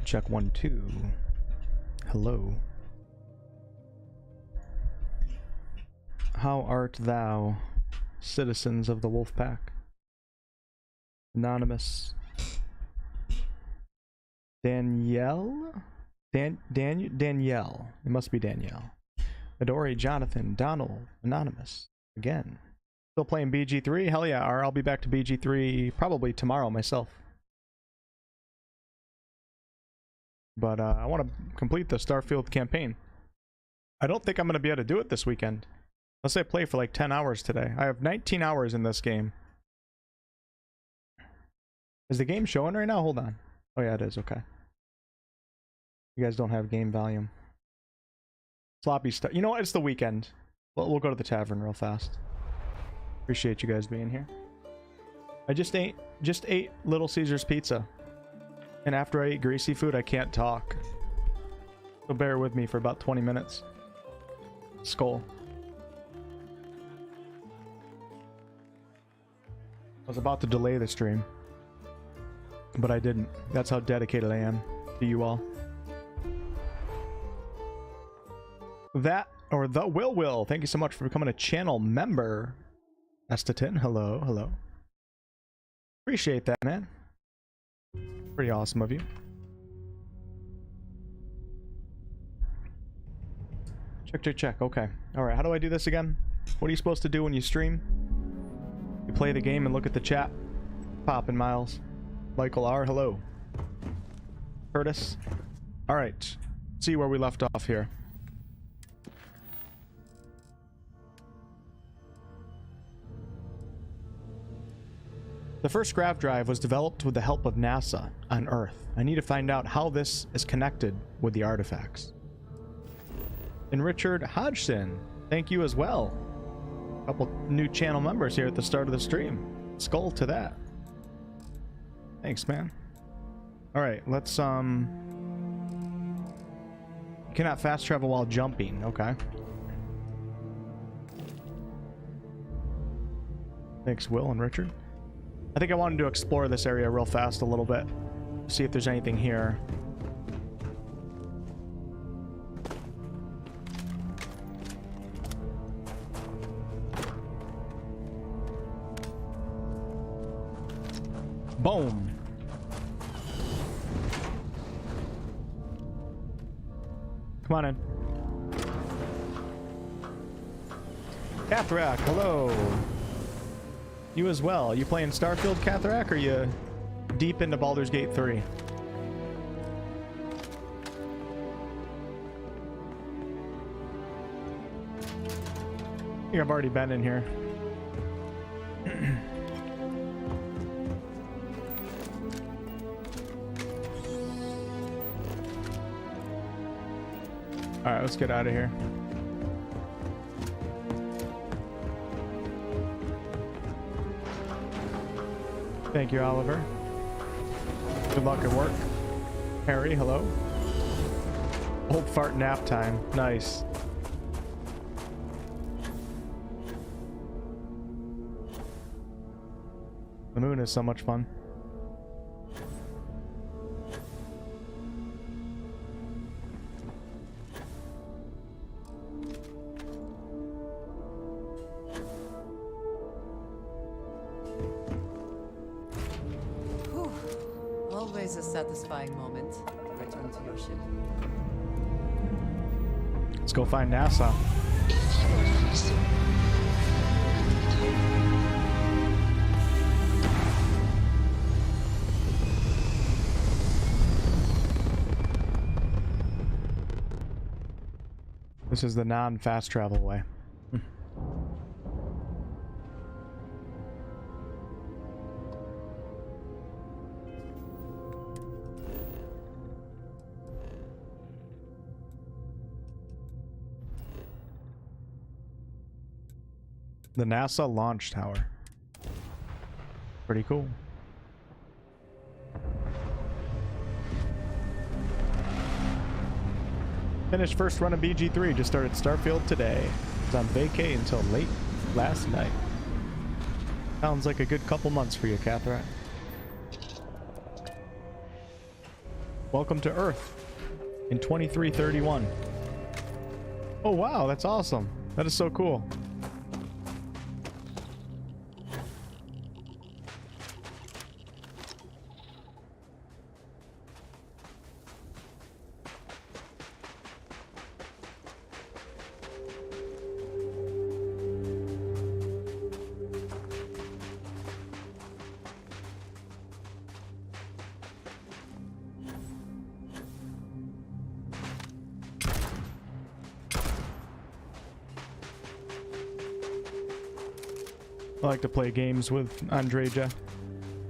Check 1 2. Hello. How art thou, citizens of the wolf pack? Anonymous. Danielle? Danielle. It must be Danielle. Midori, Jonathan, Donald, Anonymous. Again. Still playing BG3? Hell yeah, or I'll be back to BG3 probably tomorrow myself. But I want to complete the Starfield campaign. I don't think I'm going to be able to do it this weekend. Unless I play for like 10 hours today. I have 19 hours in this game. Is the game showing right now? Hold on. Oh yeah, it is. Okay. You guys don't have game volume. Sloppy stuff. You know what? It's the weekend. We'll go to the tavern real fast. Appreciate you guys being here. I just ate Little Caesar's pizza. And after I ate greasy food, I can't talk. So bear with me for about 20 minutes. Skull. I was about to delay the stream. But I didn't. That's how dedicated I am to you all. That, or the Will, thank you so much for becoming a channel member. Estatin, hello, hello. Appreciate that, man. Pretty awesome of you. Check. Okay. Alright, how do I do this again? What are you supposed to do when you stream? You play the game and look at the chat. Poppin' Miles. Michael R, hello. Curtis. Alright. See where we left off here. The first grav drive was developed with the help of NASA on Earth. I need to find out how this is connected with the artifacts. And Richard Hodgson, thank you as well. A couple new channel members here at the start of the stream. Skull to that. Thanks, man. Alright, let's You cannot fast travel while jumping. Okay. Thanks, Will and Richard. I think I wanted to explore this area real fast a little bit. See if there's anything here. Boom. Come on in. Cathrak, hello. You as well. You playing Starfield, Cathrak, or are you deep into Baldur's Gate 3? I think I've already been in here. Alright, let's get out of here. Thank you, Oliver. Good luck at work. Harry, hello. Old fart nap time. Nice. The moon is so much fun. Always a satisfying moment. Return to your ship. Let's go find NASA. This is the non-fast travel way. The NASA launch tower. Pretty cool. Finished first run of BG3. Just started Starfield today. Was on vacay until late last night. Sounds like a good couple months for you, Catherine. Welcome to Earth in 2331. Oh wow, that's awesome. That is so cool. I like to play games with Andreja.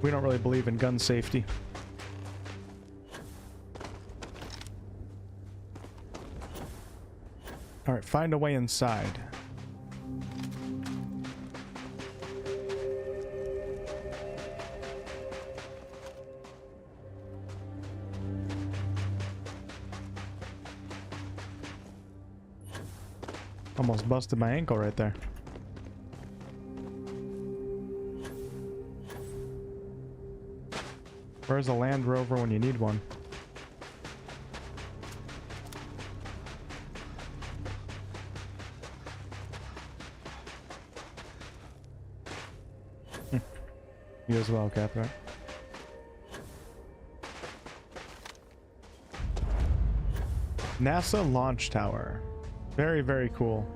We don't really believe in gun safety. Alright, find a way inside. Almost busted my ankle right there. Where's a Land Rover when you need one? You as well, Cap, right? NASA Launch Tower. Very, very cool.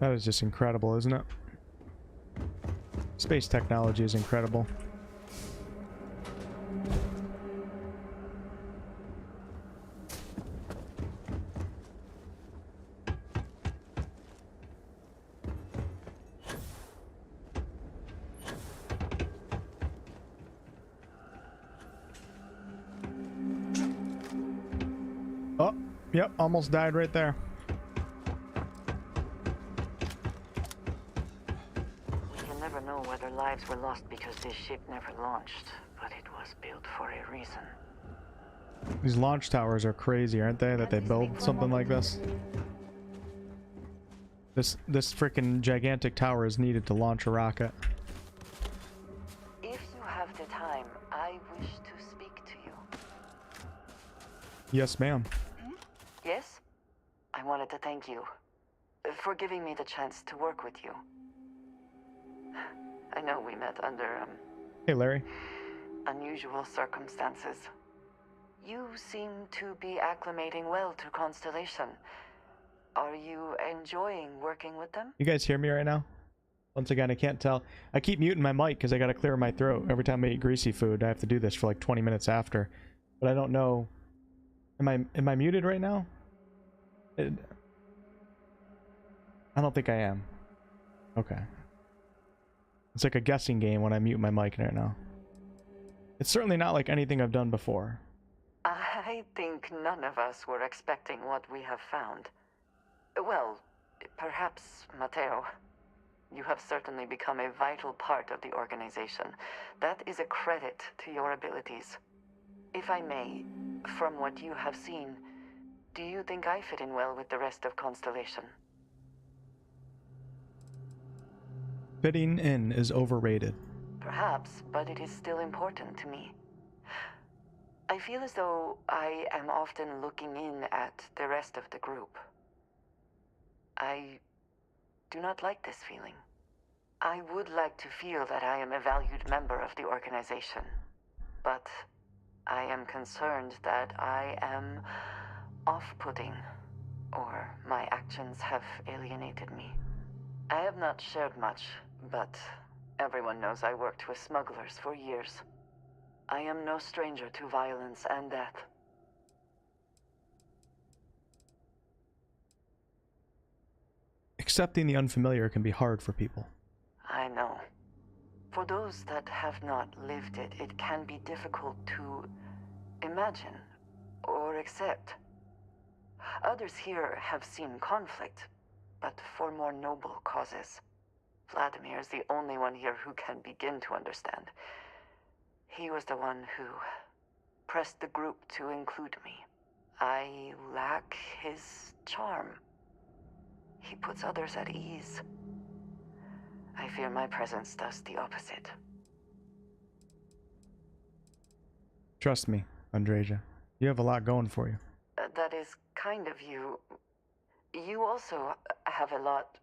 That is just incredible, isn't it? Space technology is incredible. Oh, yep, almost died right there. Lives were lost because this ship never launched, but it was built for a reason. These launch towers are crazy, aren't they? That they build something like this. This freaking gigantic tower is needed to launch a rocket. If you have the time, I wish to speak to you. Yes, ma'am. Yes? I wanted to thank you for giving me the chance to work with you. I know we met under, Hey, Larry. unusual circumstances. You seem to be acclimating well to Constellation. Are you enjoying working with them? You guys hear me right now? Once again, I can't tell. I keep muting my mic because I gotta clear my throat. Every time I eat greasy food, I have to do this for like 20 minutes after. But I don't know. Am I muted right now? I don't think I am. Okay. It's like a guessing game when I mute my mic right now. It's certainly not like anything I've done before. I think none of us were expecting what we have found. Well, perhaps Mateo. You have certainly become a vital part of the organization. That is a credit to your abilities. If I may, from what you have seen, do you think I fit in well with the rest of Constellation? Fitting in is overrated. Perhaps, but it is still important to me. I feel as though I am often looking in at the rest of the group. I do not like this feeling. I would like to feel that I am a valued member of the organization, but I am concerned that I am off-putting, or my actions have alienated me. I have not shared much, but everyone knows I worked with smugglers for years. I am no stranger to violence and death. Accepting the unfamiliar can be hard for people. I know. For those that have not lived it, it can be difficult to imagine or accept. Others here have seen conflict, but for more noble causes. Vladimir is the only one here who can begin to understand. He was the one who pressed the group to include me. I lack his charm. He puts others at ease. I fear my presence does the opposite. Trust me, Andreja. You have a lot going for you. That is kind of you. You also have a lot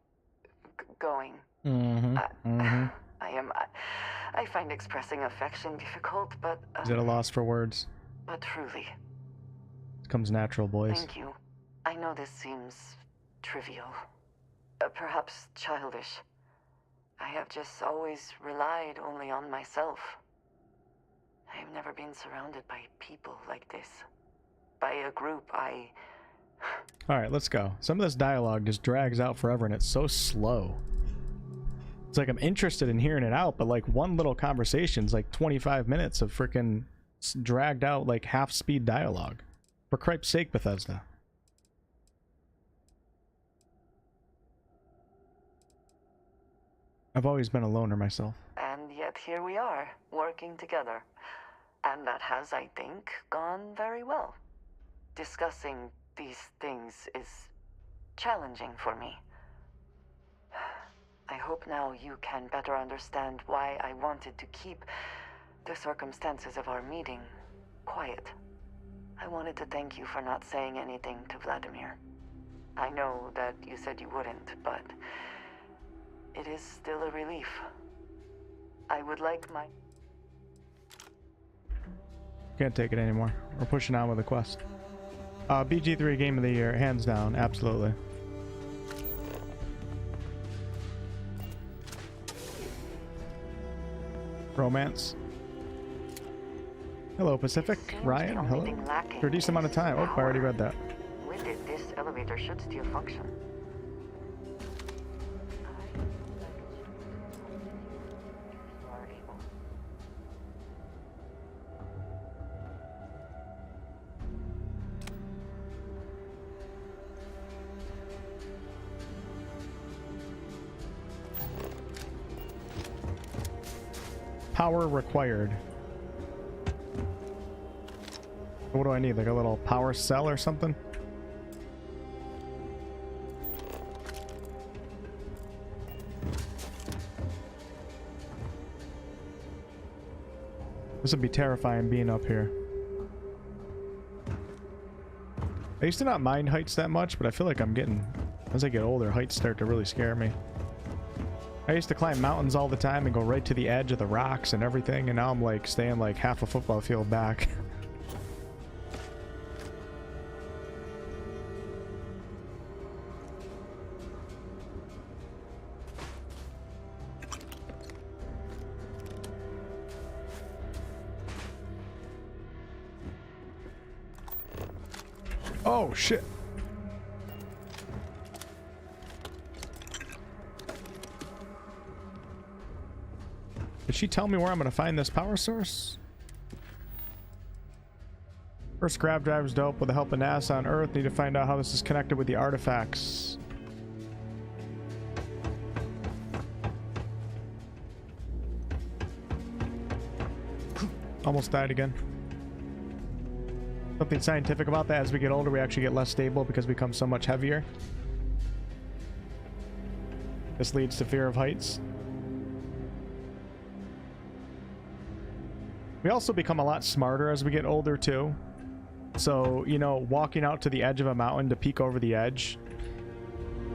going. I find expressing affection difficult, but... Is it a loss for words? But truly. It comes natural, boys. Thank you. I know this seems trivial. Perhaps childish. I have just always relied only on myself. I have never been surrounded by people like this. By a group Alright, let's go. Some of this dialogue just drags out forever and it's so slow. It's like I'm interested in hearing it out, but like one little conversation's like 25 minutes of freaking dragged out like half-speed dialogue. For cripe's sake, Bethesda. I've always been a loner myself. And yet here we are, working together. And that has, I think, gone very well. Discussing these things is challenging for me. I hope now you can better understand why I wanted to keep the circumstances of our meeting quiet. I wanted to thank you for not saying anything to Vladimir. I know that you said you wouldn't, but it is still a relief. I would like my... Can't take it anymore. We're pushing on with the quest. BG3 Game of the Year, hands down, absolutely. Romance. Hello, Pacific. Ryan, hello. For a decent amount of time. Oh, I already read that. With it, this elevator should still function. Power required. What do I need? Like a little power cell or something? This would be terrifying being up here. I used to not mind heights that much, but I feel like I'm getting... As I get older, heights start to really scare me. I used to climb mountains all the time and go right to the edge of the rocks and everything, and now I'm like staying like half a football field back. Oh shit. Did she tell me where I'm going to find this power source? First grav drive's dope. With the help of NASA on Earth, need to find out how this is connected with the artifacts. Almost died again. Something scientific about that. As we get older, we actually get less stable because we become so much heavier. This leads to fear of heights. We also become a lot smarter as we get older too. So, you know, walking out to the edge of a mountain to peek over the edge,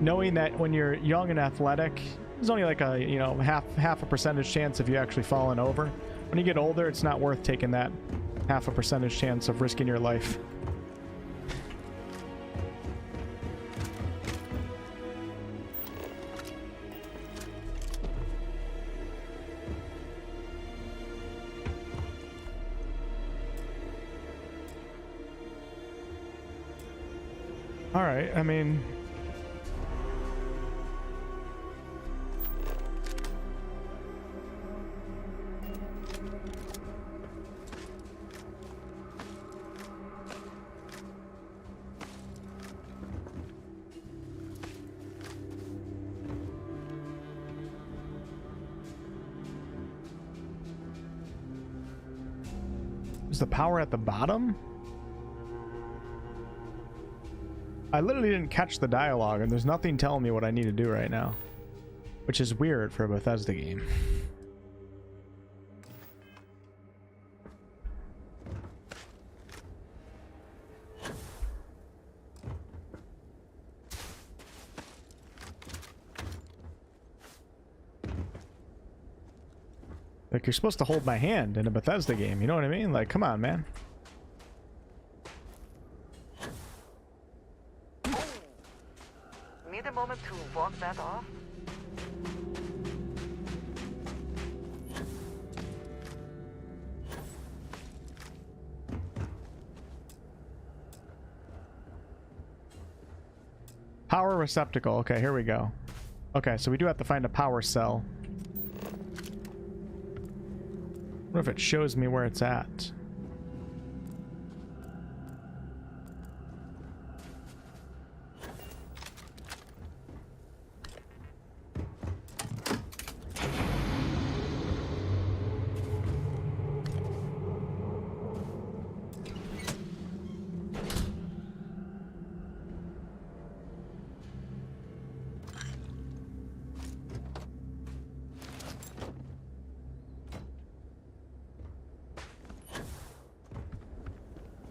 knowing that when you're young and athletic, there's only like a, you know, half a percentage chance of you actually falling over. When you get older, it's not worth taking that half a percentage chance of risking your life. Alright, I mean... Is the power at the bottom? I literally didn't catch the dialogue, and there's nothing telling me what I need to do right now. Which is weird for a Bethesda game. Like, you're supposed to hold my hand in a Bethesda game, you know what I mean? Like, come on, man. Need a moment to walk that off? Power receptacle. Okay, here we go. Okay, so we do have to find a power cell. What if it shows me where it's at?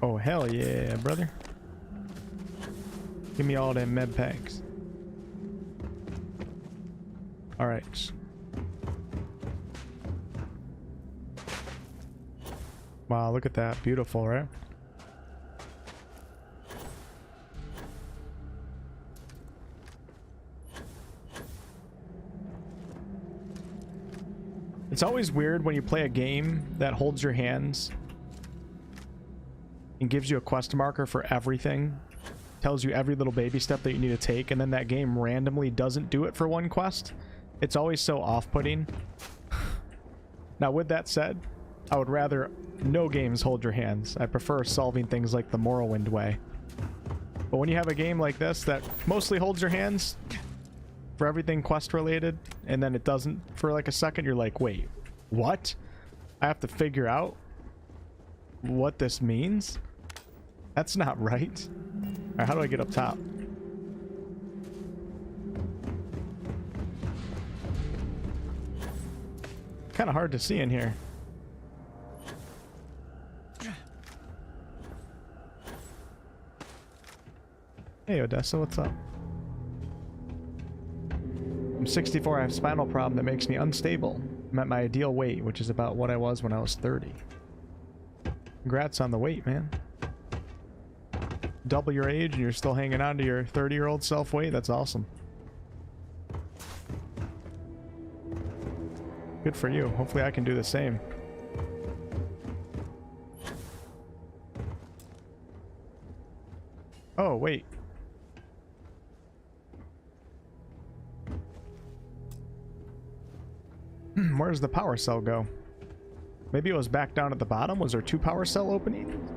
Oh, hell yeah, brother. Give me all them med packs. Alright. Wow, look at that. Beautiful, right? It's always weird when you play a game that holds your hands and gives you a quest marker for everything, tells you every little baby step that you need to take, and then that game randomly doesn't do it for one quest. It's always so off-putting. Now, with that said, I would rather no games hold your hands. I prefer solving things like the Morrowind way. But when you have a game like this that mostly holds your hands for everything quest related, and then it doesn't for like a second, you're like, wait, what? I have to figure out what this means? That's not right. Alright, how do I get up top? Kind of hard to see in here. Hey Odessa, what's up? I'm 64, I have a spinal problem that makes me unstable. I'm at my ideal weight, which is about what I was when I was 30. Congrats on the weight, man. Double your age and you're still hanging on to your 30-year-old self weight. That's awesome. Good for you. Hopefully I can do the same. Oh, wait. Where does the power cell go? Maybe it was back down at the bottom. Was there 2 power cell openings?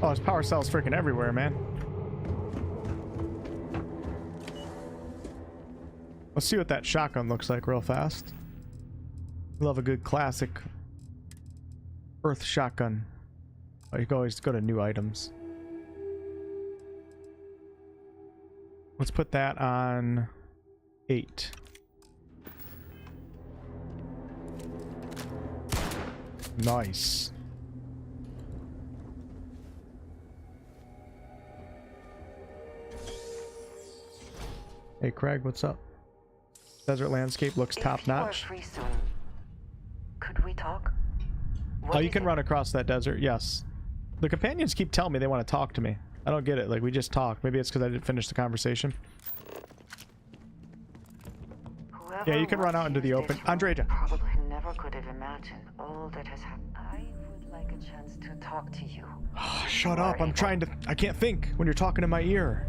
Oh, there's power cells freaking everywhere, man. Let's see what that shotgun looks like real fast. Love a good classic Earth shotgun. Oh, you can always go to new items. Let's put that on 8. Nice. Hey Craig, what's up? Desert landscape looks top notch. If you are free soon, could we talk? Oh, you can run across that desert, yes. The companions keep telling me they want to talk to me. I don't get it. Like, we just talked. Maybe it's because I didn't finish the conversation. Yeah, you can run out into the open. Andreja. Probably never could have imagined all that has happened. I would like a chance to talk to you. Oh, shut up. I'm trying to... I can't think when you're talking in my ear.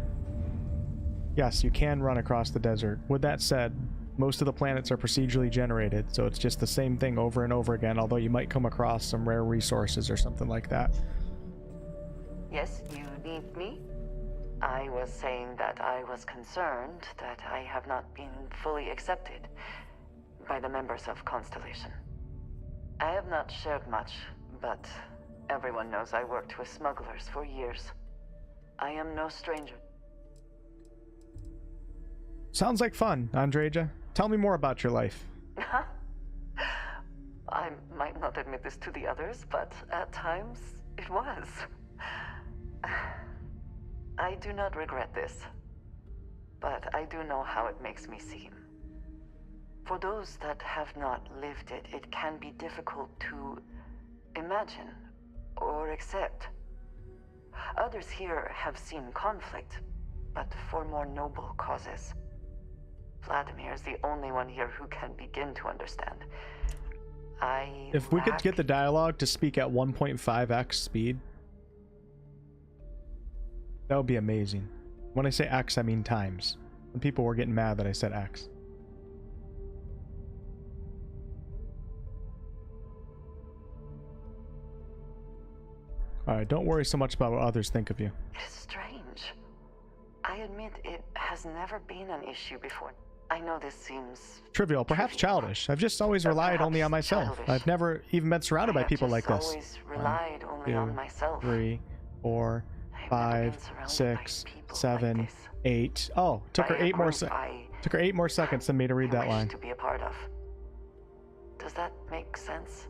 Yes, you can run across the desert. With that said, most of the planets are procedurally generated, so it's just the same thing over and over again, although you might come across some rare resources or something like that. Yes, you need me? I was saying that I was concerned that I have not been fully accepted by the members of Constellation. I have not shared much, but everyone knows I worked with smugglers for years. I am no stranger. Sounds like fun, Andreja. Tell me more about your life. I might not admit this to the others, but at times it was. I do not regret this, but I do know how it makes me seem. For those that have not lived it, it can be difficult to imagine or accept. Others here have seen conflict, but for more noble causes. Vladimir is the only one here who can begin to understand. If we could get the dialogue to speak at 1.5x speed, that would be amazing. When I say x, I mean times. And people were getting mad that I said x. Alright, don't worry so much about what others think of you. It is strange. I admit it has never been an issue before. I know this seems trivial, perhaps childish. I've just always relied only on myself. Childish. I've never even been surrounded by people like this. Always relied only on myself. 3, 4, I've 5, never been surrounded 6, by people 7, like this. 8. Oh, took her By a 8 more group took her 8 more seconds than me to read I that wish line. to be a part of. Does that make sense?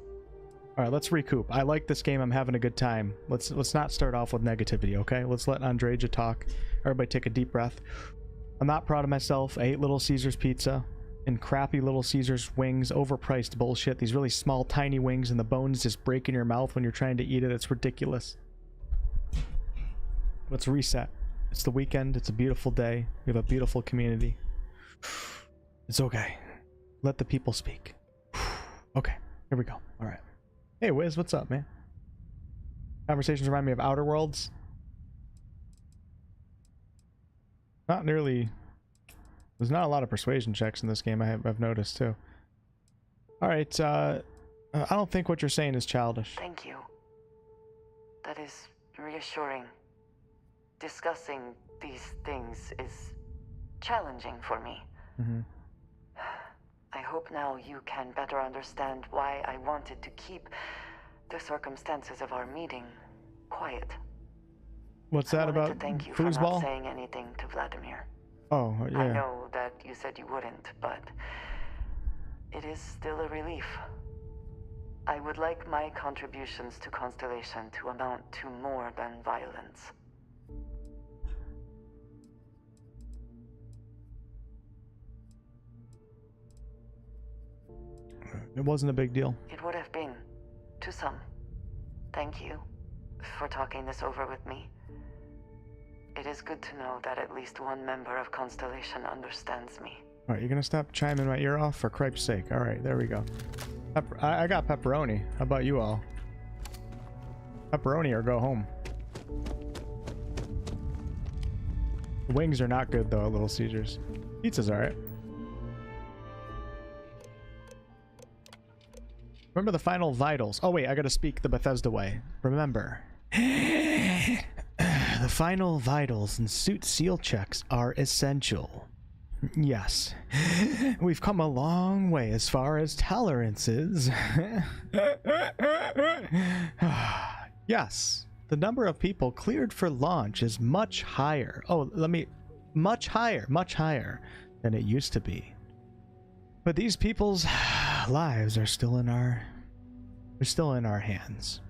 All right, let's recoup. I like this game. I'm having a good time. Let's not start off with negativity, okay? Let's let Andreja talk. Everybody take a deep breath. I'm not proud of myself. I ate Little Caesars pizza and crappy Little Caesars wings, overpriced bullshit. These really small, tiny wings, and the bones just break in your mouth when you're trying to eat it. It's ridiculous. Let's reset. It's the weekend. It's a beautiful day. We have a beautiful community. It's okay. Let the people speak. Okay, here we go. All right. Hey, Wiz, what's up, man? Conversations remind me of Outer Worlds. Not nearly... There's not a lot of persuasion checks in this game, I've noticed, too. Alright, I don't think what you're saying is childish. Thank you. That is reassuring. Discussing these things is challenging for me. Mm-hmm. I hope now you can better understand why I wanted to keep the circumstances of our meeting quiet. What's that I wanted about to thank you for not foosball? saying anything to Vladimir. Oh, yeah. I know that you said you wouldn't, but it is still a relief. I would like my contributions to Constellation to amount to more than violence. It wasn't a big deal. It would have been, to some. Thank you for talking this over with me. It is good to know that at least one member of Constellation understands me. Alright, you're gonna stop chiming my ear off for cripe's sake. Alright, there we go. I got pepperoni. How about you all? Pepperoni or go home. The wings are not good though at Little Caesars. Pizza's alright. Remember the final vitals. Oh wait, I gotta speak the Bethesda way. Remember. The final vitals and suit seal checks are essential. Yes. We've come a long way as far as tolerances. Yes. The number of people cleared for launch is much higher. Oh, much higher than it used to be. But these people's lives are still in our hands.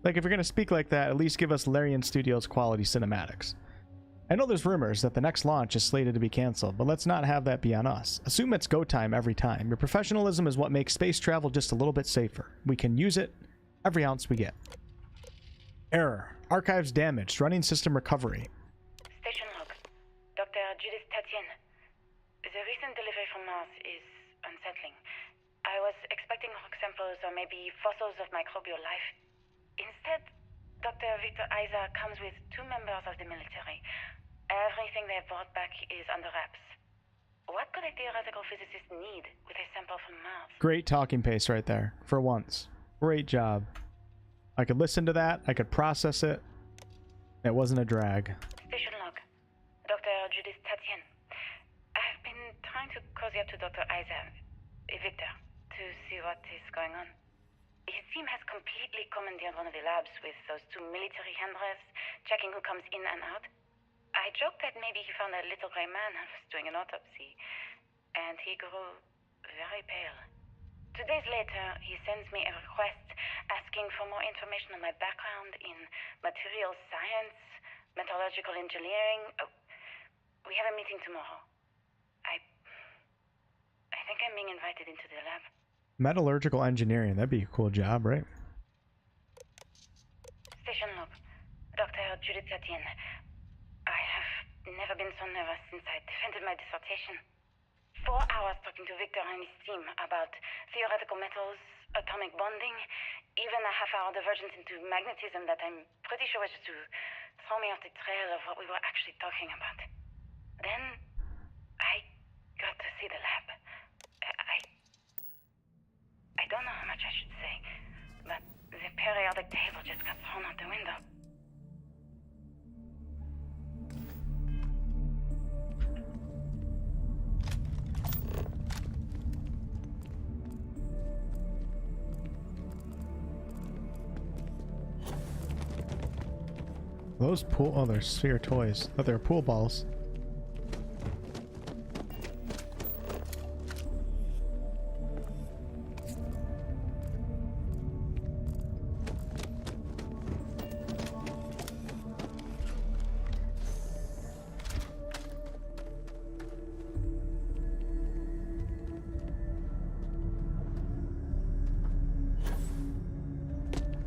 Like, if you're gonna speak like that, at least give us Larian Studios quality cinematics. I know there's rumors that the next launch is slated to be canceled, but let's not have that be on us. Assume it's go time every time. Your professionalism is what makes space travel just a little bit safer. We can use it every ounce we get. Error. Archives damaged. Running system recovery. Station log. Dr. Judith Tatienne. The recent delivery from Mars is unsettling. I was expecting rock samples or maybe fossils of microbial life. Instead, Dr. Victor Isa comes with 2 members of the military. Everything they brought back is under wraps. What could a theoretical physicist need with a sample from Mars? Great talking pace right there, for once. Great job. I could listen to that. I could process it. It wasn't a drag. Station log. Dr. Judith Tatien. I've been trying to cozy up to Dr. Victor, to see what is going on. His team has completely commandeered one of the labs with those two military handlers, checking who comes in and out. I joked that maybe he found a little gray man and was doing an autopsy, and he grew very pale. 2 days later, he sends me a request asking for more information on my background in material science, metallurgical engineering. Oh, we have a meeting tomorrow. I think I'm being invited into the lab. Metallurgical engineering. That'd be a cool job, right? Station log. Dr. Judith Tatien. I have never been so nervous since I defended my dissertation. 4 hours talking to Victor and his team about theoretical metals, atomic bonding, even a half-hour divergence into magnetism that I'm pretty sure was just to throw me off the trail of what we were actually talking about. Then I got to see the lab. I don't know how much I should say, but the periodic table just got thrown out the window. Those pool... Oh, they're sphere toys. Oh, they're pool balls.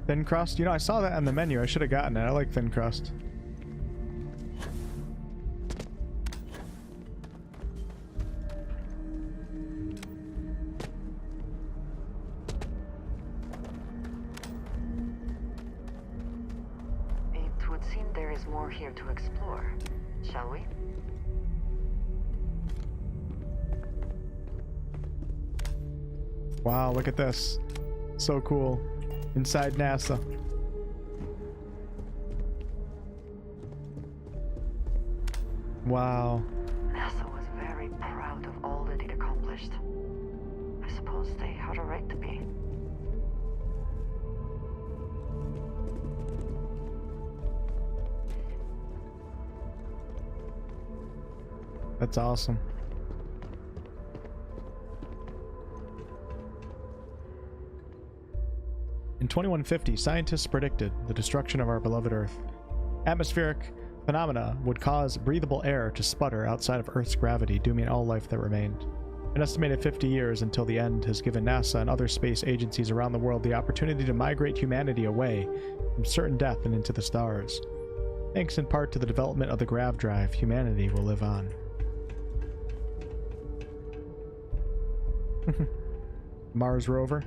Thin crust? You know, I saw that on the menu. I should have gotten it. I like thin crust. It would seem there is more here to explore. Shall we? Wow, look at this. So cool. Inside NASA. Wow. NASA was very proud of all that it accomplished. I suppose they had a right to be. That's awesome. In 2150, scientists predicted the destruction of our beloved Earth. Atmospheric phenomena would cause breathable air to sputter outside of Earth's gravity, dooming all life that remained. An estimated 50 years until the end has given NASA and other space agencies around the world the opportunity to migrate humanity away from certain death and into the stars. Thanks in part to the development of the grav drive, humanity will live on. Mars rover.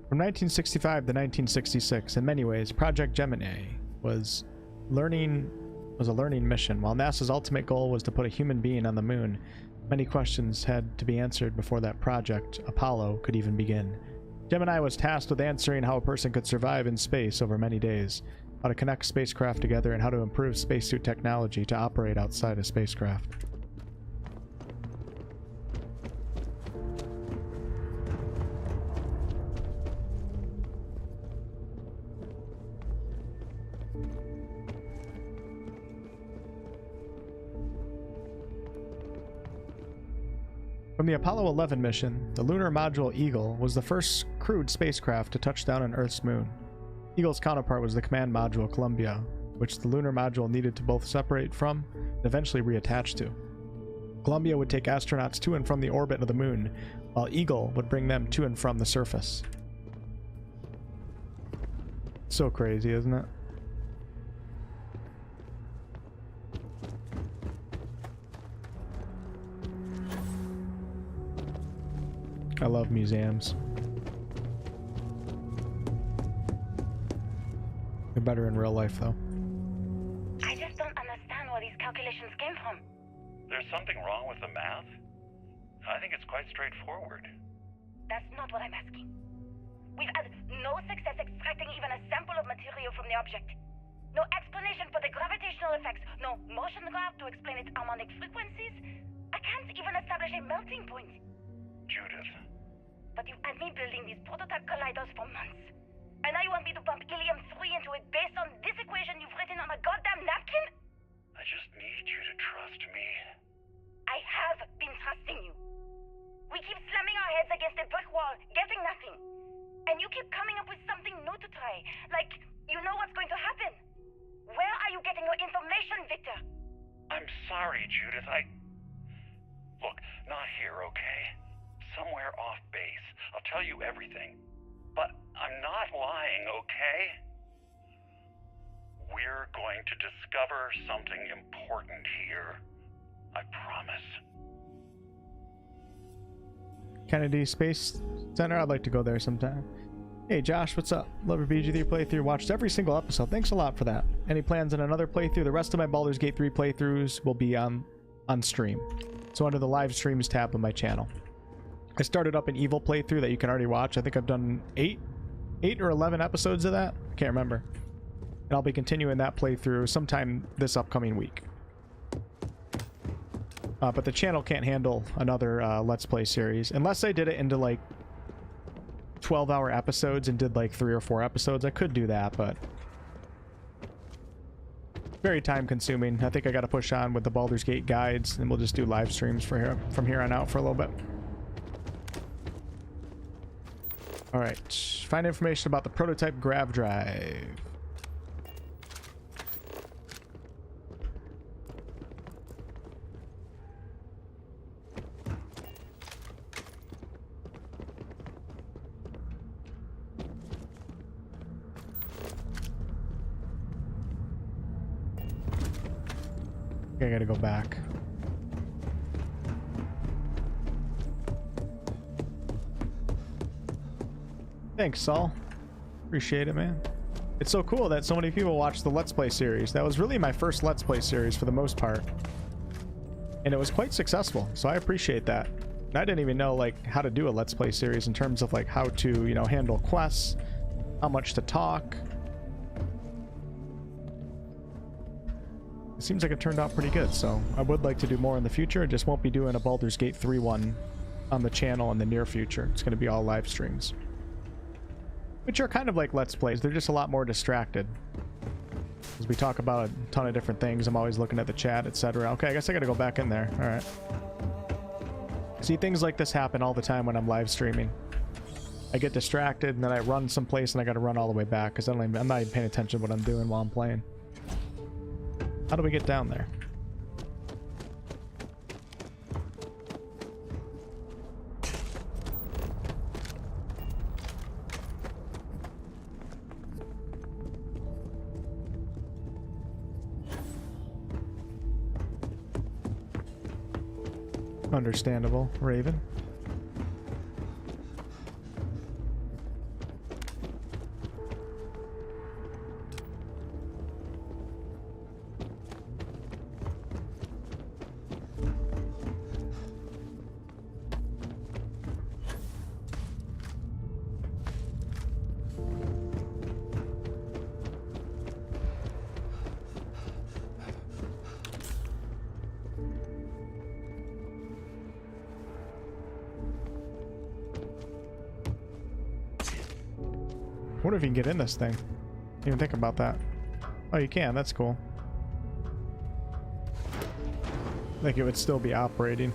From 1965 to 1966, in many ways, Project Gemini was a learning mission. While NASA's ultimate goal was to put a human being on the moon, many questions had to be answered before that project, Apollo, could even begin. Gemini was tasked with answering how a person could survive in space over many days, how to connect spacecraft together, and how to improve spacesuit technology to operate outside a spacecraft. From the Apollo 11 mission, the lunar module Eagle was the first crewed spacecraft to touch down on Earth's moon. Eagle's counterpart was the command module Columbia, which the lunar module needed to both separate from and eventually reattach to. Columbia would take astronauts to and from the orbit of the moon, while Eagle would bring them to and from the surface. So crazy, isn't it? I love museums. They're better in real life, though. I just don't understand where these calculations came from. There's something wrong with the math? I think it's quite straightforward. That's not what I'm asking. We've had no success extracting even a sample of material from the object. No explanation for the gravitational effects. No motion graph to explain its harmonic frequencies. I can't even establish a melting point. Judith. But you've had me building these prototype colliders for months. And now you want me to pump helium-3 into it based on this equation you've written on a goddamn napkin? I just need you to trust me. I have been trusting you. We keep slamming our heads against a brick wall, getting nothing. And you keep coming up with something new to try. Like, you know what's going to happen. Where are you getting your information, Victor? I'm sorry, Judith. Look, not here, okay? Somewhere off base. I'll tell you everything. But I'm not lying, okay? We're going to discover something important here. I promise. Kennedy Space Center, I'd like to go there sometime. Hey Josh, what's up? Love your BG3 playthrough. Watched every single episode. Thanks a lot for that. Any plans on another playthrough? The rest of my Baldur's Gate 3 playthroughs will be on stream. So under the live streams tab of my channel. I started up an Evil playthrough that you can already watch. I think I've done 8 or 11 episodes of that. I can't remember. And I'll be continuing that playthrough sometime this upcoming week. But the channel can't handle another Let's Play series. Unless I did it into like 12-hour episodes and did like 3 or 4 episodes, I could do that, but very time consuming. I think I got to push on with the Baldur's Gate guides, and we'll just do live streams from here on out for a little bit. Alright, find information about the prototype grav drive. Okay, I gotta go back. Thanks, Saul. Appreciate it, man. It's so cool that so many people watch the Let's Play series. That was really my first Let's Play series for the most part. And it was quite successful, so I appreciate that. And I didn't even know, like, how to do a Let's Play series in terms of, like, how to, you know, handle quests, how much to talk. It seems like it turned out pretty good, so I would like to do more in the future. I just won't be doing a Baldur's Gate 3 one on the channel in the near future. It's going to be all live streams. Which are kind of like Let's Plays. They're just a lot more distracted. As we talk about a ton of different things, I'm always looking at the chat, etc. Okay, I guess I gotta go back in there. Alright. See, things like this happen all the time when I'm live streaming. I get distracted, and then I run someplace, and I gotta run all the way back, because I'm not even paying attention to what I'm doing while I'm playing. How do we get down there? Understandable, Raven. I wonder if you can get in this thing. Didn't even think about that. Oh, you can. That's cool. I think it would still be operating.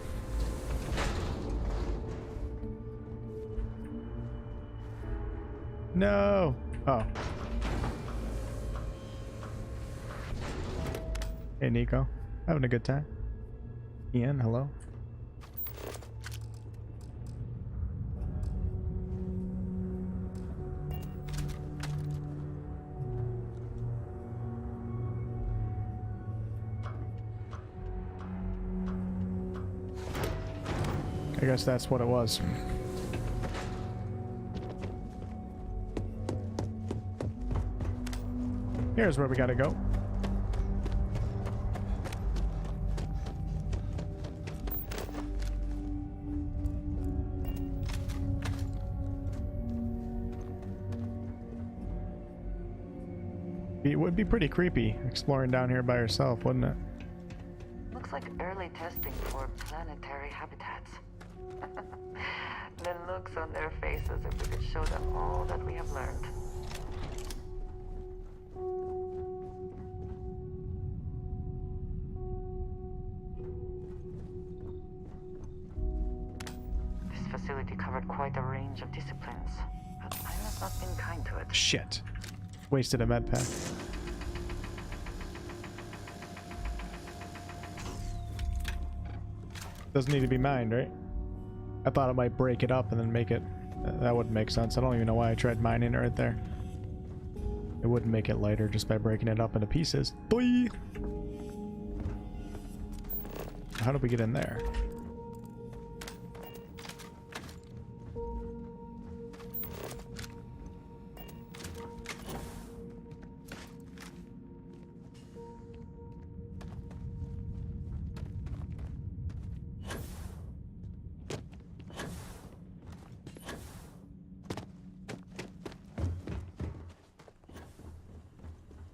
No. Oh. Hey, Nico. Having a good time. Ian, hello. I guess that's what it was. Here's where we gotta go. It would be pretty creepy exploring down here by yourself, wouldn't it? Looks like early testing for planetary habitats. The looks on their faces if we could show them all that we have learned. This facility covered quite a range of disciplines, but I have not been kind to it. Shit. Wasted a med pack. Doesn't need to be mined, right? I thought it might break it up and then make it... That wouldn't make sense. I don't even know why I tried mining it right there. It wouldn't make it lighter just by breaking it up into pieces. Boy! How do we get in there?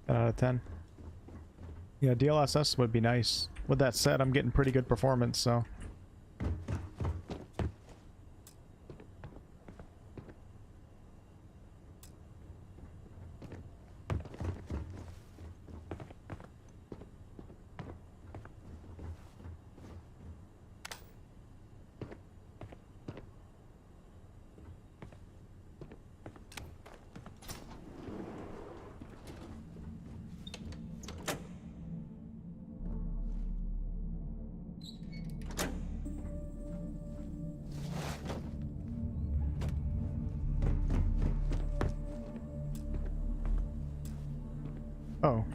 Out of 10. Yeah, DLSS would be nice. With that said, I'm getting pretty good performance, so... Oh.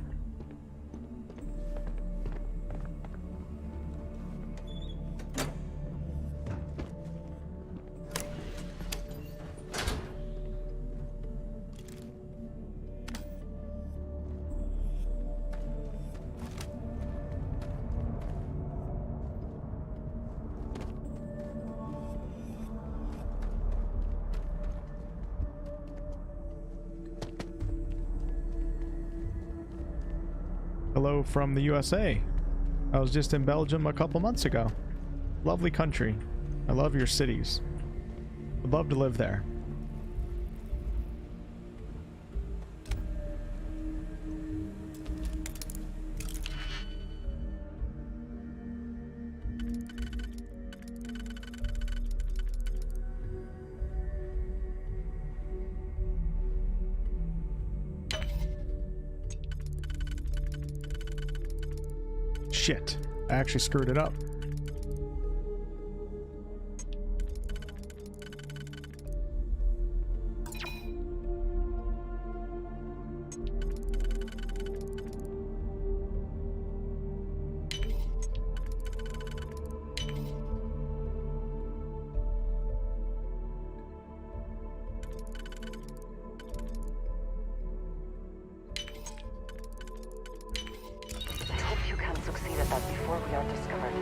Hello from the USA. I was just in Belgium a couple months ago. Lovely country. I love your cities. Would love to live there. Shit, I actually screwed it up. Before we are discovered.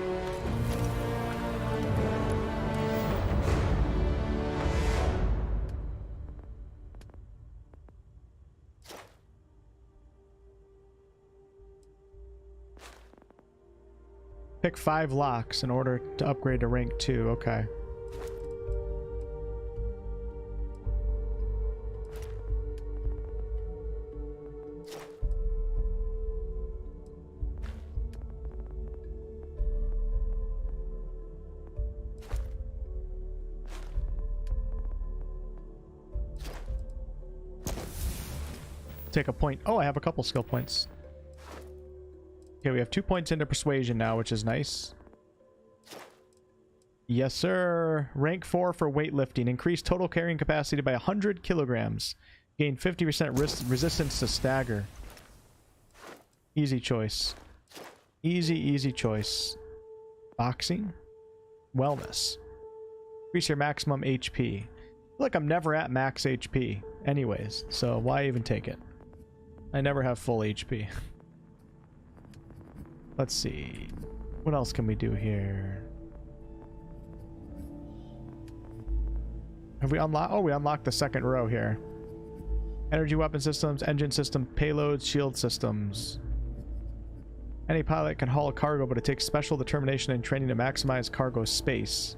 Pick 5 locks in order to upgrade to rank 2. Okay. take a point. Oh, I have a couple skill points. Okay, we have 2 points into persuasion now, which is nice. Yes, sir. Rank 4 for weightlifting. Increase total carrying capacity by 100 kilograms. Gain 50% resistance to stagger. Easy choice. Easy choice. Boxing. Wellness. Increase your maximum HP. I feel like I'm never at max HP anyways, so why even take it? I never have full HP. Let's see. What else can we do here? Have we unlocked? Oh, we unlocked the second row here. Energy weapon systems, engine system, payloads, shield systems. Any pilot can haul a cargo, but it takes special determination and training to maximize cargo space.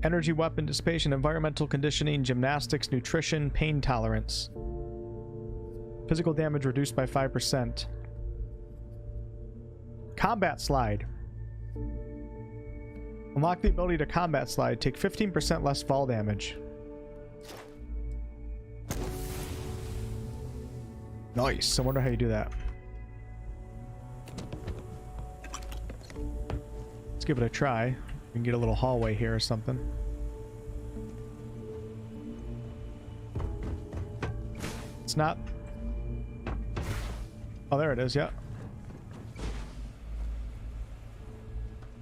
Energy weapon dissipation, environmental conditioning, gymnastics, nutrition, pain tolerance. Physical damage reduced by 5%. Combat slide. Unlock the ability to combat slide. Take 15% less fall damage. Nice. I wonder how you do that. Let's give it a try. We can get a little hallway here or something. It's not... Oh, there it is, yeah.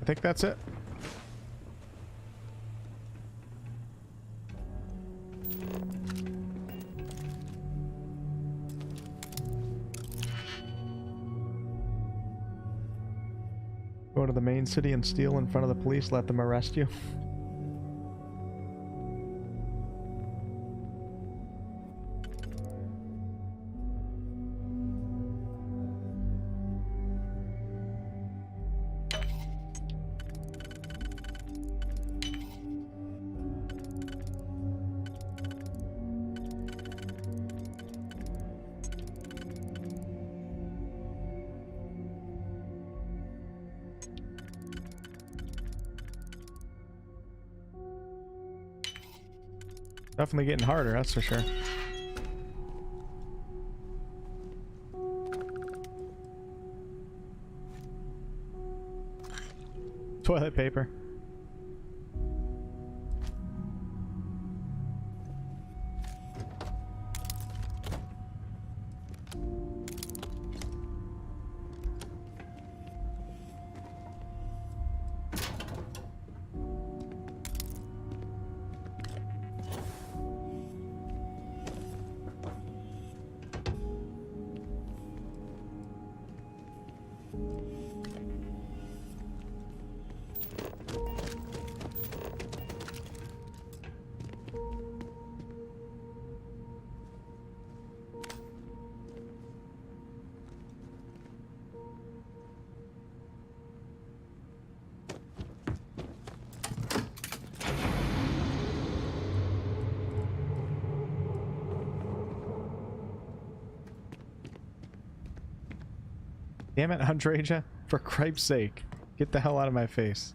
I think that's it. Go to the main city and steal in front of the police, let them arrest you. Definitely getting harder, that's for sure. Toilet paper. Damn it, Andreja. For cripe's sake. Get the hell out of my face.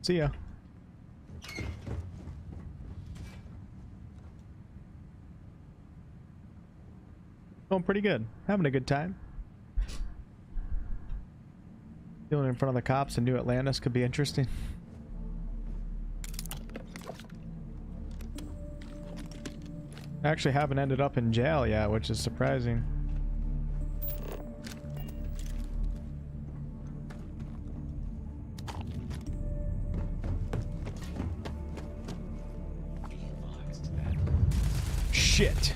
See ya. Going pretty good. Having a good time. Stealing in front of the cops in New Atlantis could be interesting. I actually haven't ended up in jail yet, which is surprising. Shit.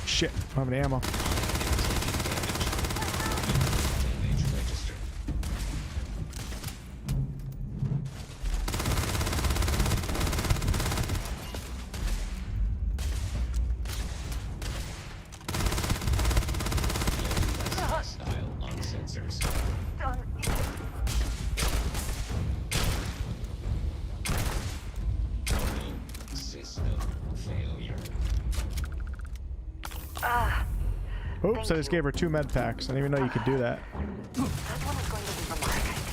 Shit, I don't have any ammo. Ah, Oops, Thank I just you. gave her 2 med packs. I didn't even know you could do that. that one is going to be for Mark, I think.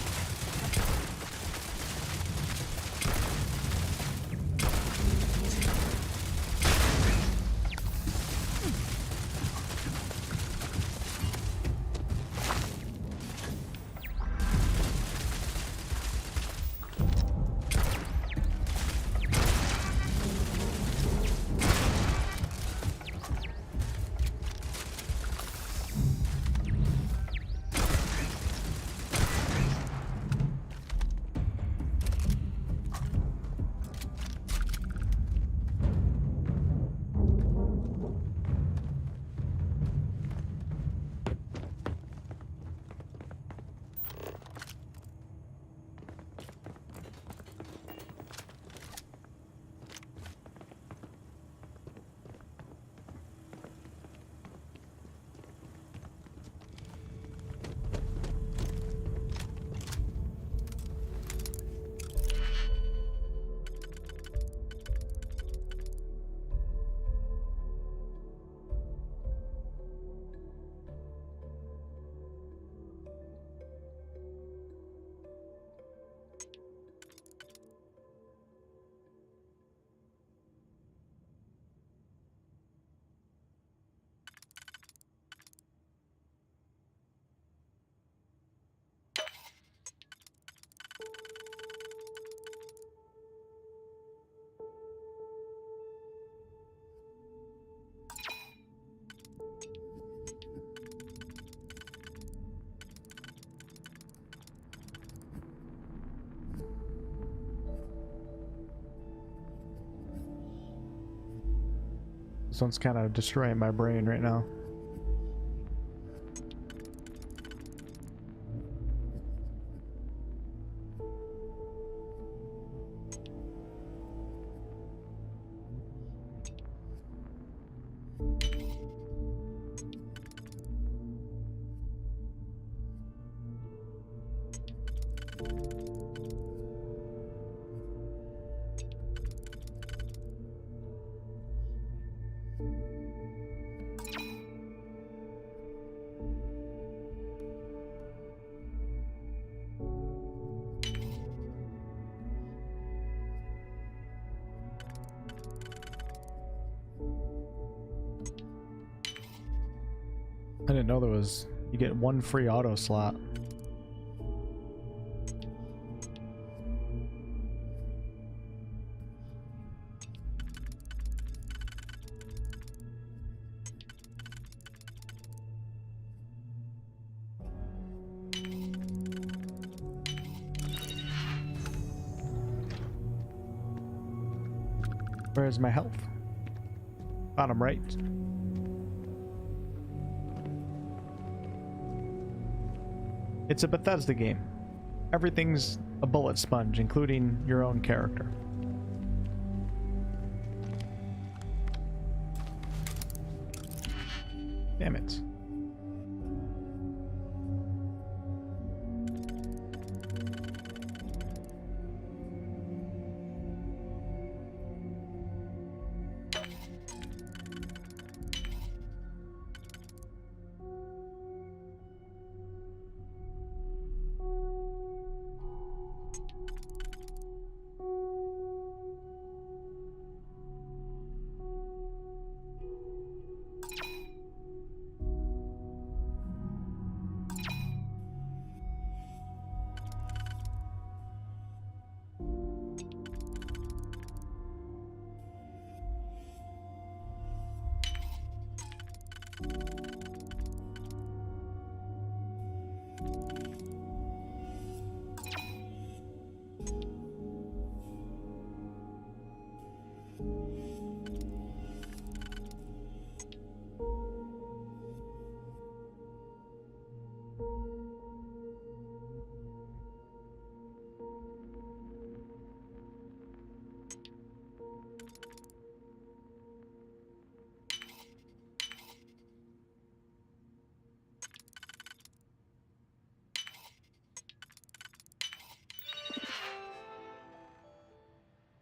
This one's kind of destroying my brain right now. I didn't know there was... You get 1 free auto slot. Where's my health? Bottom right. It's a Bethesda game. Everything's a bullet sponge, including your own character. Damn it.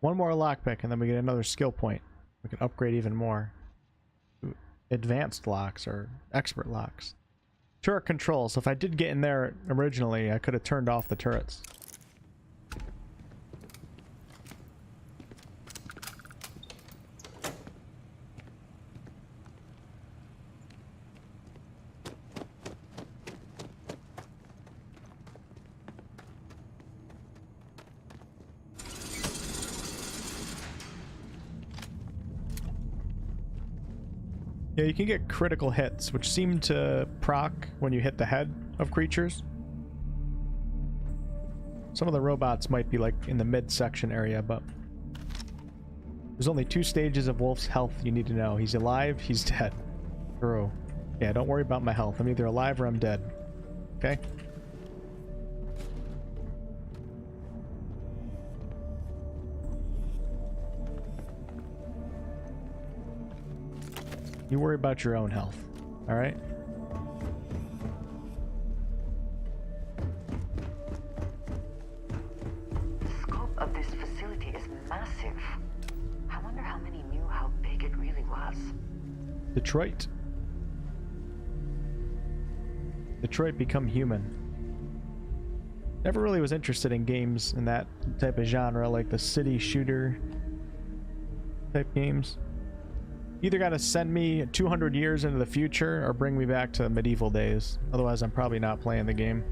One more lockpick and then we get another skill point. We can upgrade even more. Ooh, advanced locks or expert locks. Turret control. So if I did get in there originally, I could have turned off the turrets. Yeah, you can get critical hits, which seem to proc when you hit the head of creatures. Some of the robots might be like in the midsection area, but there's only 2 stages of Wolf's health you need to know. He's alive, he's dead. True. Yeah, don't worry about my health. I'm either alive or I'm dead. Okay? You worry about your own health, all right? The scope of this facility is massive. I wonder how many knew how big it really was. Detroit. Detroit Become Human. Never really was interested in games in that type of genre, like the city shooter type games. Either gotta send me 200 years into the future or bring me back to medieval days. Otherwise, I'm probably not playing the game.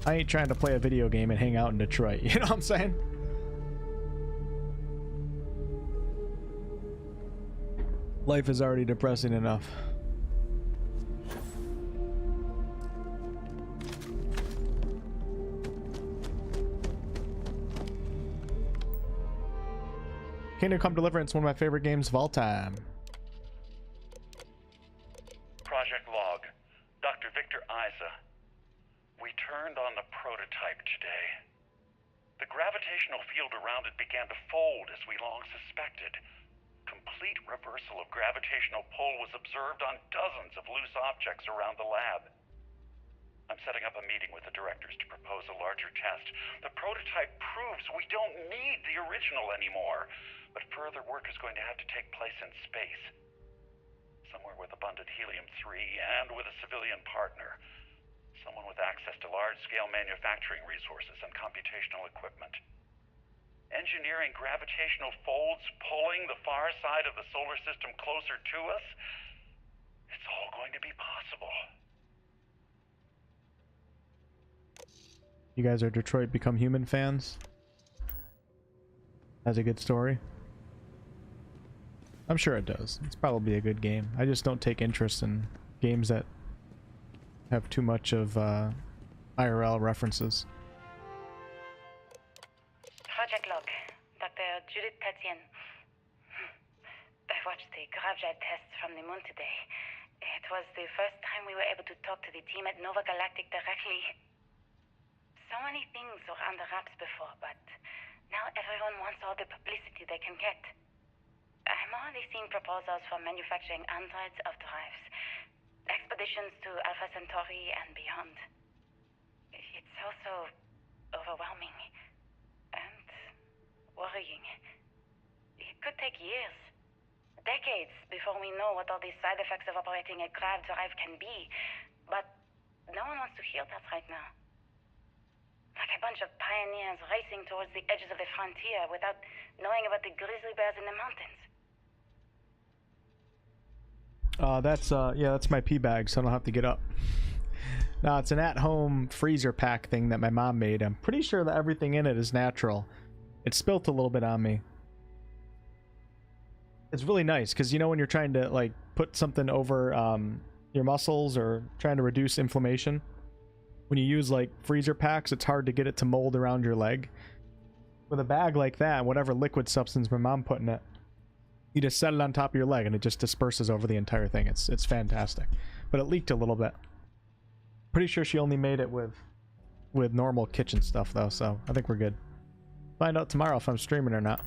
I ain't trying to play a video game and hang out in Detroit, you know what I'm saying? Life is already depressing enough. Kingdom Come Deliverance, one of my favorite games of all time. Project Log. Dr. Victor Isa. We turned on the prototype today. The gravitational field around it began to fold as we long suspected. Complete reversal of gravitational pull was observed on dozens of loose objects around the lab. I'm setting up a meeting with the directors to propose a larger test. The prototype proves we don't need the original anymore, but further work is going to have to take place in space. Somewhere with abundant helium-3 and with a civilian partner. Someone with access to large-scale manufacturing resources and computational equipment. Engineering gravitational folds pulling the far side of the solar system closer to us? It's all going to be possible. You guys are Detroit Become Human fans? Has a good story? I'm sure it does. It's probably a good game. I just don't take interest in games that have too much of IRL references. Project Log. Dr. Judith Tatien. I watched the Gravjet tests from the moon today. It was the first time we were able to talk to the team at Nova Galactic directly. So many things were under wraps before, but now everyone wants all the publicity they can get. I'm already seeing proposals for manufacturing androids of drives, expeditions to Alpha Centauri and beyond. It's also overwhelming and worrying. It could take years, decades, before we know what all the side effects of operating a grav drive can be, but no one wants to hear that right now. Like a bunch of pioneers racing towards the edges of the frontier without knowing about the grizzly bears in the mountains. That's my pee bag, so I don't have to get up. No, it's an at-home freezer pack thing that my mom made. I'm pretty sure that everything in it is natural. It spilt a little bit on me. It's really nice, because you know when you're trying to like put something over your muscles or trying to reduce inflammation? When you use like freezer packs, it's hard to get it to mold around your leg. With a bag like that, whatever liquid substance my mom put in it, you just set it on top of your leg and it just disperses over the entire thing. It's fantastic. But it leaked a little bit. Pretty sure she only made it with normal kitchen stuff though, so I think we're good. Find out tomorrow if I'm streaming or not.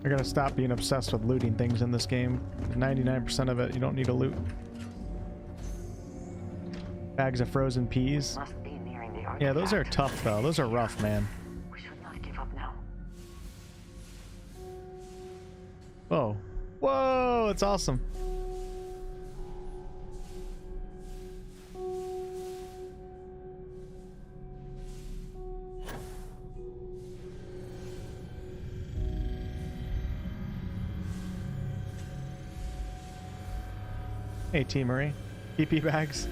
I gotta stop being obsessed with looting things in this game. 99% of it, you don't need to loot. Bags of frozen peas. Must be nearing the Yeah, those are artifact. tough though. Those are rough, man. We should not give up now. Whoa. Whoa, it's awesome. Hey, T. Marie. PP bags.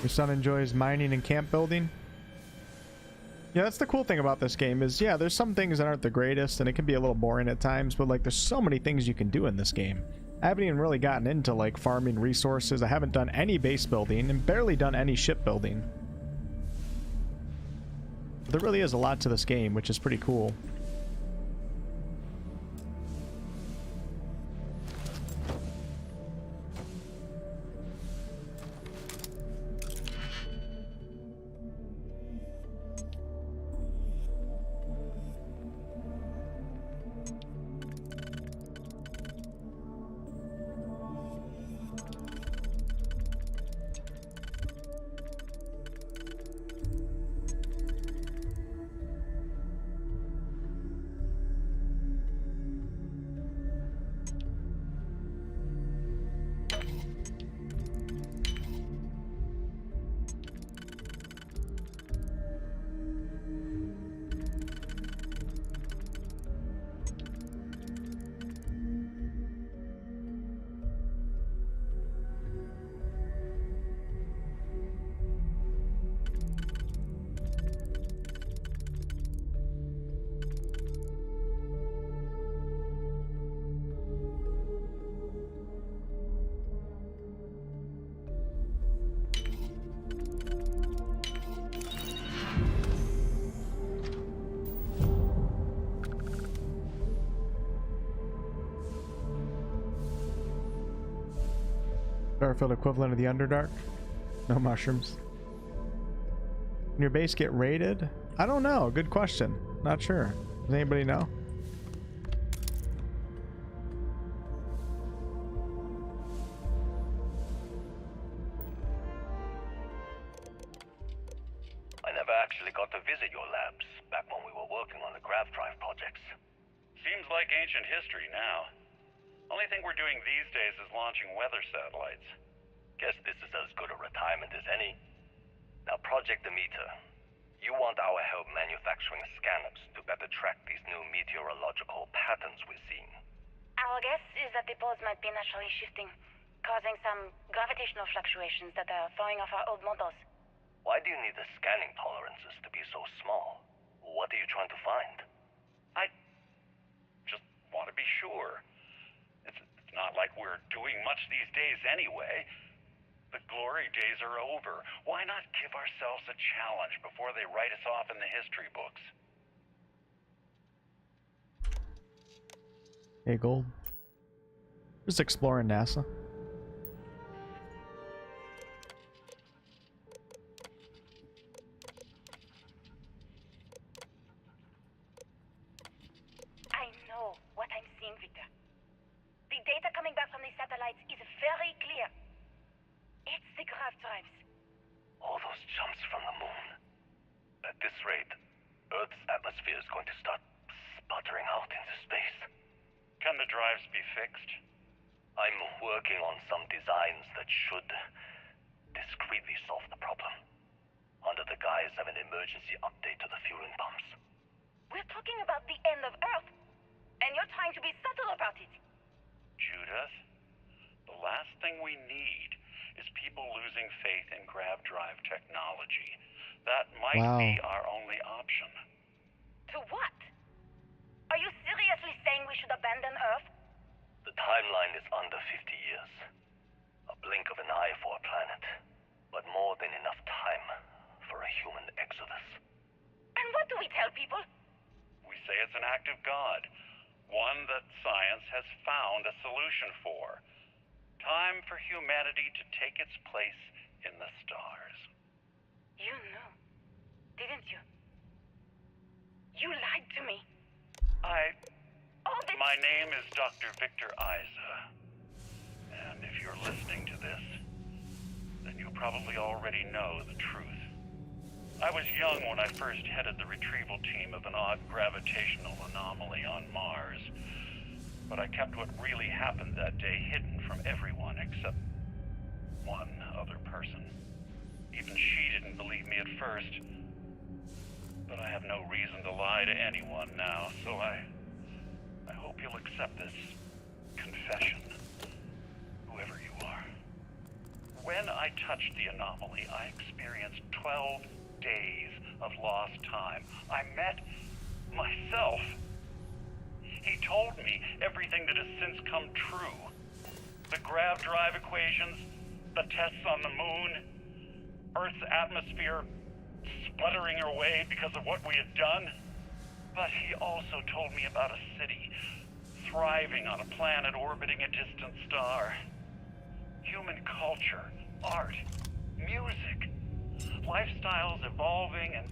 Your son enjoys mining and camp building. Yeah, that's the cool thing about this game is, yeah, there's some things that aren't the greatest and it can be a little boring at times, but like there's so many things you can do in this game. I haven't even really gotten into like farming resources. I haven't done any base building and barely done any ship building. There really is a lot to this game, which is pretty cool. Starfield equivalent of the Underdark. No mushrooms. Can your base get raided? I don't know. Good question. Not sure. Does anybody know? I never actually got to visit your labs back when we were working on the grav drive projects. Seems like ancient history now. Only thing we're doing these days is launching weather satellites. Guess this is as good a retirement as any. Now, Project Demeter, you want our help manufacturing scanners to better track these new meteorological patterns we're seeing. Our guess is that the poles might be naturally shifting, causing some gravitational fluctuations that are throwing off our old models. Why do you need the scanning tolerances to be so small? What are you trying to find? I just want to be sure. It's not like we're doing much these days anyway. The glory days are over. Why not give ourselves a challenge before they write us off in the history books? Hey, Gold. Just exploring NASA. I know what I'm seeing, Victor. The data coming back from the satellites is very should discreetly solve the problem under the guise of an emergency update to the fueling pumps. We're talking about the end of Earth, and you're trying to be subtle about it. Judith, the last thing we need is people losing faith in grav drive technology. That might be our only option. To what? Are you seriously saying we should abandon Earth? The timeline is under 50 years. A blink of an eye for a planet, but more than enough time for a human exodus. And what do we tell people? We say it's an act of God, one that science has found a solution for. Time for humanity to take its place in the stars. You knew, didn't you? You lied to me. My name is Dr. Victor Isa. And if you're listening to this, then you probably already know the truth. I was young when I first headed the retrieval team of an odd gravitational anomaly on Mars. But I kept what really happened that day hidden from everyone except one other person. Even she didn't believe me at first. But I have no reason to lie to anyone now, so I hope you'll accept this confession, whoever you are. When I touched the anomaly, I experienced 12 days of lost time. I met myself. He told me everything that has since come true. The grav drive equations, the tests on the moon, Earth's atmosphere sputtering away because of what we had done. But he also told me about a city thriving on a planet orbiting a distant star. Human culture, art, music, lifestyles evolving and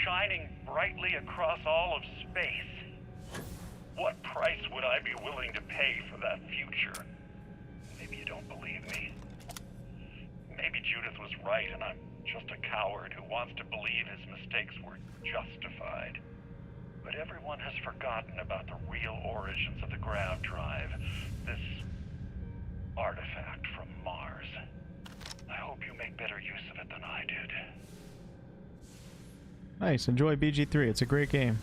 shining brightly across all of space. What price would I be willing to pay for that future? Maybe you don't believe me. Maybe Judith was right and I'm just a coward who wants to believe his mistakes were justified. But everyone has forgotten about the real origins of the grav drive, this artifact from Mars. I hope you make better use of it than I did. Nice, enjoy BG3, it's a great game.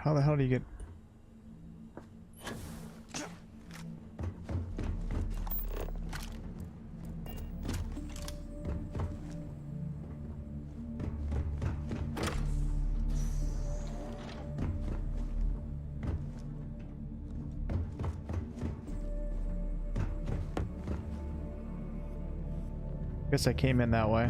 How the hell do you get... Guess I came in that way.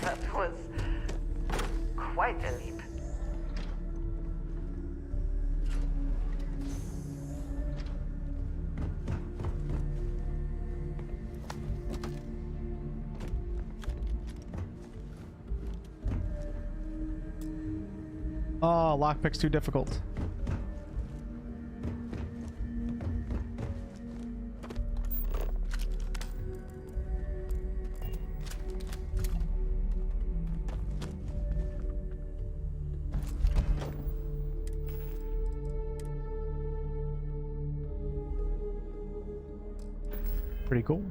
That was quite a leap. Oh, lockpick's too difficult. Pretty cool.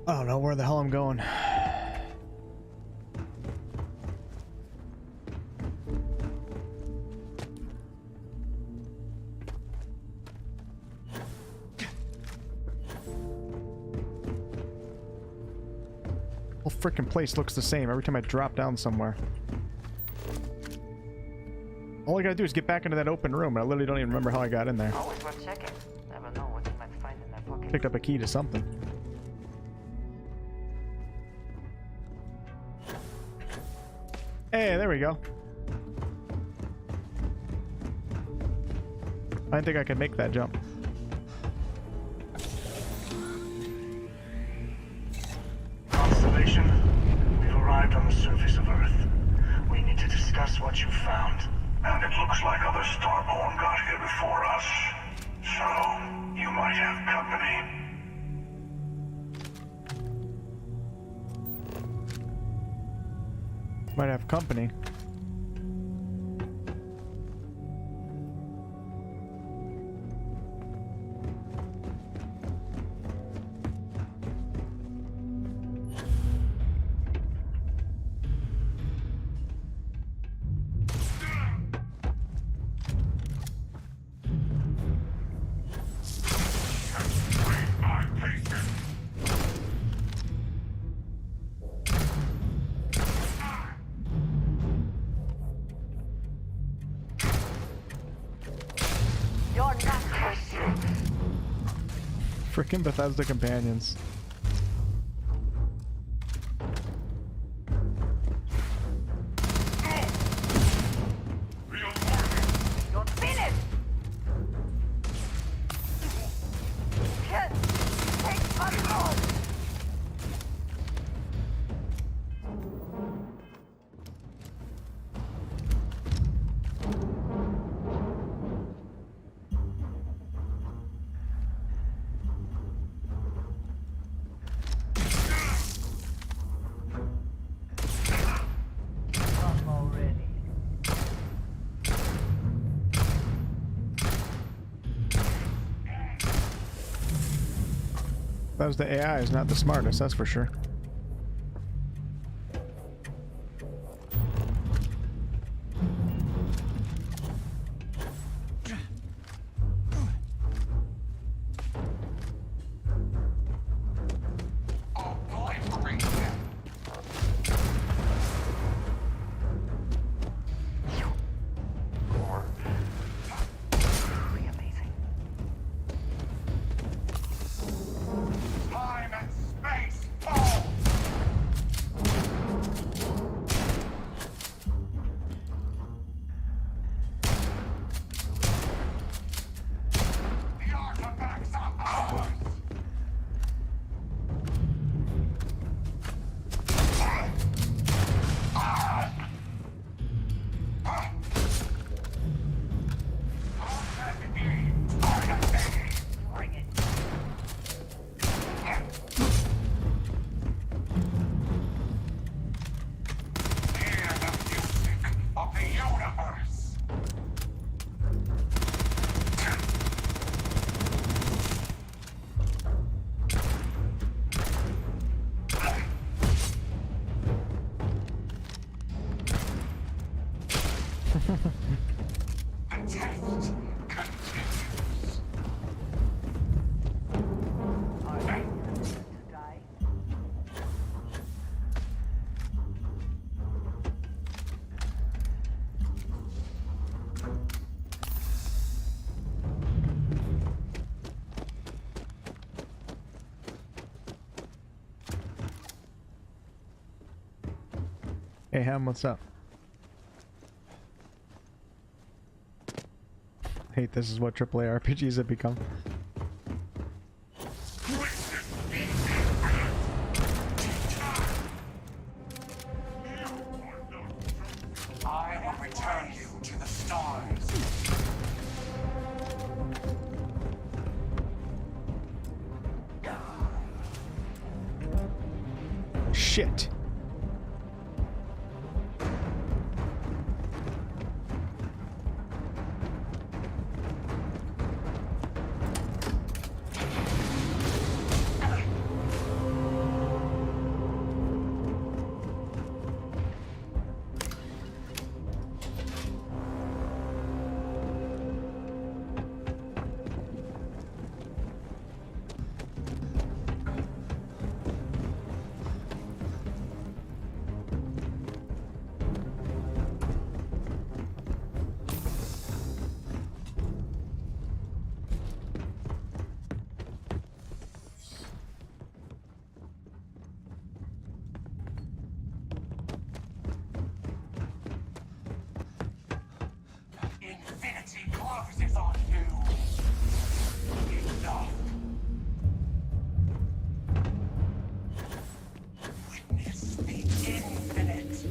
I don't know where the hell I'm going. Whole freaking place looks the same every time I drop down somewhere. All I gotta do is get back into that open room, and I literally don't even remember how I got in there. Always worth checking. Never know what you might find in their pocket. Picked up a key to something. Hey, there we go. I didn't think I could make that jump. Constellation, we've arrived on the surface of Earth. We need to discuss what you found. And it looks like other Starborn got here before us. So, you might have company. Might have company. Frickin' Bethesda companions. That was the AI is not the smartest, that's for sure. Hey Ham, what's up? Hate this is what AAA RPGs have become. I will return you to the stars. Shit. focuses on you. Enough. Witness the infinite.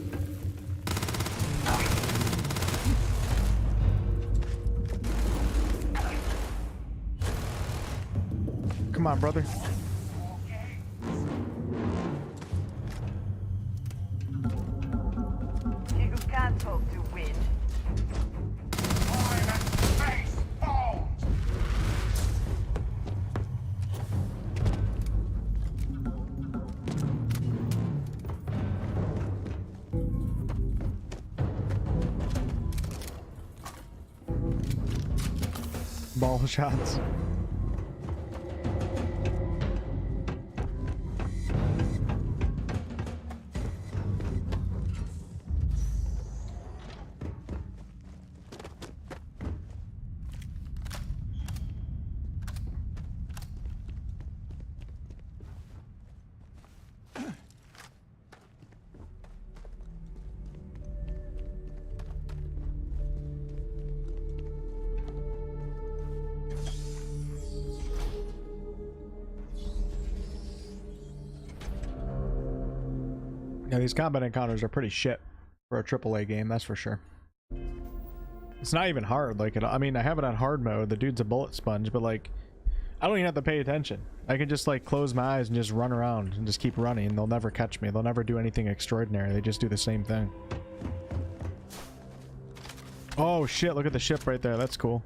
Come on, brother. You can't hope to win. I'm at space bound. Ball shots. Yeah, these combat encounters are pretty shit for a AAA game, that's for sure. It's not even hard. Like, I mean, I have it on hard mode. The dude's a bullet sponge, but like, I don't even have to pay attention. I can just like close my eyes and just run around and just keep running. They'll never catch me. They'll never do anything extraordinary. They just do the same thing. Oh shit! Look at the ship right there. That's cool.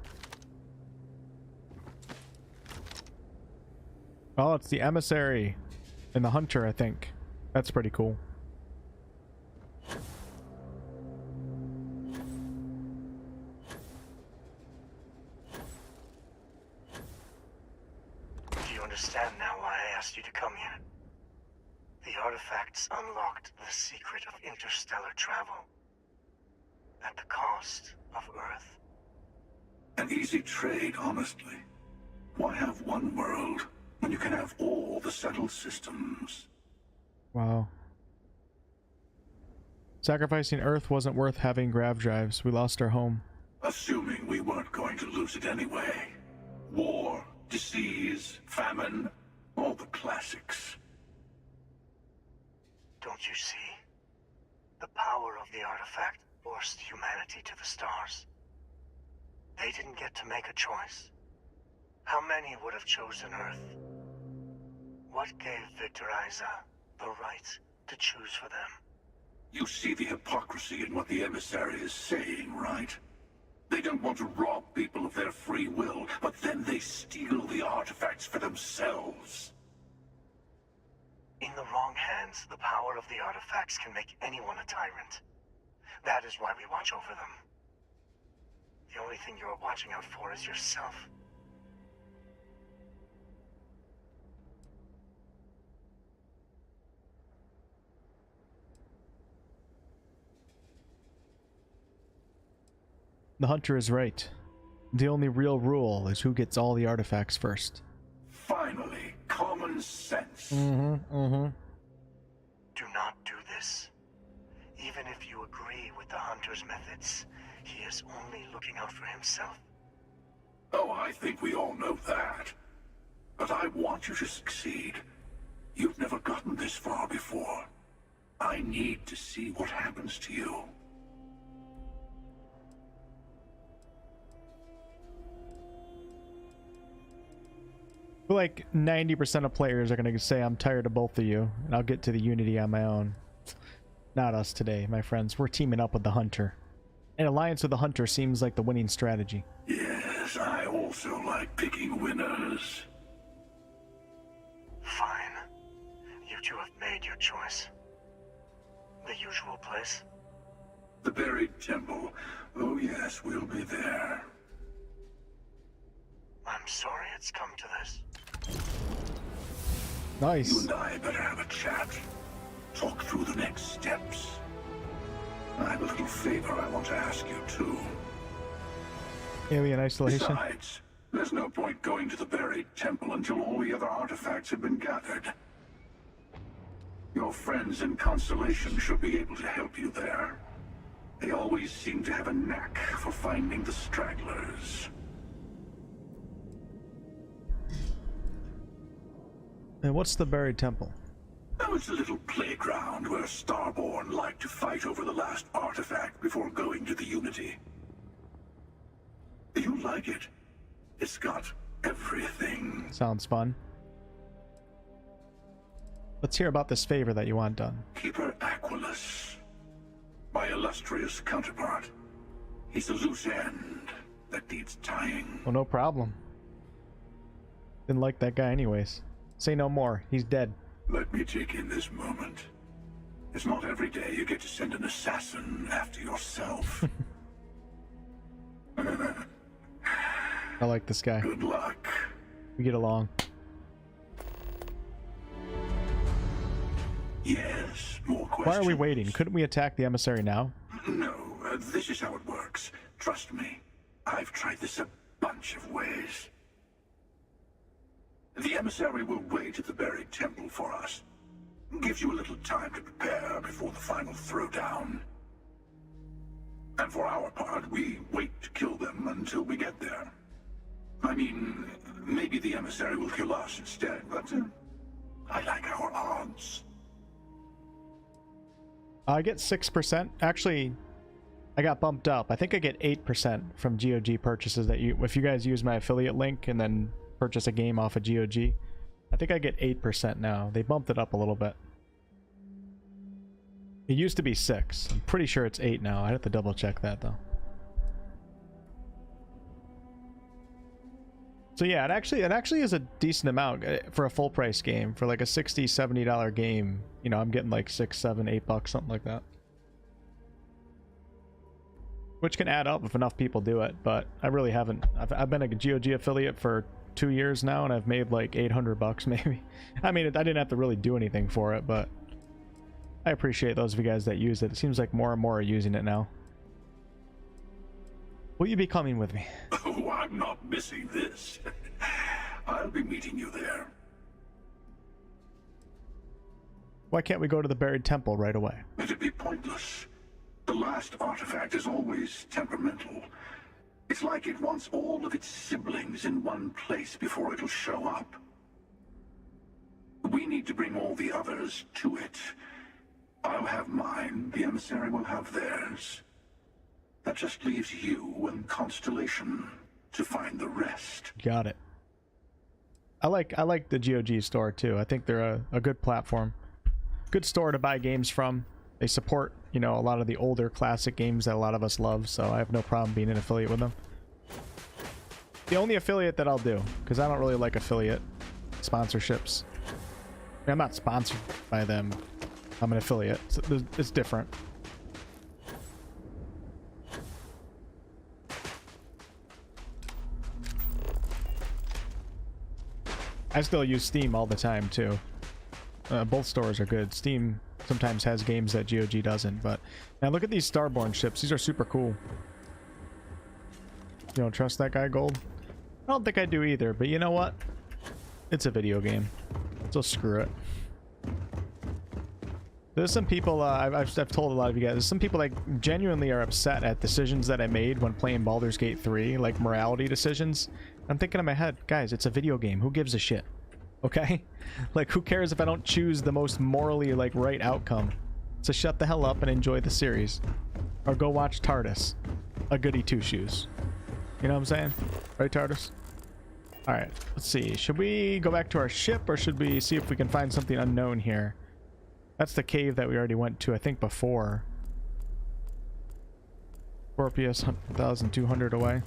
Oh, it's the emissary and the hunter, I think. That's pretty cool. Do you understand now why I asked you to come here? The artifacts unlocked the secret of interstellar travel. At the cost of Earth. An easy trade, honestly. Why have one world when you can have all the settled systems? Wow. Sacrificing Earth wasn't worth having grav drives. We lost our home. Assuming we weren't going to lose it anyway. War, disease, famine, all the classics. Don't you see? The power of the artifact forced humanity to the stars. They didn't get to make a choice. How many would have chosen Earth? What gave Victor Isa the right to choose for them? You see the hypocrisy in what the emissary is saying, right? They don't want to rob people of their free will, but then they steal the artifacts for themselves. In the wrong hands, the power of the artifacts can make anyone a tyrant. That is why we watch over them. The only thing you're watching out for is yourself. The hunter is right. The only real rule is who gets all the artifacts first. Finally, common sense. Do not do this. Even if you agree with the hunter's methods, he is only looking out for himself. Oh, I think we all know that. But I want you to succeed. You've never gotten this far before. I need to see what happens to you. I feel like 90% of players are going to say I'm tired of both of you, and I'll get to the unity on my own. Not us today, my friends. We're teaming up with the hunter. An alliance with the hunter seems like the winning strategy. Yes, I also like picking winners. Fine. You two have made your choice. The usual place? The buried temple. Oh yes, we'll be there. I'm sorry it's come to this. Nice. You and I better have a chat. Talk through the next steps. I have a little favor I want to ask you too. Alien isolation. Besides, there's no point going to the buried temple until all the other artifacts have been gathered. Your friends in Constellation should be able to help you there. They always seem to have a knack for finding the stragglers. And what's the buried temple? Oh, it's a little playground where Starborn like to fight over the last artifact before going to the Unity. You'll like it. It's got everything. Sounds fun. Let's hear about this favor that you want done. Keeper Aquilus, my illustrious counterpart. He's a loose end that needs tying. Well, no problem. Didn't like that guy anyways. Say no more. He's dead. Let me take in this moment. It's not every day you get to send an assassin after yourself. I like this guy. Good luck. We get along. Yes, more questions. Why are we waiting? Couldn't we attack the emissary now? No, this is how it works. Trust me. I've tried this a bunch of ways. The emissary will wait at the buried temple for us. Gives you a little time to prepare before the final throwdown. And for our part, we wait to kill them until we get there. I mean, maybe the emissary will kill us instead, but I like our odds. I get 6%. Actually, I got bumped up. I think I get 8% from GOG purchases that if you guys use my affiliate link and then purchase a game off of GOG. I think I get 8% now. They bumped it up a little bit. It used to be 6. I'm pretty sure it's 8 now. I'd have to double check that though. So yeah, it actually is a decent amount for a full price game. For like a $60, $70 game, you know, I'm getting like $6, $7, $8, something like that. Which can add up if enough people do it, but I really haven't. I've been a GOG affiliate for 2 years now, and I've made like $800 maybe. I mean, I didn't have to really do anything for it, but I appreciate those of you guys that use it. It seems like more and more are using it now. Will you be coming with me? Oh, I'm not missing this. I'll be meeting you there. Why can't we go to the buried temple right away? It'd be pointless. The last artifact is always temperamental. It's like it wants all of its siblings in one place before it'll show up. We need to bring all the others to it. I'll have mine, the emissary will have theirs. That just leaves you and Constellation to find the rest. Got it. I like the GOG store too. I think they're a good platform. Good store to buy games from. They support, you know, a lot of the older classic games that a lot of us love, so I have no problem being an affiliate with them. The only affiliate that I'll do, because I don't really like affiliate sponsorships. I mean, I'm not sponsored by them. I'm an affiliate. So it's different. I still use Steam all the time too. Both stores are good. Steam sometimes has games that GOG doesn't, but now look at these Starborn ships. These are super cool. You don't trust that guy, Gold? I don't think I do either, but you know what? It's a video game, so screw it. There's some people, I've told a lot of you guys, there's some people that genuinely are upset at decisions that I made when playing Baldur's Gate 3, like morality decisions. I'm thinking in my head, guys, it's a video game. Who gives a shit? Okay? Like, who cares if I don't choose the most morally, like, right outcome? So shut the hell up and enjoy the series. Or go watch TARDIS. A goody two-shoes. You know what I'm saying? Right, TARDIS? Alright, let's see. Should we go back to our ship, or should we see if we can find something unknown here? That's the cave that we already went to, I think, before. Scorpius, 1,200 away.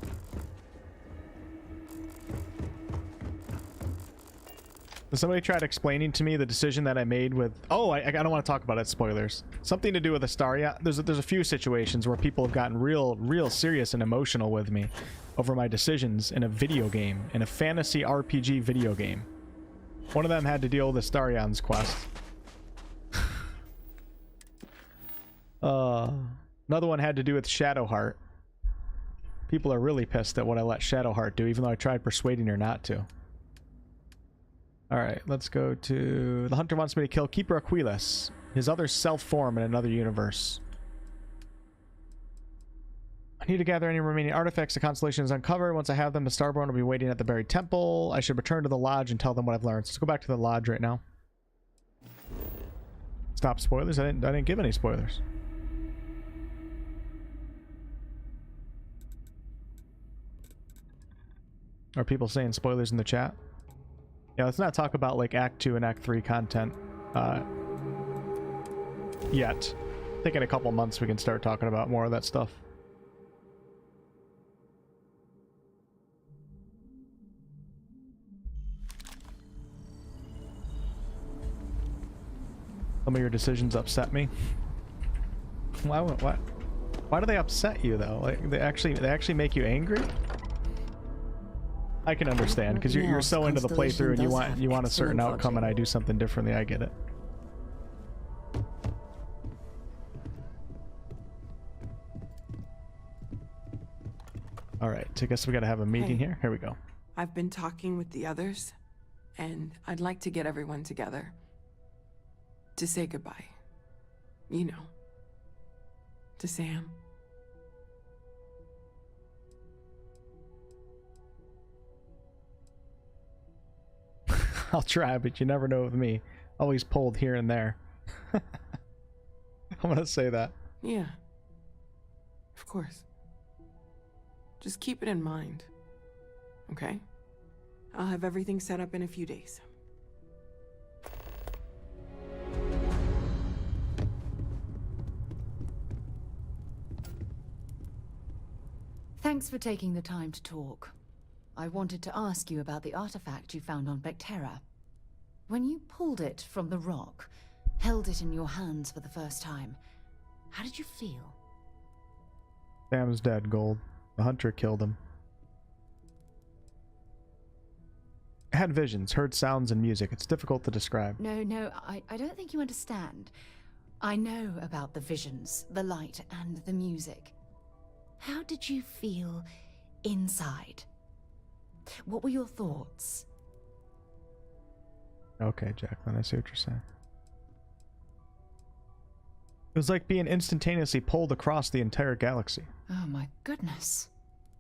Somebody tried explaining to me the decision that I made with... Oh, I don't want to talk about it. Spoilers. Something to do with Astaria. There's a few situations where people have gotten real serious and emotional with me over my decisions in a video game, in a fantasy RPG video game. One of them had to deal with Astarion's quest. Another one had to do with Shadowheart. People are really pissed at what I let Shadowheart do, even though I tried persuading her not to. Alright, let's go to... The hunter wants me to kill Keeper Aquilus, his other self-form in another universe. I need to gather any remaining artifacts the constellation has uncovered. Once I have them, the Starborn will be waiting at the buried temple. I should return to the lodge and tell them what I've learned. So let's go back to the lodge right now. Stop spoilers. I didn't give any spoilers. Are people saying spoilers in the chat? Yeah, let's not talk about like Act 2 and Act 3 content yet. I think in a couple months we can start talking about more of that stuff. Some of your decisions upset me. Why do they upset you though? Like they actually make you angry? I can understand because you're so into the playthrough and you want a certain outcome, and I do something differently. I get it. All right, I guess we gotta have a meeting here. Here we go. I've been talking with the others, and I'd like to get everyone together to say goodbye. You know, to Sam. I'll try, but you never know with me. Always pulled here and there. I'm gonna say that. Yeah. Of course. Just keep it in mind. Okay? I'll have everything set up in a few days. Thanks for taking the time to talk. I wanted to ask you about the artifact you found on Bethesda. When you pulled it from the rock, held it in your hands for the first time, how did you feel? Sam's dead, Gold. The hunter killed him. I had visions, heard sounds and music. It's difficult to describe. No, I don't think you understand. I know about the visions, the light, and the music. How did you feel inside? What were your thoughts? Okay, Jacqueline, I see what you're saying. It was like being instantaneously pulled across the entire galaxy. Oh my goodness.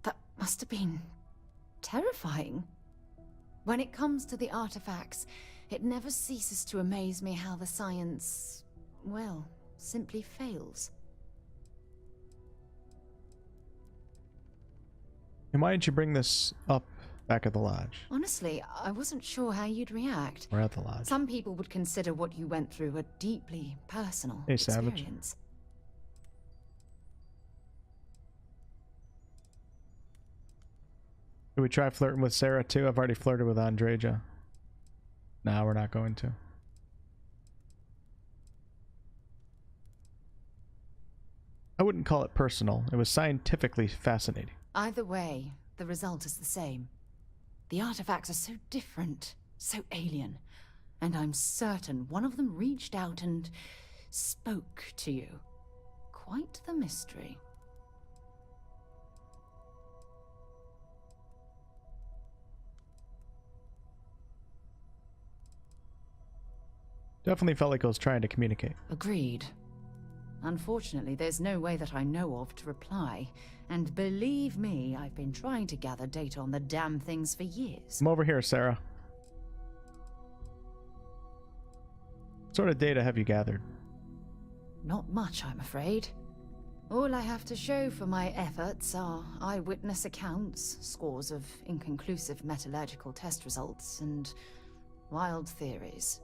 That must have been terrifying. When it comes to the artifacts, it never ceases to amaze me how the science, well, simply fails. And why didn't you bring this up back at the lodge? Honestly, I wasn't sure how you'd react. We're at the lodge. Some people would consider what you went through a deeply personal experience. Should we try flirting with Sarah too? I've already flirted with Andreja. No, we're not going to. I wouldn't call it personal. It was scientifically fascinating. Either way, the result is the same. The artifacts are so different, so alien, and I'm certain one of them reached out and spoke to you. Quite the mystery. Definitely felt like I was trying to communicate. Agreed. Unfortunately, there's no way that I know of to reply. And believe me, I've been trying to gather data on the damn things for years. I'm over here, Sarah. What sort of data have you gathered? Not much, I'm afraid. All I have to show for my efforts are eyewitness accounts, scores of inconclusive metallurgical test results, and wild theories.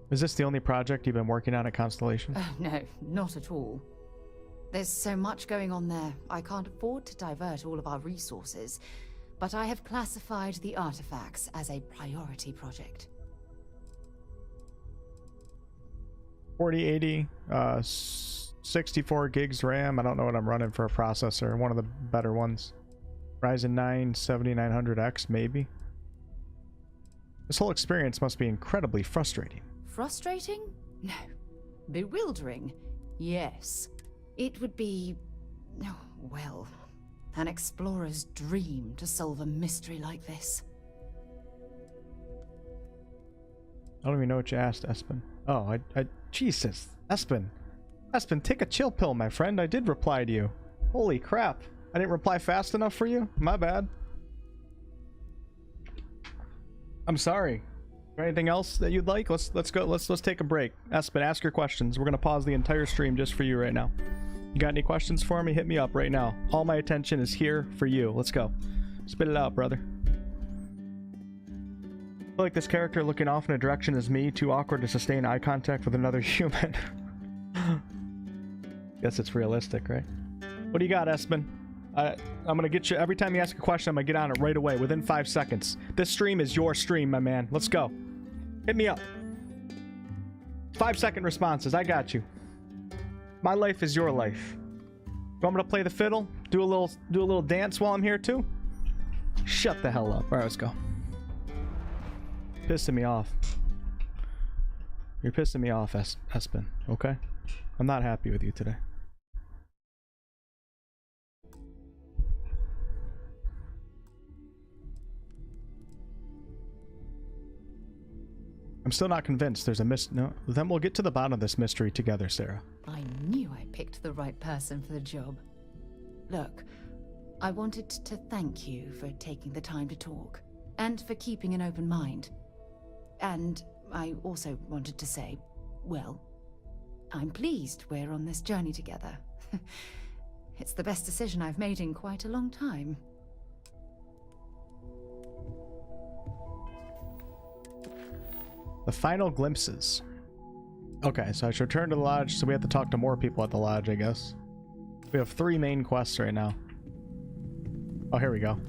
Is this the only project you've been working on at Constellation? Oh, no, not at all. There's so much going on there, I can't afford to divert all of our resources, but I have classified the artifacts as a priority project. 4080, 64 gigs RAM. I don't know what I'm running for a processor. One of the better ones. Ryzen 9 7900X, maybe. This whole experience must be incredibly frustrating. Frustrating? No. Bewildering? Yes. It would be, oh, well, an explorer's dream to solve a mystery like this. I don't even know what you asked, Espen. Oh, Jesus. Espen. Espen, take a chill pill, my friend. I did reply to you. Holy crap. I didn't reply fast enough for you? My bad. I'm sorry. Is there anything else that you'd like? Let's go. Let's take a break. Espen, ask your questions. We're gonna pause the entire stream just for you right now. You got any questions for me? Hit me up right now. All my attention is here for you. Let's go. Spit it out, brother. I feel like this character looking off in a direction is me. Too awkward to sustain eye contact with another human. Guess it's realistic, right? What do you got, Espen? I'm gonna get you every time you ask a question. I'm gonna get on it right away within 5 seconds. This stream is your stream, my man. Let's go. Hit me up. 5-second responses. I got you. My life is your life. You want me to play the fiddle? Do a little dance while I'm here too? Shut the hell up. All right, let's go. Pissing me off. You're pissing me off, Espen. Okay? I'm not happy with you today. I'm still not convinced there's a no, then we'll get to the bottom of this mystery together, Sarah. I knew I picked the right person for the job. Look, I wanted to thank you for taking the time to talk, and for keeping an open mind. And I also wanted to say, well, I'm pleased we're on this journey together. It's the best decision I've made in quite a long time. The final glimpses. Okay, so I should return to the lodge, so we have to talk to more people at the lodge, I guess. We have 3 main quests right now. Oh, here we go.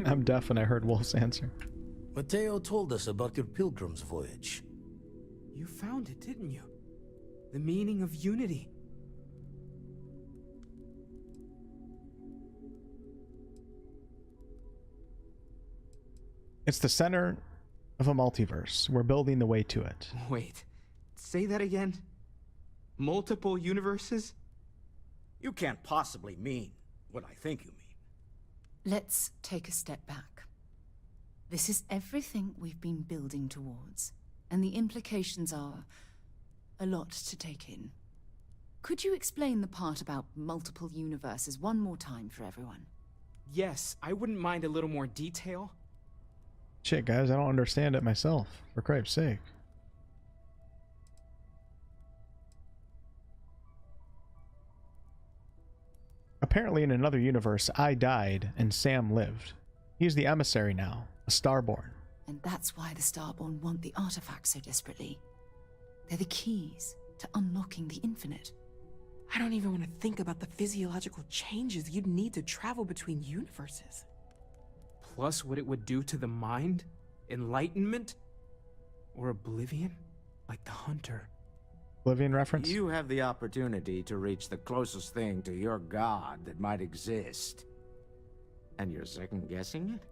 I'm deaf and I heard Wolf's answer. Mateo told us about your pilgrim's voyage. You found it, didn't you? The meaning of unity. It's the center of a multiverse. We're building the way to it. Wait, say that again? Multiple universes? You can't possibly mean what I think you mean. Let's take a step back. This is everything we've been building towards, and the implications are a lot to take in. Could you explain the part about multiple universes one more time for everyone? Yes, I wouldn't mind a little more detail. Shit, guys, I don't understand it myself, for Christ's sake. Apparently in another universe, I died and Sam lived. He's the emissary now, a Starborn. And that's why the Starborn want the artifacts so desperately. They're the keys to unlocking the infinite. I don't even want to think about the physiological changes you'd need to travel between universes. Plus what it would do to the mind? Enlightenment? Or oblivion? Like the Hunter. Oblivion reference? You have the opportunity to reach the closest thing to your god that might exist. And you're second-guessing it?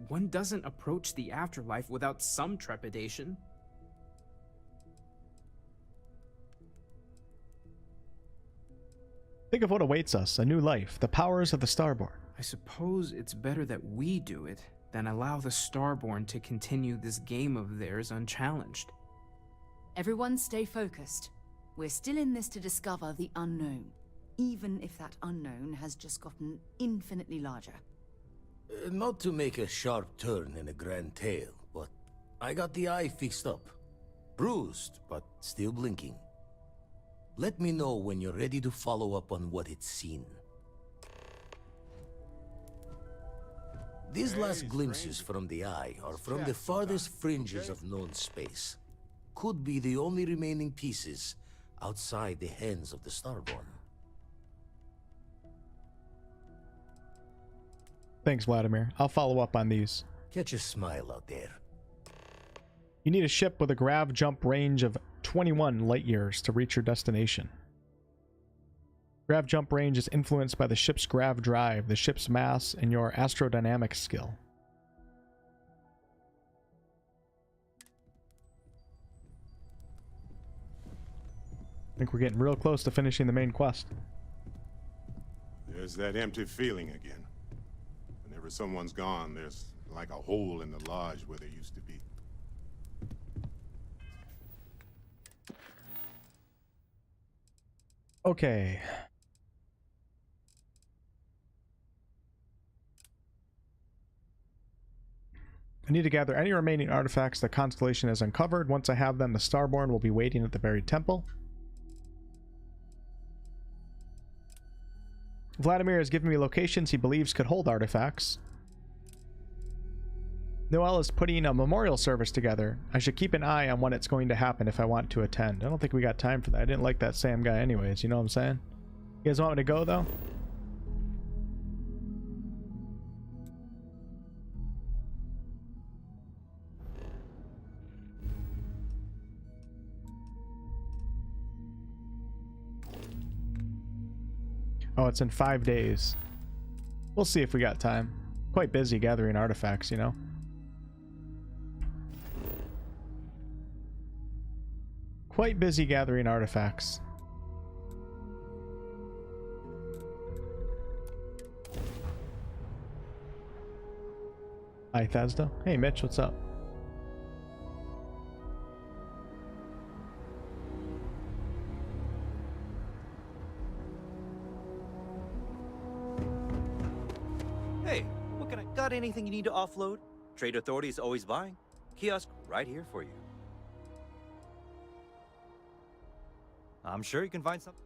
One doesn't approach the afterlife without some trepidation. Think of what awaits us, a new life, the powers of the Starborn. I suppose it's better that we do it than allow the Starborn to continue this game of theirs unchallenged. Everyone stay focused. We're still in this to discover the unknown, even if that unknown has just gotten infinitely larger. Not to make a sharp turn in a grand tale, but I got the eye fixed up. Bruised, but still blinking. Let me know when you're ready to follow up on what it's seen. These last glimpses from the eye are from the farthest fringes of known space. Could be the only remaining pieces outside the hands of the Starborn. Thanks, Vladimir. I'll follow up on these. Catch a smile out there. You need a ship with a grav jump range of 21 light years to reach your destination. Grav jump range is influenced by the ship's grav drive, the ship's mass, and your astrodynamic skill. I think we're getting real close to finishing the main quest. There's that empty feeling again. Whenever someone's gone, there's like a hole in the lodge where there used to be. Okay. I need to gather any remaining artifacts the Constellation has uncovered. Once I have them, the Starborn will be waiting at the buried temple. Vladimir has given me locations he believes could hold artifacts. Noel is putting a memorial service together. I should keep an eye on when it's going to happen if I want to attend. I don't think we got time for that. I didn't like that Sam guy anyways, you know what I'm saying? You guys want me to go, though? Oh, it's in 5 days. We'll see if we got time. Quite busy gathering artifacts, you know? Quite busy gathering artifacts. Hi, Bethesda. Hey, Mitch, what's up? Hey, what can I... Got anything you need to offload? Trade Authority is always buying. Kiosk right here for you. I'm sure you can find something.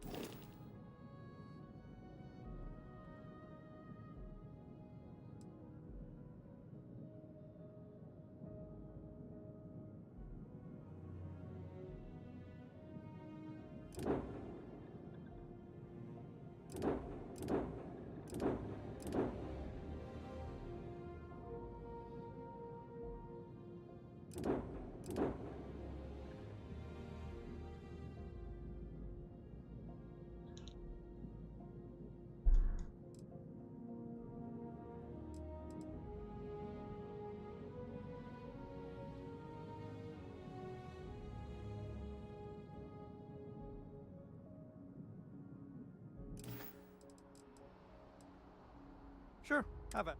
Sure, have it.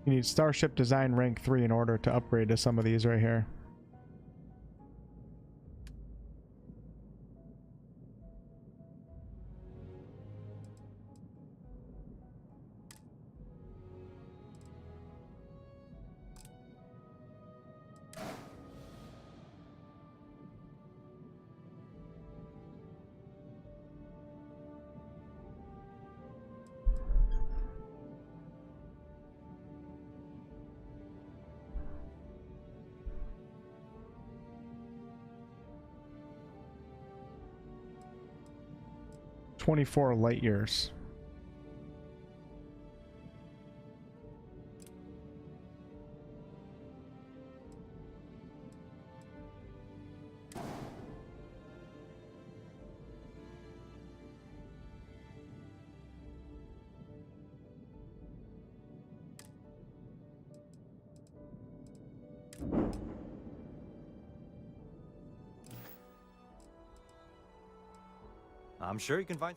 You need Starship Design rank 3 in order to upgrade to some of these right here. "24 light years." I'm sure you can find...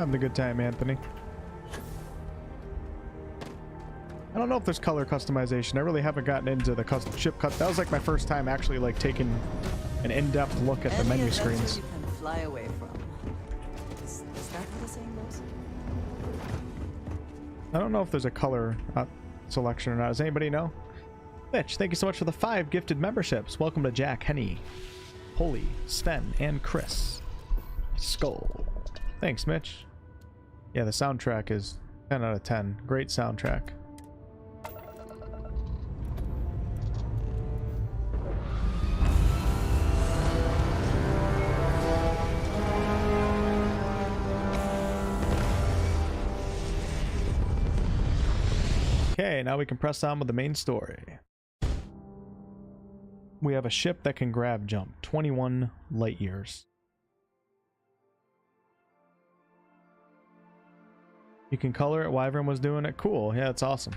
Having a good time, Anthony. I don't know if there's color customization. I really haven't gotten into the ship cut. That was like my first time actually like taking an in-depth look at the menu screens. You can fly away from. Is that how the saying goes? I don't know if there's a color selection or not. Does anybody know? Mitch, thank you so much for the 5 gifted memberships. Welcome to Jack, Henny, Holy, Sven, and Chris. Skull. Thanks, Mitch. Yeah, the soundtrack is 10 out of 10. Great soundtrack. Okay, now we can press on with the main story. We have a ship that can grab jump 21 light years. You can color it. Wyvern was doing it. Cool. Yeah, that's awesome.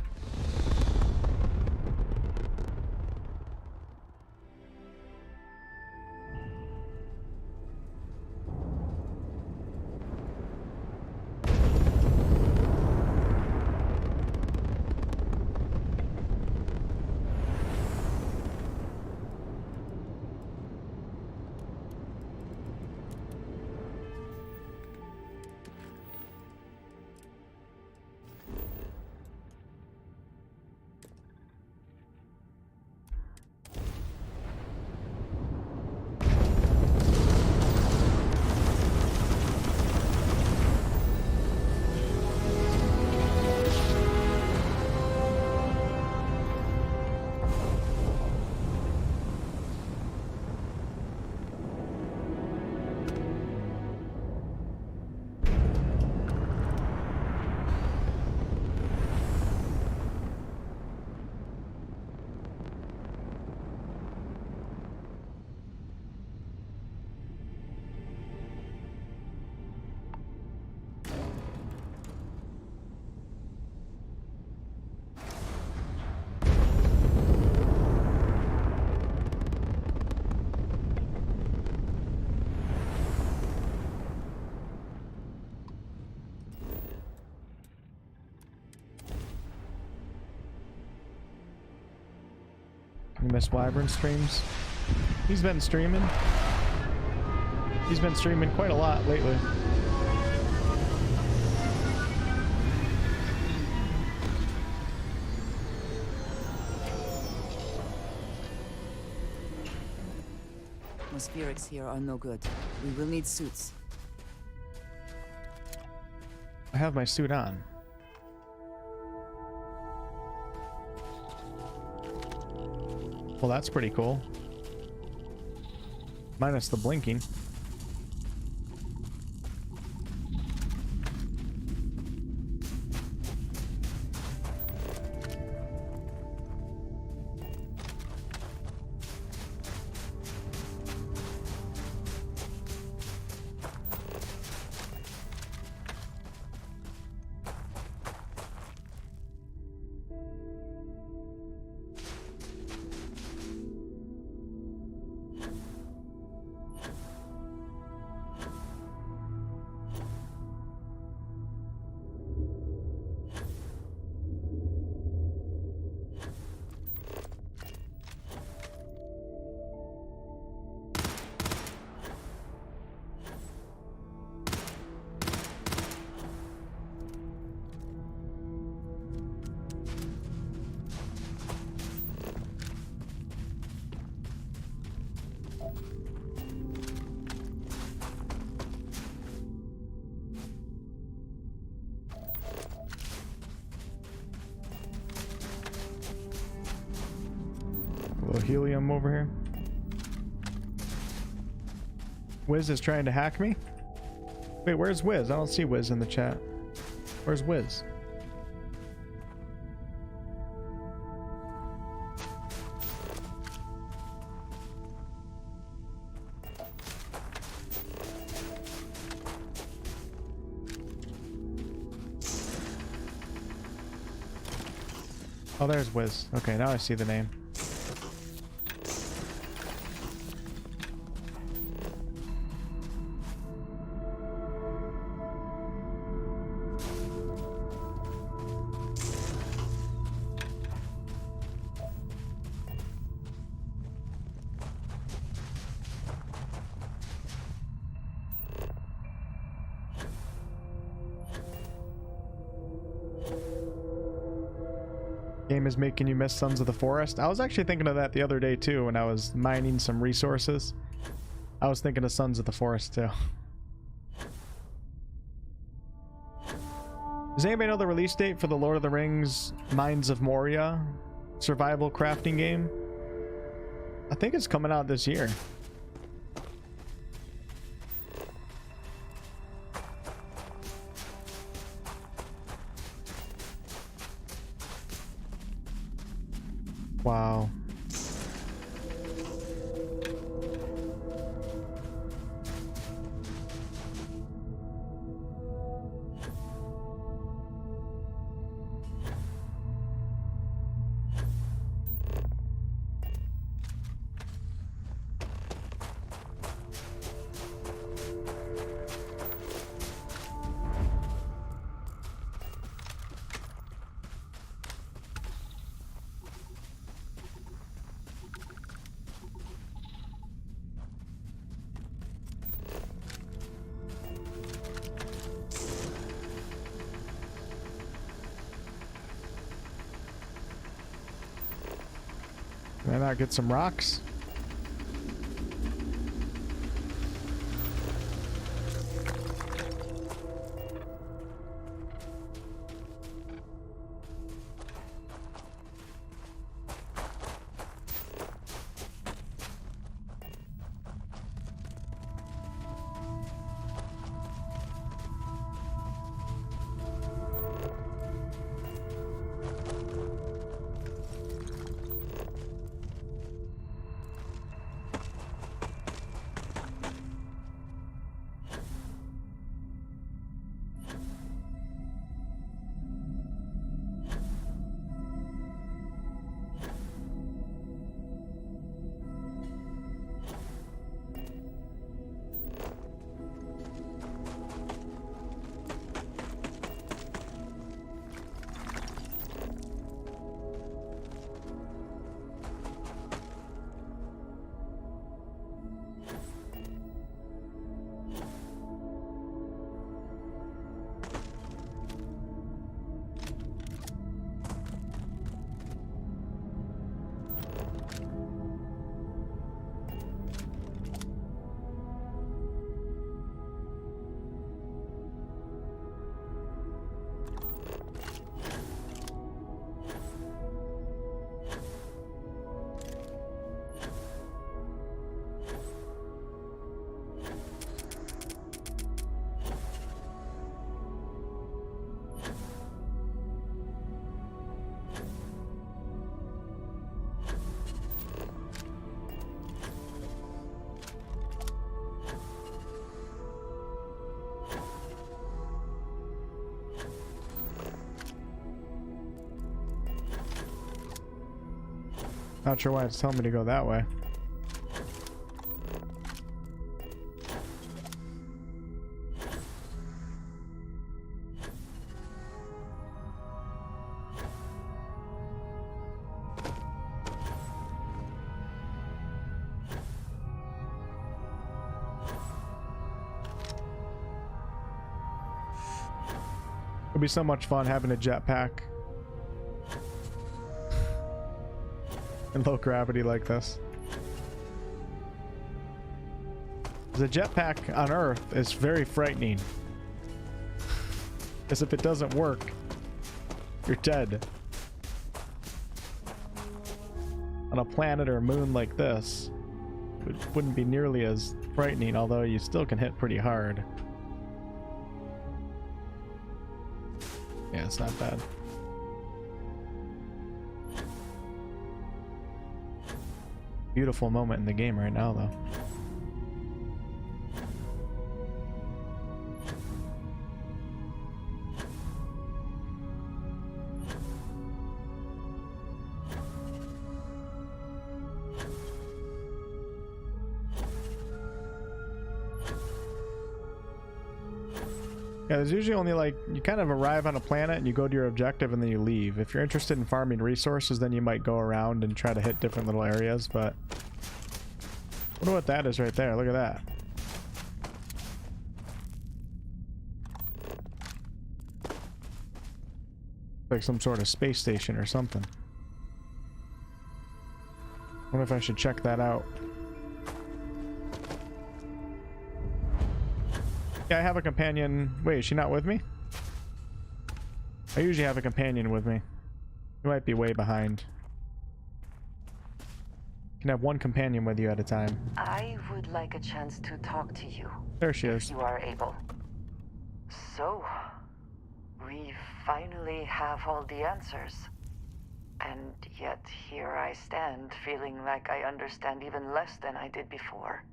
You miss Wyvern streams? He's been streaming. He's been streaming quite a lot lately. Atmospherics here are no good. We will need suits. I have my suit on. Well, that's pretty cool. Minus the blinking. Helium over here. Wiz is trying to hack me? Wait, where's Wiz? I don't see Wiz in the chat. Where's Wiz? Oh, there's Wiz. Okay, now I see the name. Game is making you miss Sons of the Forest. I was actually thinking of that the other day too when I was mining some resources. I was thinking of Sons of the Forest too. Does anybody know the release date for the Lord of the Rings Mines of Moria survival crafting game? I think it's coming out this year. Wow. Can I not get some rocks? Not sure why it's telling me to go that way. It'd be so much fun having a jetpack in low gravity like this. The jetpack on Earth is very frightening, because if it doesn't work, you're dead. On a planet or a moon like this, it wouldn't be nearly as frightening, although you still can hit pretty hard. Yeah, it's not bad. Beautiful moment in the game right now, though. Yeah, there's usually only like, you kind of arrive on a planet and you go to your objective and then you leave. If you're interested in farming resources, then you might go around and try to hit different little areas, but I wonder what that is right there. Look at that. Like some sort of space station or something. Wonder if I should check that out. Yeah, I have a companion. Wait, is she not with me? I usually have a companion with me. You might be way behind. You can have one companion with you at a time. I would like a chance to talk to you. There she is. If you are able. So, we finally have all the answers. And yet here I stand, feeling like I understand even less than I did before.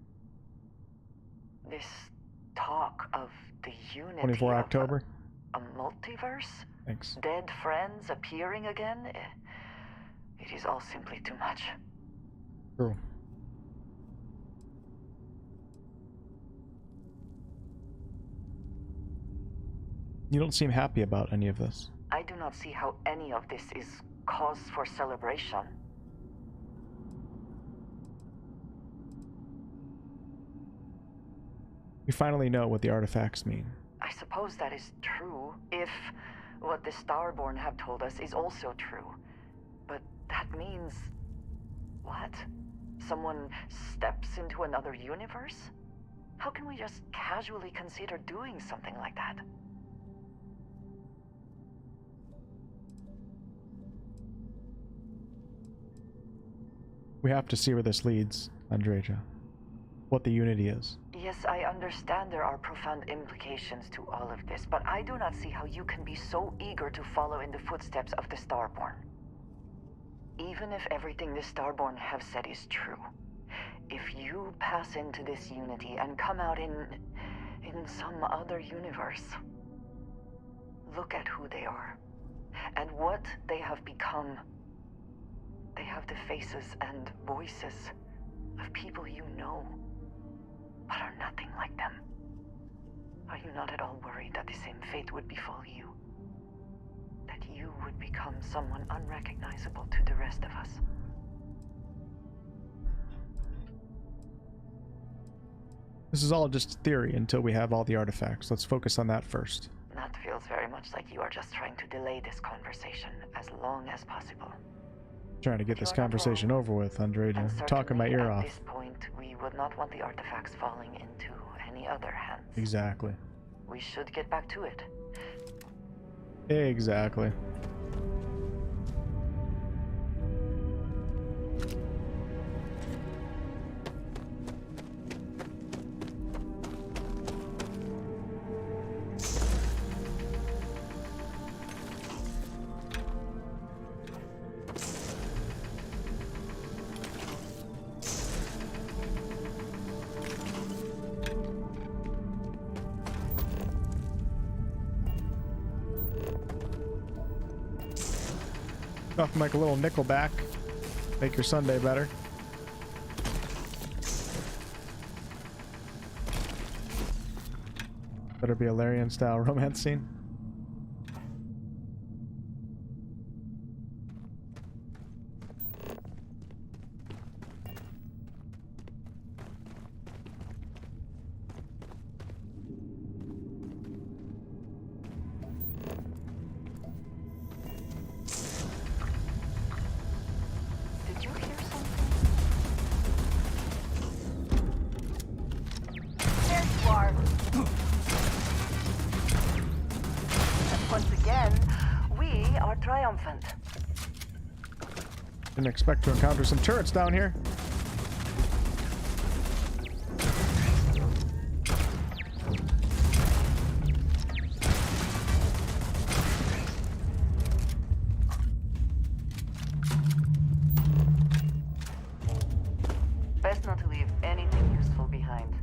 This talk of the unity 24 October. of a multiverse? Thanks. Dead friends appearing again? It is all simply too much. True. You don't seem happy about any of this. I do not see how any of this is cause for celebration. We finally know what the artifacts mean. I suppose that is true, if what the Starborn have told us is also true. But that means... what? Someone steps into another universe? How can we just casually consider doing something like that? We have to see where this leads, Andreja. What the unity is. Yes, I understand there are profound implications to all of this, but I do not see how you can be so eager to follow in the footsteps of the Starborn. Even if everything the Starborn have said is true, if you pass into this unity and come out in some other universe, look at who they are and what they have become. They have the faces and voices of people you know, but are nothing like them. Are you not at all worried that the same fate would befall you? That you would become someone unrecognizable to the rest of us? This is all just theory until we have all the artifacts. Let's focus on that first. That feels very much like you are just trying to delay this conversation as long as possible. Trying to get this conversation over with, Andreja. Talking my ear off. At this point, we would not want the artifacts falling into any other hands. Exactly. We should get back to it. Exactly. Nothing like a little Nickelback. Make your Sunday better. Better be a Larian style romance scene. Didn't expect to encounter some turrets down here. Best not to leave anything useful behind.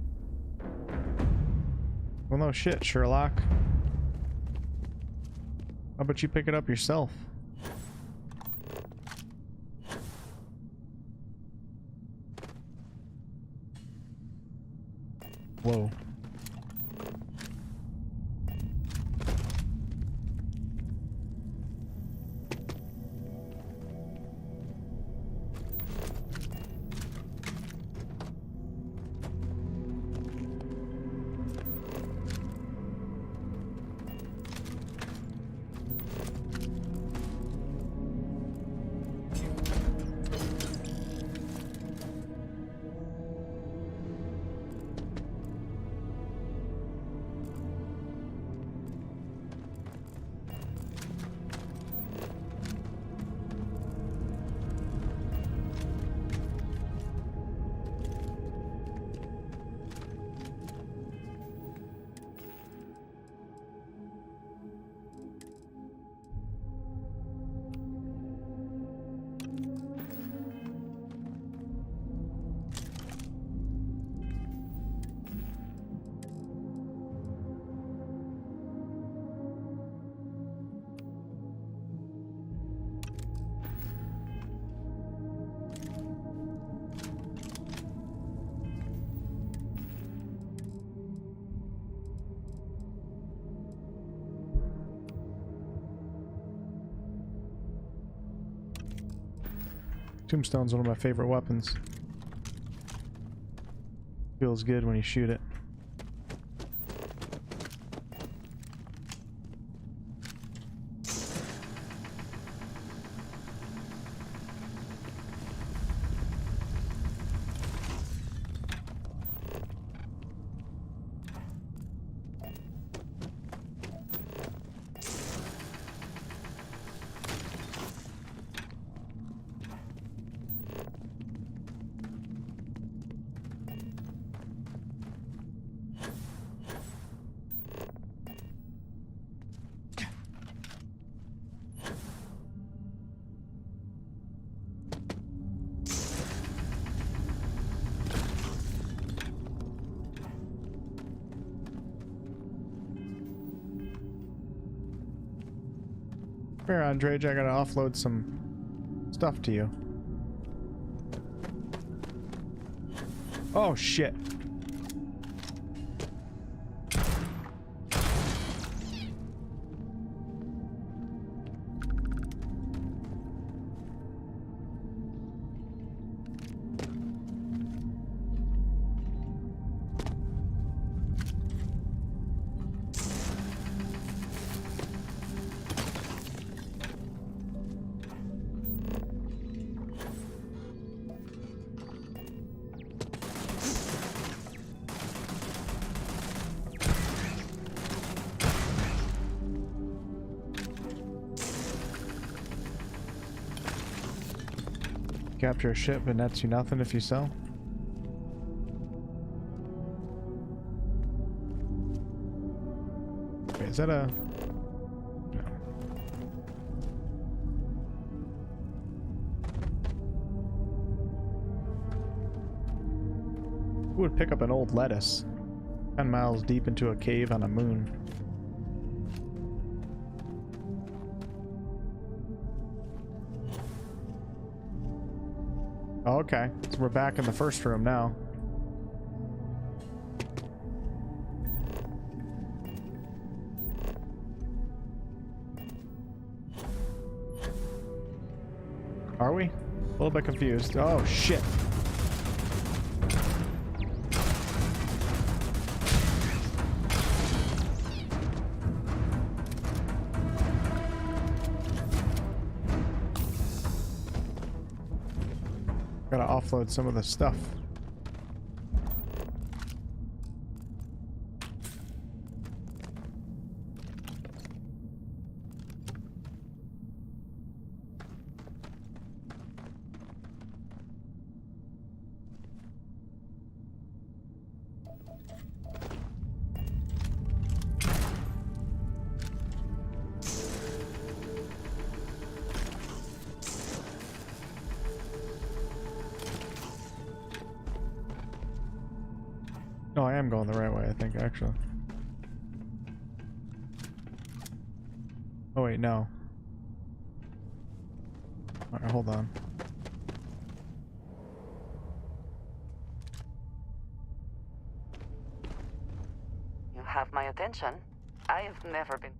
Well, no shit, Sherlock. How about you pick it up yourself? Whoa. Tombstone's one of my favorite weapons. Feels good when you shoot it. Here, Andreja, I gotta offload some stuff to you. Oh, shit. Capture a ship and nets you nothing if you sell. Wait, is that a... No. Who would pick up an old lettuce 10 miles deep into a cave on a moon? Oh, okay, so we're back in the first room now. Are we? A little bit confused. Oh, shit. Gotta offload some of the stuff. No, I am going the right way, I think, actually. Oh, wait, no. Alright, hold on. You have my attention. I have never been...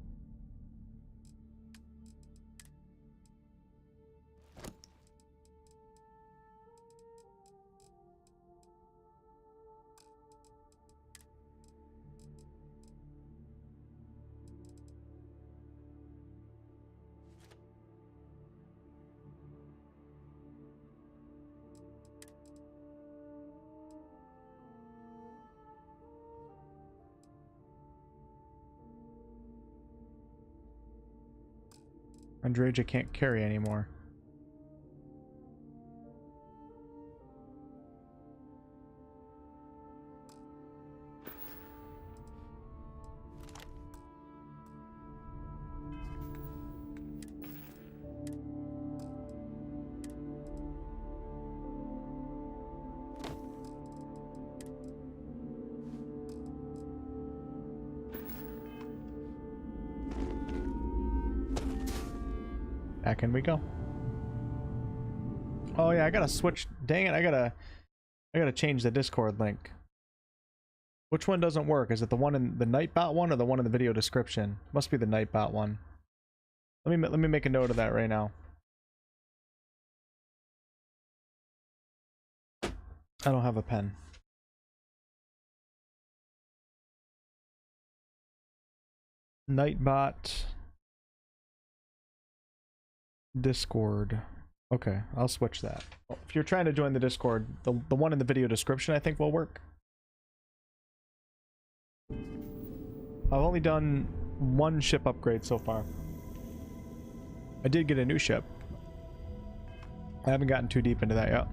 Andreja can't carry anymore. Back in we go. Oh yeah, I gotta switch. Dang it, I gotta change the Discord link. Which one doesn't work? Is it the one in the Nightbot one or the one in the video description? Must be the Nightbot one. Let me make a note of that right now. I don't have a pen. Nightbot. Discord. Okay, I'll switch that. Well, if you're trying to join the Discord, the one in the video description I think will work. I've only done one ship upgrade so far. I did get a new ship. I haven't gotten too deep into that yet.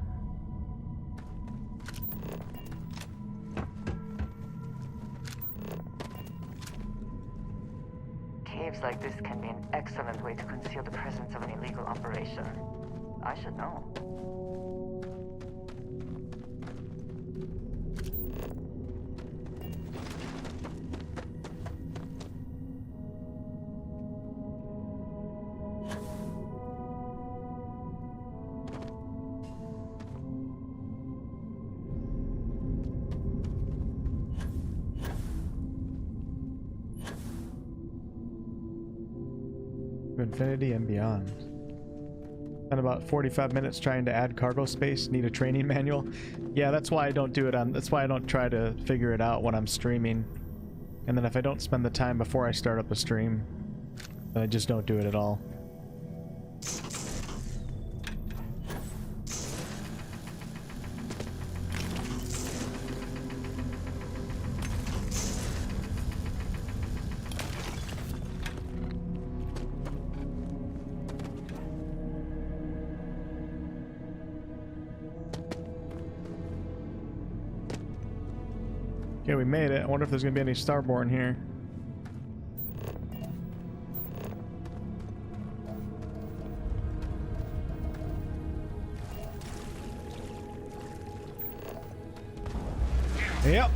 Caves like this can be an excellent way to conceal the presence of an illegal operation. I should know. Infinity and beyond. And about 45 minutes trying to add cargo space. Need a training manual. Yeah, that's why I don't do it on. That's why I don't try to figure it out when I'm streaming. And then if I don't spend the time before I start up a stream, then I just don't do it at all. Okay, we made it. I wonder if there's gonna be any Starborn here. Yep.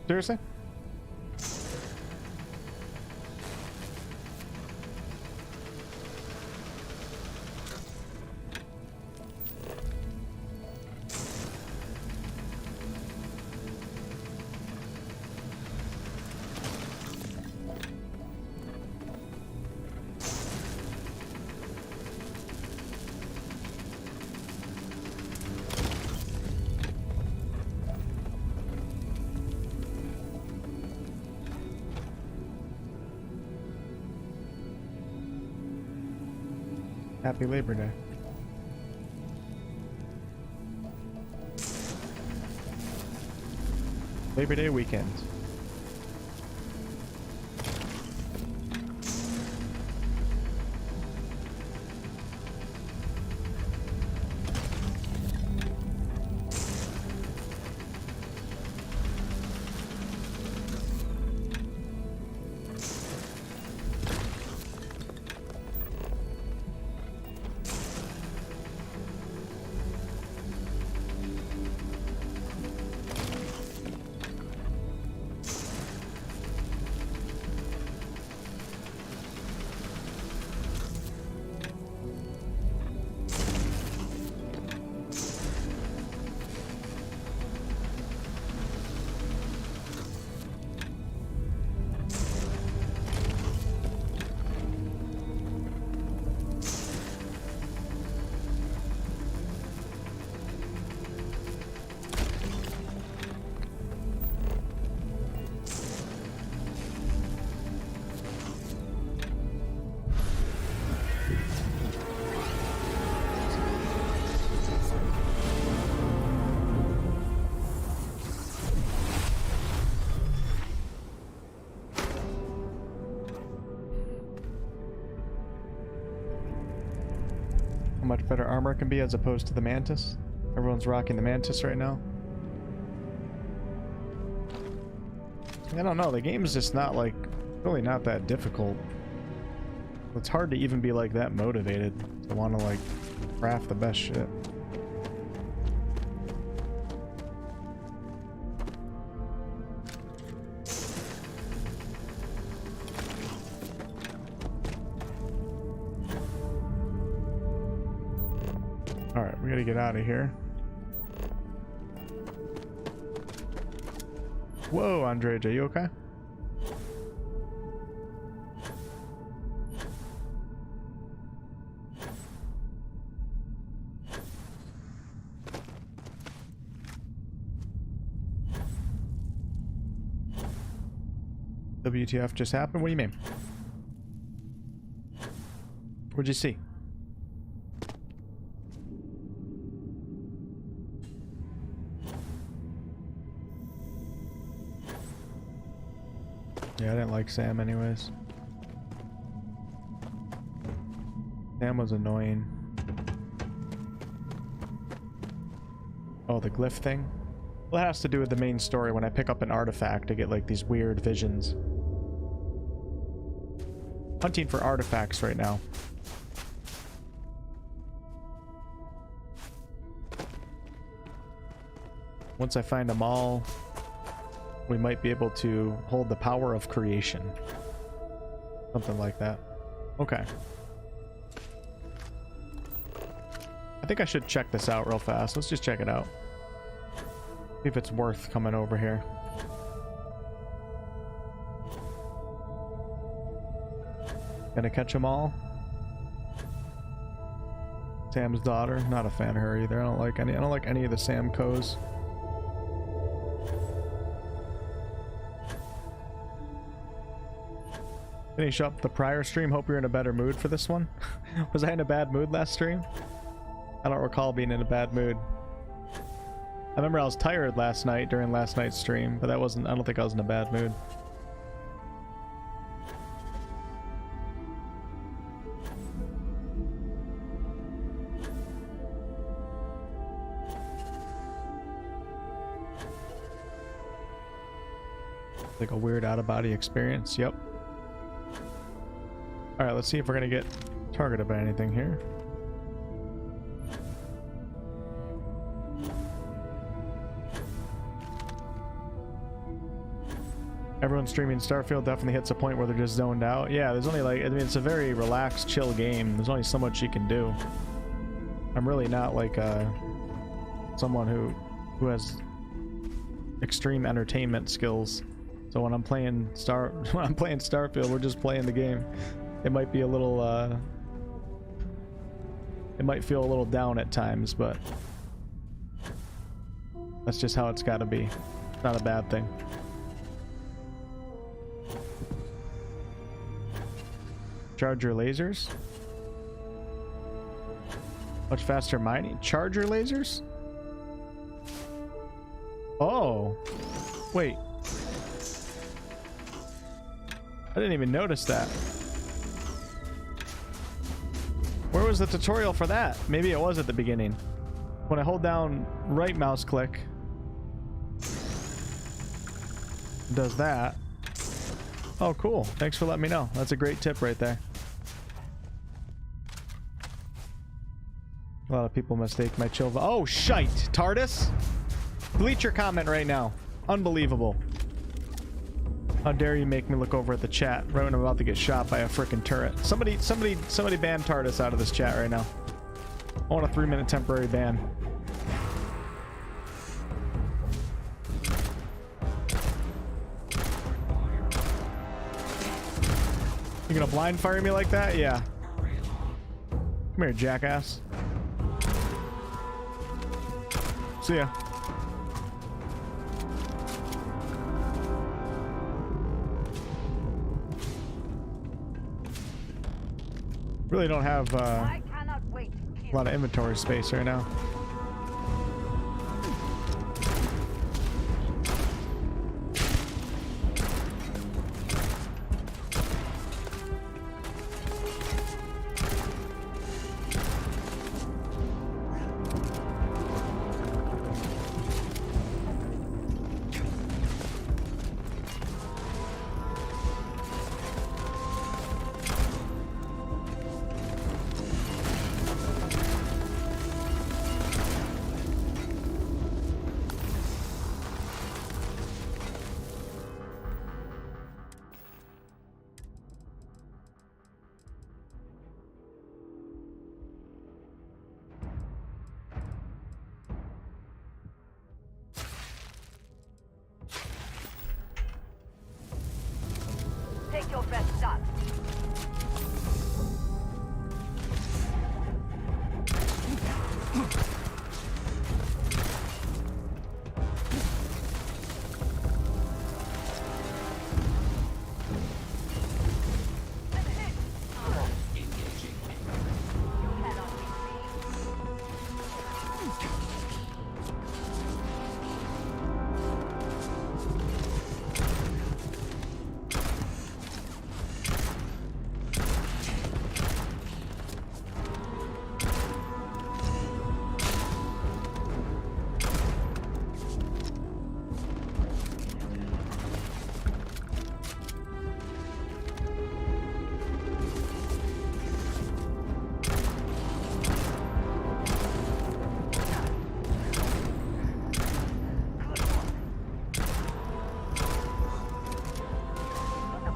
Seriously? Happy Labor Day. Labor Day weekend. much better armor can be as opposed to the Mantis. Everyone's rocking the Mantis right now. I don't know, the game is just not like, really not that difficult. It's hard to even be like that motivated to want to like craft the best shit. Alright, we gotta get out of here. Whoa, Andreja, you okay? WTF just happened? What do you mean? What'd you see? Yeah, I didn't like Sam anyways. Sam was annoying. Oh, the glyph thing? Well, it has to do with the main story. When I pick up an artifact, I get like these weird visions. Hunting for artifacts right now. Once I find them all, we might be able to hold the power of creation. Something like that. Okay. I think I should check this out real fast. Let's just check it out. See if it's worth coming over here. Gonna catch them all. Sam's daughter, not a fan of her either. I don't like any of the Sam Co's. Finish up the prior stream. Hope you're in a better mood for this one. Was I in a bad mood last stream? I don't recall being in a bad mood. I remember I was tired last night during last night's stream, but I don't think I was in a bad mood. Like a weird out-of-body experience. Yep. Alright, let's see if we're gonna get targeted by anything here. Everyone streaming Starfield definitely hits a point where they're just zoned out. Yeah, there's only like, I mean, it's a very relaxed, chill game. There's only so much you can do. I'm really not like someone who has extreme entertainment skills. So when I'm playing Starfield, we're just playing the game. It might be a little it might feel a little down at times, but that's just how it's got to be. It's not a bad thing. Charge your lasers? Much faster mining? Charge your lasers? Oh. Wait. I didn't even notice that. Where was the tutorial for that? Maybe it was at the beginning. When I hold down right mouse click, it does that. Oh, cool. Thanks for letting me know. That's a great tip right there. A lot of people mistake my chill. Oh, shite! TARDIS? Delete your comment right now. Unbelievable. How dare you make me look over at the chat right when I'm about to get shot by a frickin' turret. Somebody ban TARDIS out of this chat right now. I want a 3-minute temporary ban. You gonna blind fire me like that? Yeah. Come here, jackass. See ya. Really don't have a lot of inventory space right now. Get your best shot.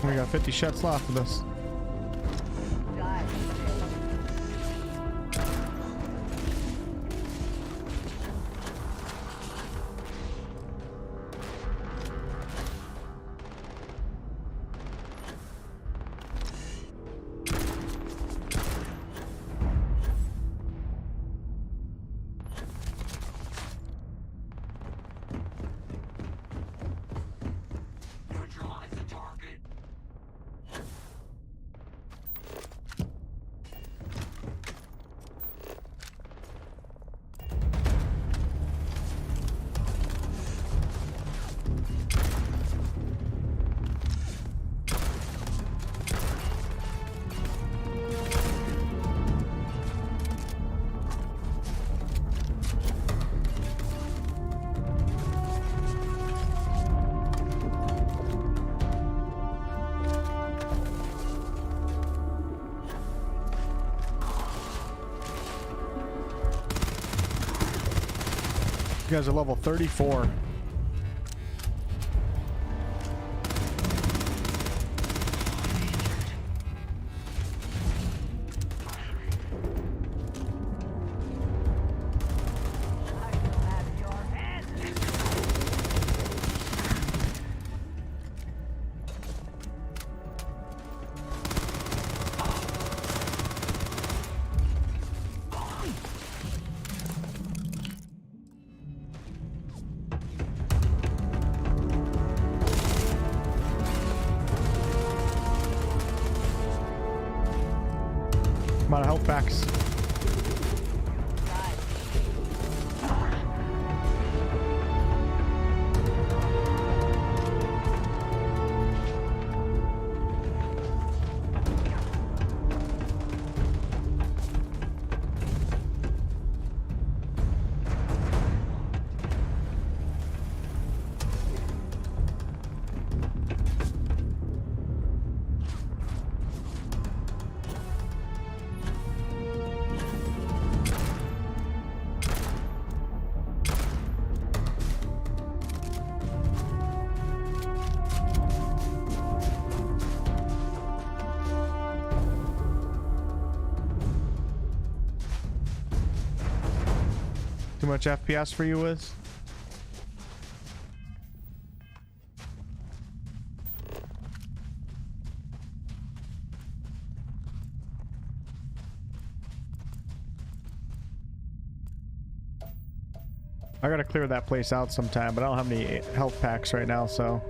We got 50 shots left of this. You guys are level 34. I'm out of health packs. Too much FPS for you, Wiz? I gotta clear that place out sometime, but I don't have any health packs right now, so.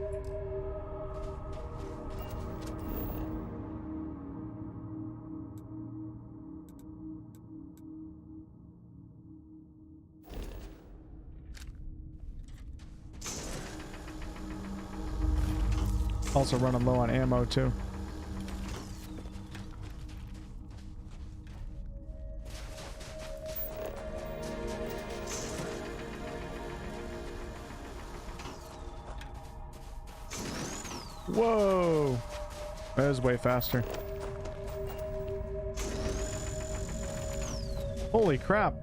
Also running low on ammo too. Whoa! That is way faster. Holy crap.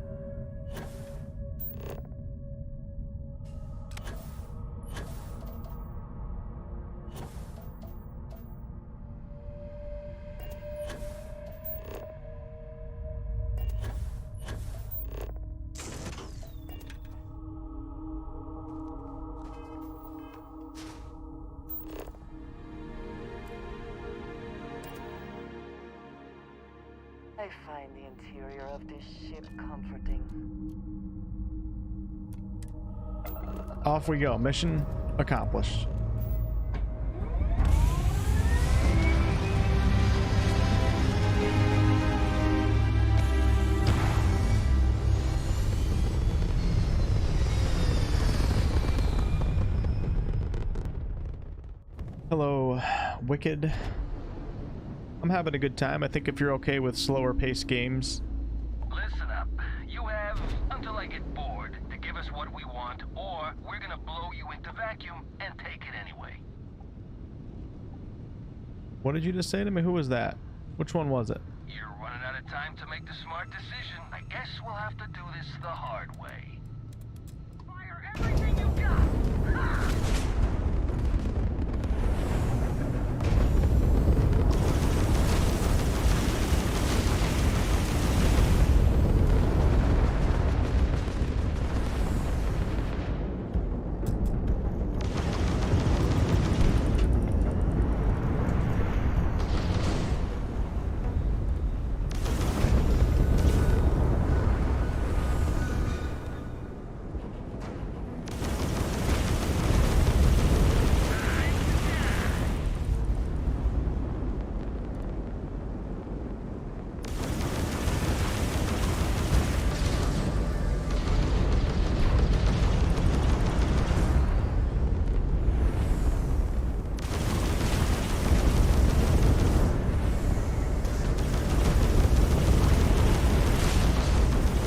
I find the interior of this ship comforting. Off we go. Mission accomplished. Hello, Wicked. I'm having a good time. I think if you're okay with slower paced games. Listen up. You have until I get bored to give us what we want, or we're gonna blow you into vacuum and take it anyway. What did you just say to me? Who was that? Which one was it? You're running out of time to make the smart decision. I guess we'll have to do this the hard way. Fire everything you got! Ha!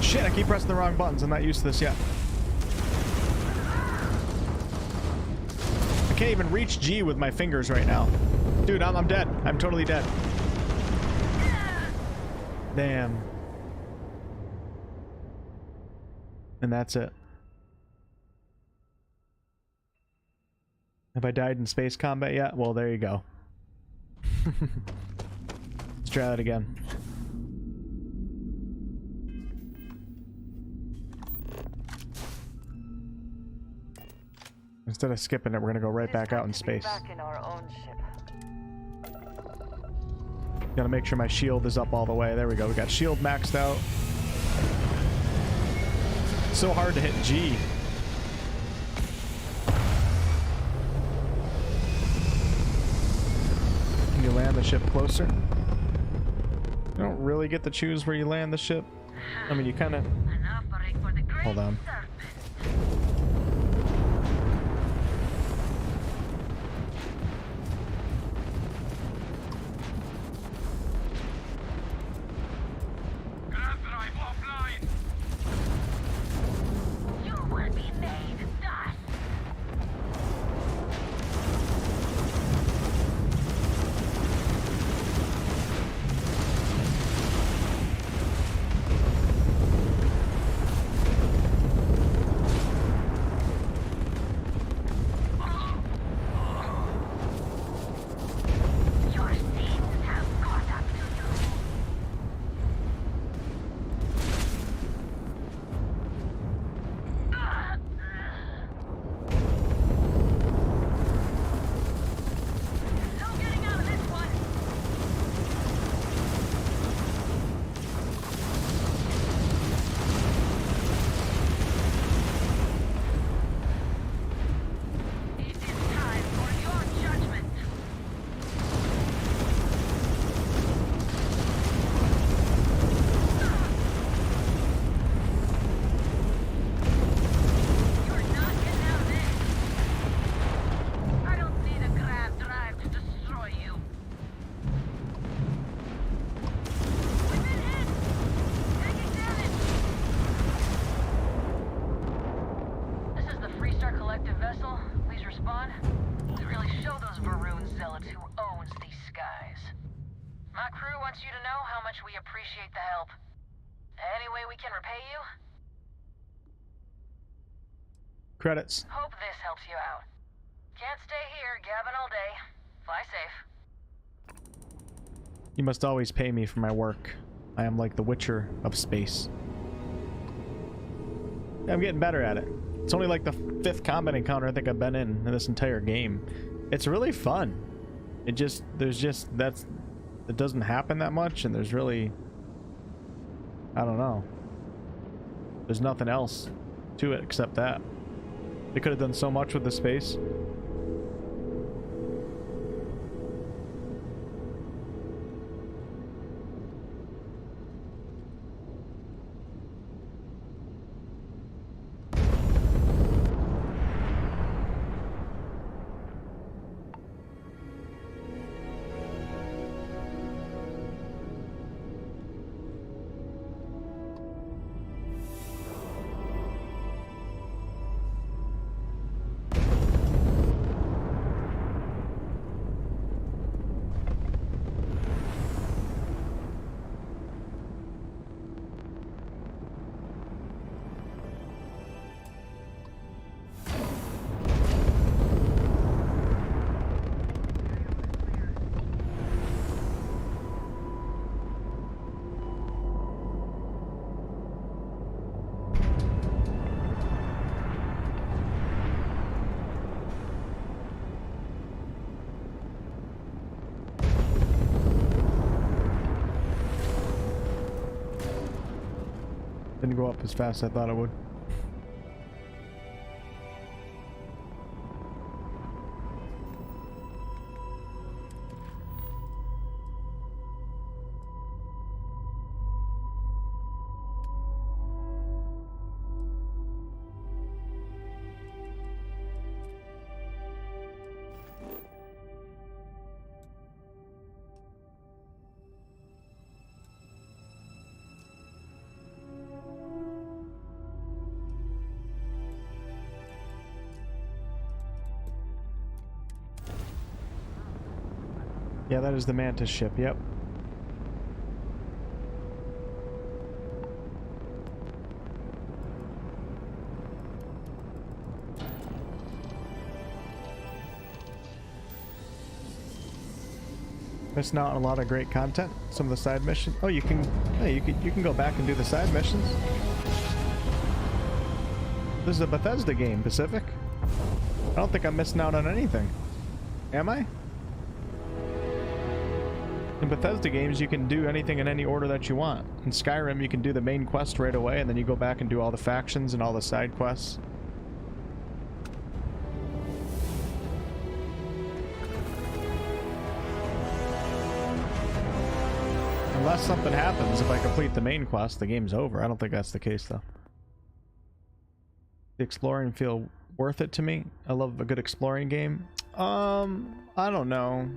Shit, I keep pressing the wrong buttons. I'm not used to this yet. I can't even reach G with my fingers right now. Dude, I'm dead. I'm totally dead. Damn. And that's it. Have I died in space combat yet? Well, there you go. Let's try that again. Instead of skipping it, we're gonna go right back out in space. Back in our own ship. Gotta make sure my shield is up all the way. There we go. We got shield maxed out. So hard to hit G. Can you land the ship closer? You don't really get to choose where you land the ship. I mean, you kind of... Hold on. Credits. Hope this helps you out. Can't stay here gabbing all day. Fly safe. You must always pay me for my work. I am like the Witcher of space. Yeah, I'm getting better at it. It's only like the 5th combat encounter I think I've been in this entire game. It's really fun. It doesn't happen that much, and there's really I don't know. There's nothing else to it except that. They could have done so much with the space. Didn't go up as fast as I thought it would. Yeah, that is the Mantis ship, yep. Missing out on a lot of great content. Some of the side missions. Oh, you can go back and do the side missions. This is a Bethesda game, Pacific. I don't think I'm missing out on anything. Am I? In Bethesda games, you can do anything in any order that you want. In Skyrim, you can do the main quest right away, and then you go back and do all the factions and all the side quests. Unless something happens, if I complete the main quest, the game's over. I don't think that's the case, though. The exploring feel worth it to me. I love a good exploring game. I don't know.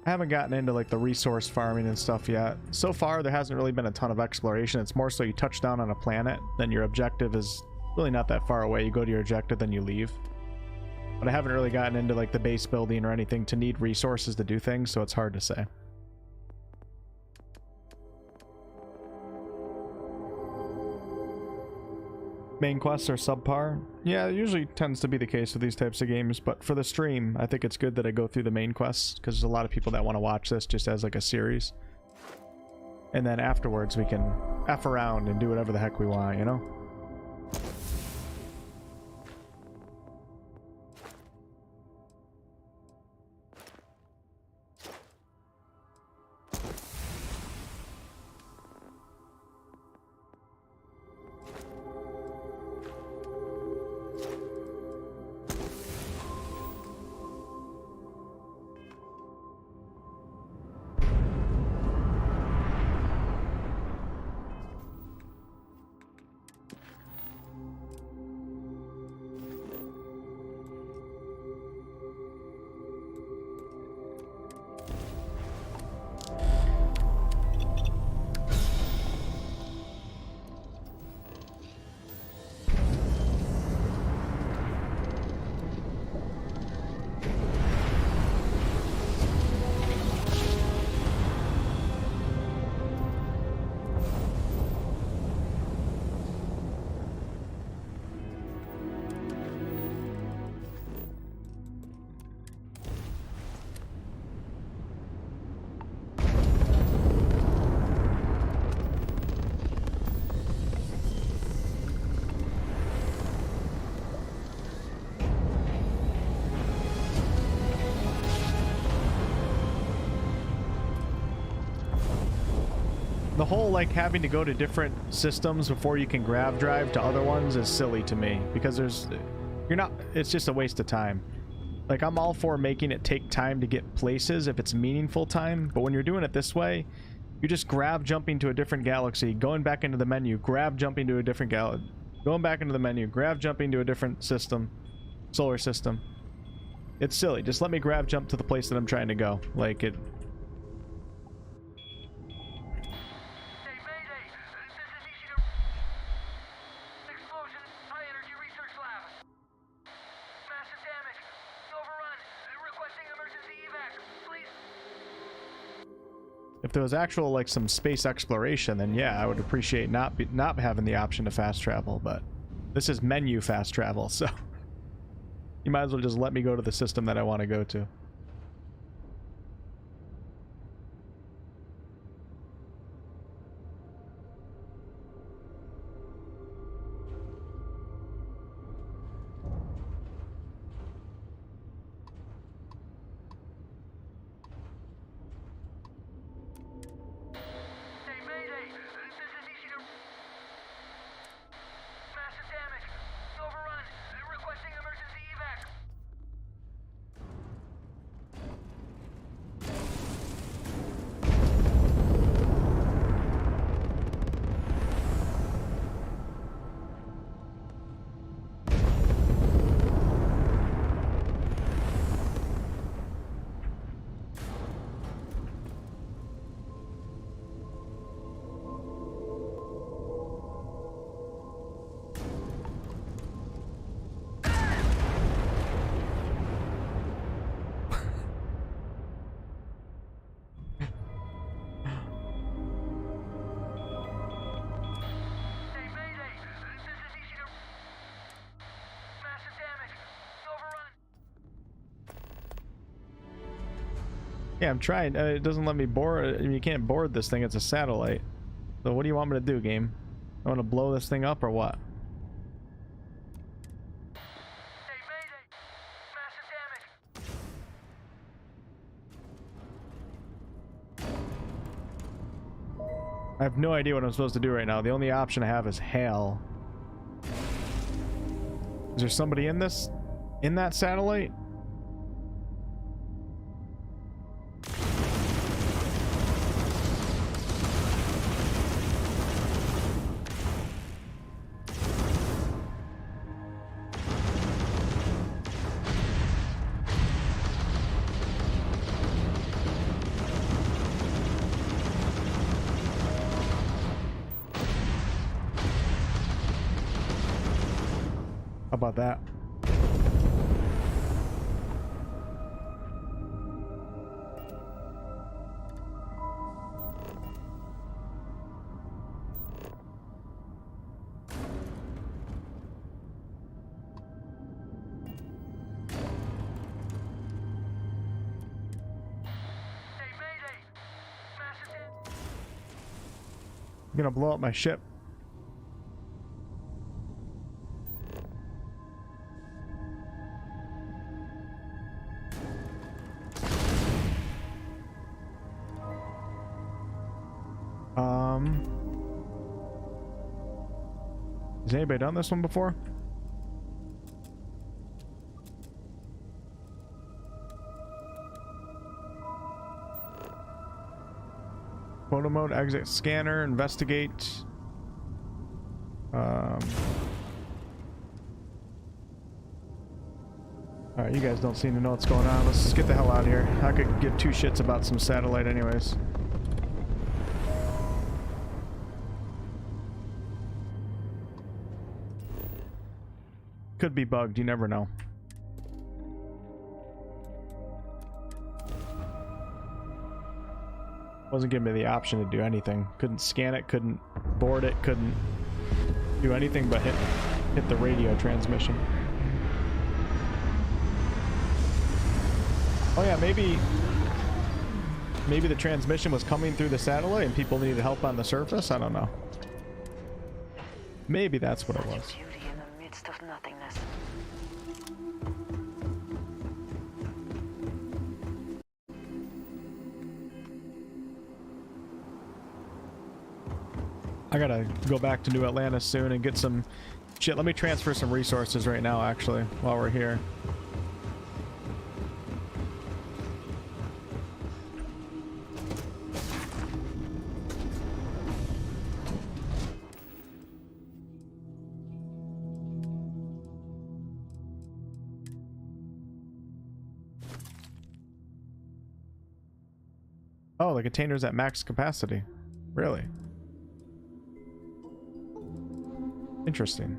I haven't gotten into like the resource farming and stuff yet. So far, there hasn't really been a ton of exploration. It's more so you touch down on a planet, then your objective is really not that far away. You go to your objective, then you leave. But I haven't really gotten into like the base building or anything to need resources to do things, so it's hard to say. Main quests are subpar. Yeah, it usually tends to be the case with these types of games, but for the stream, I think it's good that I go through the main quests, because there's a lot of people that want to watch this just as like a series. And then afterwards we can F around and do whatever the heck we want, you know? The whole, like, having to go to different systems before you can grav drive to other ones is silly to me. Because it's just a waste of time. Like, I'm all for making it take time to get places if it's meaningful time. But when you're doing it this way, you're just grav jumping to a different galaxy, going back into the menu, grav jumping to a different galaxy, going back into the menu, grav jumping to a different system, solar system. It's silly. Just let me grav jump to the place that I'm trying to go. Like, it... If there was actual, like, some space exploration, then yeah, I would appreciate not having the option to fast travel, but this is menu fast travel, so you might as well just let me go to the system that I want to go to. Yeah, I'm trying. It doesn't let me board. I mean, you can't board this thing. It's a satellite. So what do you want me to do, game? I want to blow this thing up or what? I have no idea what I'm supposed to do right now. The only option I have is hail. Is there somebody in that satellite? How about that? I'm gonna blow up my ship. Has anybody done this one before? Photo mode, exit scanner, investigate. Alright, you guys don't seem to know what's going on. Let's just get the hell out of here. I could give two shits about some satellite anyways. Could be bugged, you never know. Wasn't giving me the option to do anything. Couldn't scan it, couldn't board it, couldn't do anything but hit the radio transmission. Oh yeah, maybe the transmission was coming through the satellite and people needed help on the surface? I don't know. Maybe that's what it was. Of nothingness. I gotta go back to New Atlantis soon and get some shit. Let me transfer some resources right now, actually, while we're here. Oh, the container's at max capacity. Really? Interesting.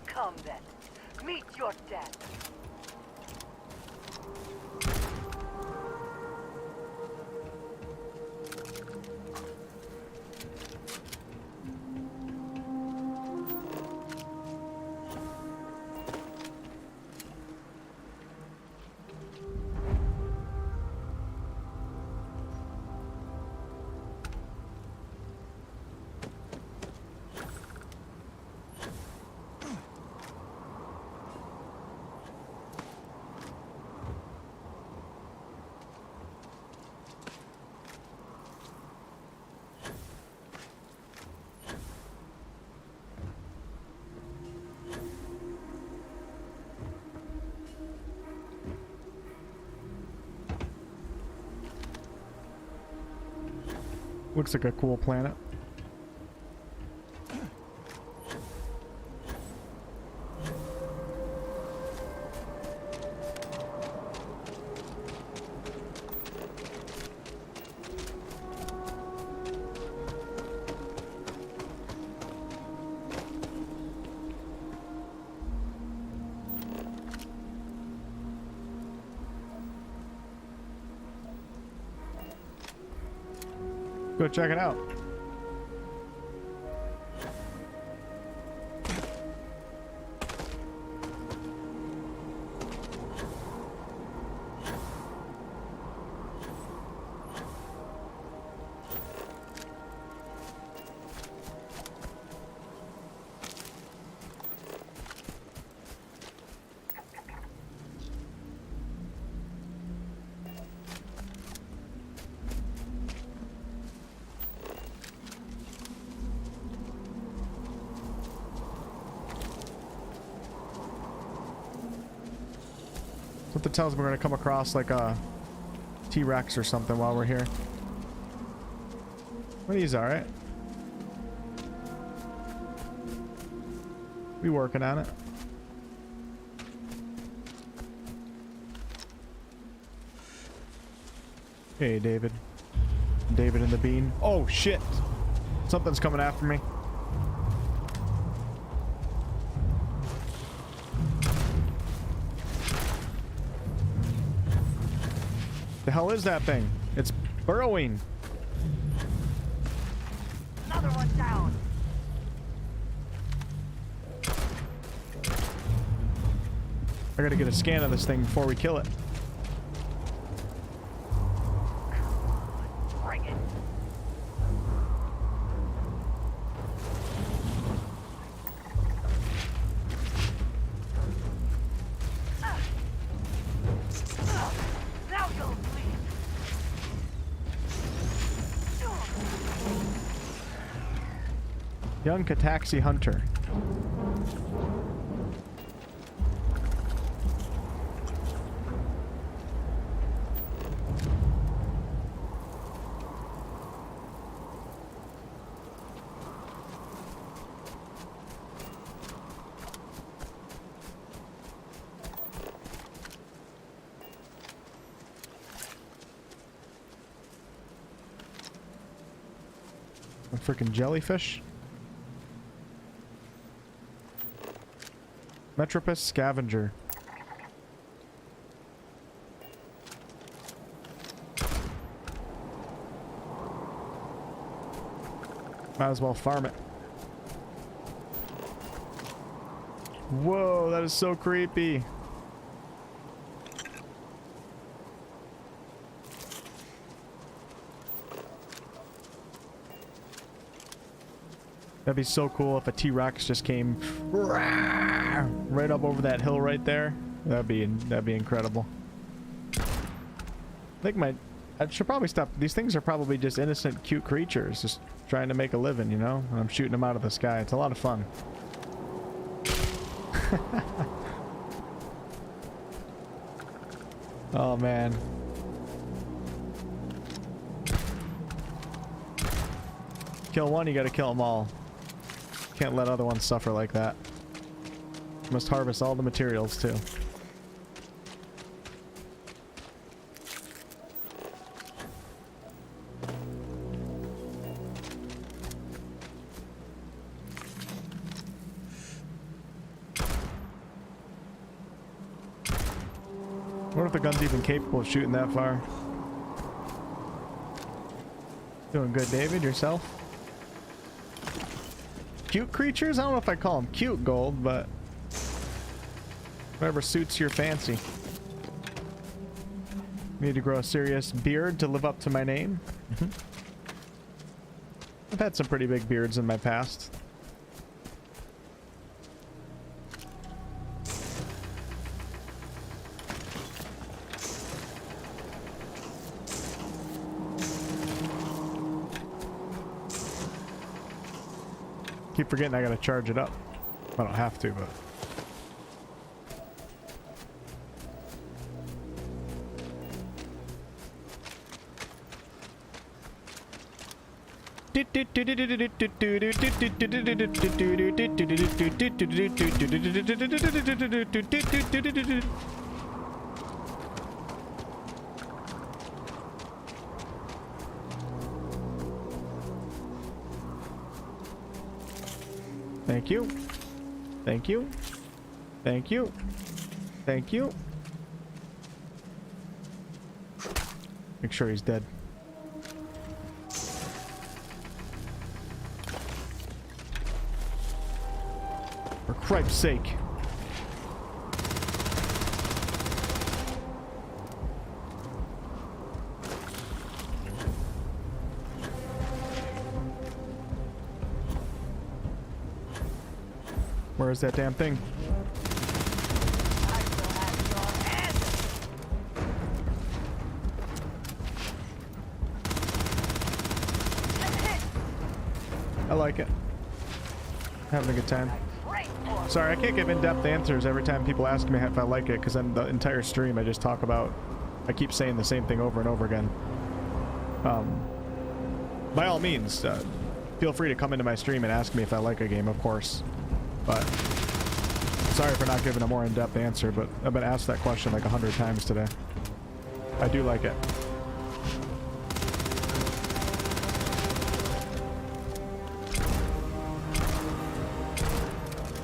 Come then, meet your death. Looks like a cool planet. Go check it out. Something tells me we're gonna come across like a T-Rex or something while we're here. What are these, alright? We working on it. Hey, David. David and the Bean. Oh, shit! Something's coming after me. The hell is that thing? It's burrowing. Another one down. I gotta get a scan of this thing before we kill it. Bring it. Young Cataxi Hunter. A freaking jellyfish. Metropus Scavenger. Might as well farm it. Whoa, that is so creepy. That'd be so cool if a T-Rex just came right up over that hill right there. That'd be incredible. I think I should probably stop. These things are probably just innocent, cute creatures, just trying to make a living, you know? And I'm shooting them out of the sky. It's a lot of fun. Oh man. Kill one, you gotta kill them all. Can't let other ones suffer like that. Must harvest all the materials too. What if the gun's even capable of shooting that far? Doing good, David. Yourself? Cute creatures? I don't know if I call them cute, Gold, but whatever suits your fancy. Need to grow a serious beard to live up to my name. I've had some pretty big beards in my past. Keep forgetting I gotta charge it up. I don't have to, but... Thank you. Thank you. Thank you. Thank you. Make sure he's dead. For Christ's sake. Where's that damn thing? I like it. Having a good time. Sorry, I can't give in-depth answers every time people ask me if I like it, because then the entire stream I just talk about... I keep saying the same thing over and over again. By all means, feel free to come into my stream and ask me if I like a game, of course. But sorry for not giving a more in-depth answer, but I've been asked that question like 100 times today. I do like it.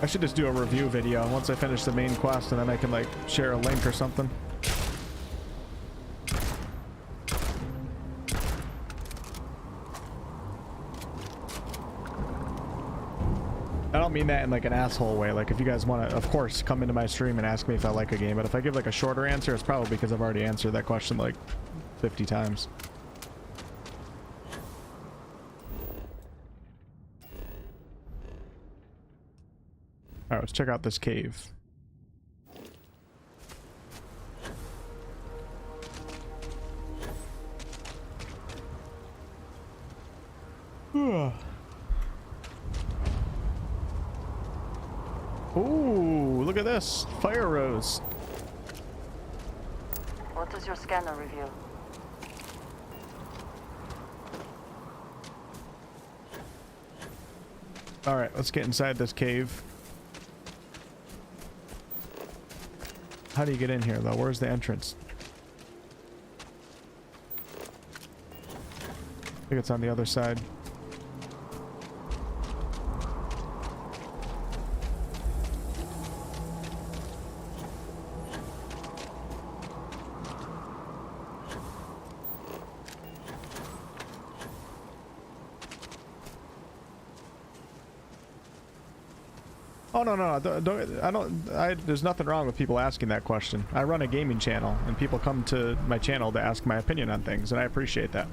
I should just do a review video once I finish the main quest, and then I can like share a link or something. I don't mean that in like an asshole way. Like if you guys want to, of course, come into my stream and ask me if I like a game, but if I give like a shorter answer, it's probably because I've already answered that question like 50 times. Alright, let's check out this cave. Ooh, look at this. Fire rose. What does your scanner reveal? Alright, let's get inside this cave. How do you get in here, though? Where's the entrance? I think it's on the other side. Oh, no, there's nothing wrong with people asking that question. I run a gaming channel, and people come to my channel to ask my opinion on things, and I appreciate that.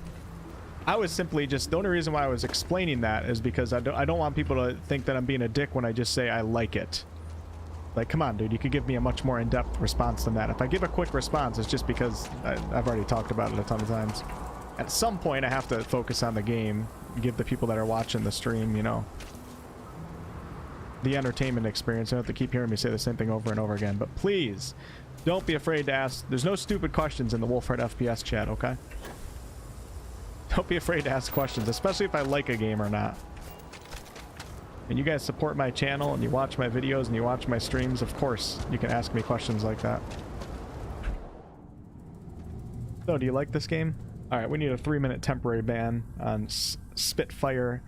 I was simply just, the only reason why I was explaining that is because I don't want people to think that I'm being a dick when I just say I like it. Like, come on, dude, you could give me a much more in-depth response than that. If I give a quick response, it's just because I've already talked about it a ton of times. At some point, I have to focus on the game, give the people that are watching the stream, you know, the entertainment experience. You don't have to keep hearing me say the same thing over and over again. But please, don't be afraid to ask. There's no stupid questions in the WolfheartFPS chat, okay? Don't be afraid to ask questions, especially if I like a game or not. And you guys support my channel, and you watch my videos, and you watch my streams, of course, you can ask me questions like that. So, do you like this game? Alright, we need a 3-minute temporary ban on Spitfire